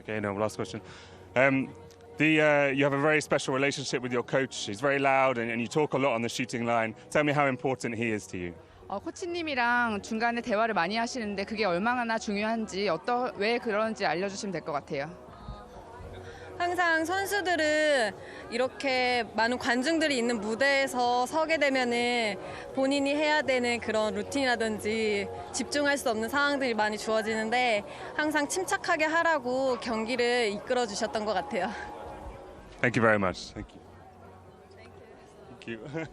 Okay, no, last question. You have a very special relationship with your coach. He's very loud and you talk a lot on the shooting line. Tell me how important he is to you. 코치님이랑 중간에 대화를 많이 하시는데 그게 얼마나 중요한지 왜 그런지 알려주시면 될 것 같아요. 항상 선수들은 이렇게 많은 관중들이 있는 무대에서 서게 되면은 본인이 해야 되는 그런 루틴이라든지 집중할 수 없는 상황들이 많이 주어지는데 항상 침착하게 하라고 경기를 이끌어 주셨던 것 같아요. Thank you very much. Thank you. Thank you.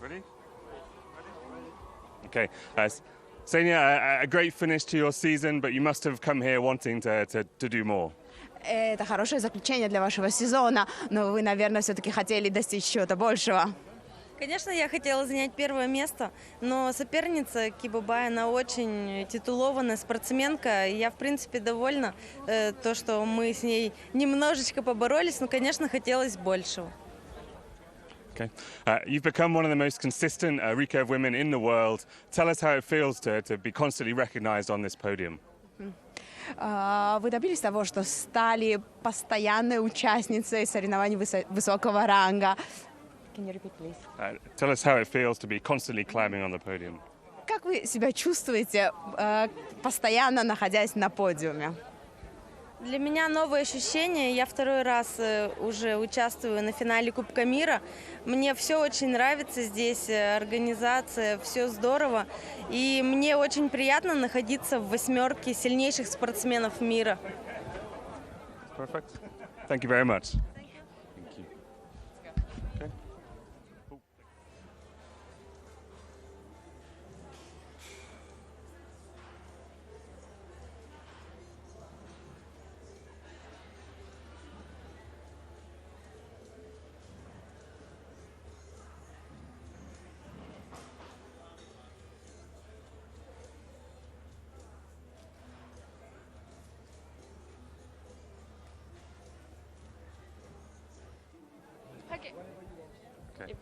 Ready? Okay. Zegna, a great finish to your season, but you must have come here wanting to do more. Это хорошее заключение для вашего сезона, но вы, наверное, все-таки хотели достичь чего-то большего. Конечно, я хотела занять первое место, но соперница Кибобай, она очень титулованная спортсменка. И я, в принципе, довольна, то, что мы с ней немножечко поборолись, но, конечно, хотелось большего. Okay. You've become one of the most consistent recurve women in the world. Tell us how it feels to be constantly recognized on this podium. Вы добились того, что стали постоянной участницей соревнований высокого ранга. Can you repeat, please? Tell us how it feels to be constantly climbing on the podium. Как вы себя чувствуете, постоянно находясь на подиуме? Для меня новые ощущения. Я второй раз уже участвую на финале Кубка мира. Мне все очень нравится здесь, организация, все здорово. И мне очень приятно находиться в 8 сильнейших спортсменов мира. Perfect. Thank you very much.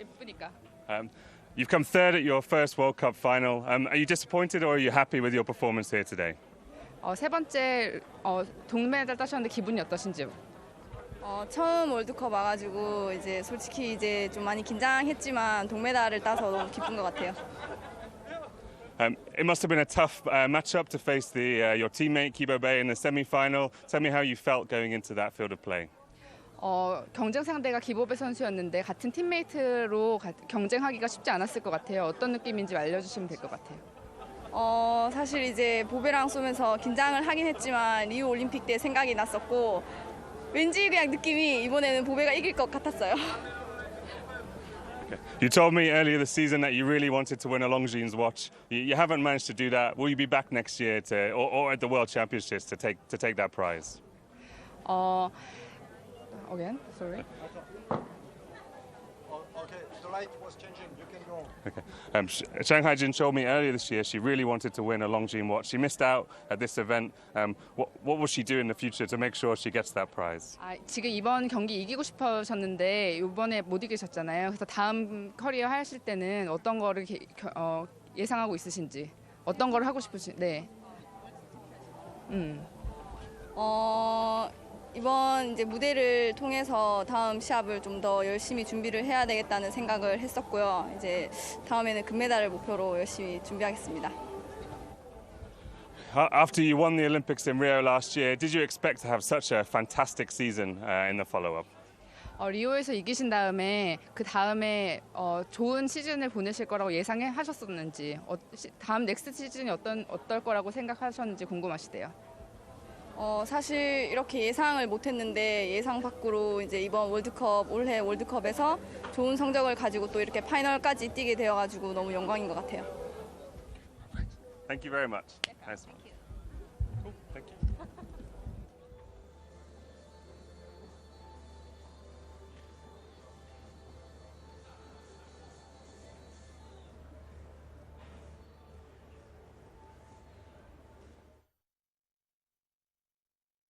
예쁘니까. You've come third at your first World Cup final. Are you disappointed or are you happy with your performance here today? 세 번째 동메달 따셨는데 기분이 어떠신지요? 처음 월드컵 와가지고 이제 솔직히 이제 좀 많이 긴장했지만 동메달을 따서 너무 기쁜 것 같아요. It must have been a tough matchup to face your teammate Kibobe in the semi-final. Tell me how you felt going into that field of play. 경쟁 상대가 기보배 선수였는데 같은 팀메이트로 경쟁하기가 쉽지 않았을 것 같아요. 어떤 느낌인지 알려주시면 될 것 같아요. 사실 이제 보배랑 쏘면서 긴장을 하긴 했지만 리우 올림픽 때 생각이 났었고 왠지 그냥 느낌이 이번에는 보배가 이길 것 같았어요. You told me earlier this season that you really wanted to win a Longines watch. You haven't managed to do that. Will you be back next year or at the World Championships to take that prize? Again, sorry. Okay, the light was changing. You can go. Okay. Shanghai Jin told me earlier this year she really wanted to win a Longines watch. She missed out at this event. What will she do in the future to make sure she gets that prize? 지금 이번 경기 이기고 싶으셨는데 이번에 못 이기셨잖아요. 그래서 다음 커리어 하실 때는 어떤 거를 예상하고 있으신지, 어떤 거를 하고 싶으신? 네. 이번 이제 무대를 통해서 다음 시합을 좀 더 열심히 준비를 해야 되겠다는 생각을 했었고요. 이제 다음에는 금메달을 목표로 열심히 준비하겠습니다. After you won the Olympics in Rio last year, did you expect to have such a fantastic season in the follow-up? 리오에서 이기신 다음에 그 다음에 좋은 시즌을 보내실 거라고 예상하셨었는지, 다음 넥스트 시즌이 어떨 거라고 생각하셨는지 궁금하시대요. 사실 이렇게 예상을 못했는데 예상 밖으로 이제 이번 올해 월드컵에서 좋은 성적을 가지고 또 이렇게 파이널까지 뛰게 되어가지고 너무 영광인 것 같아요. Thank you very much. Nice one.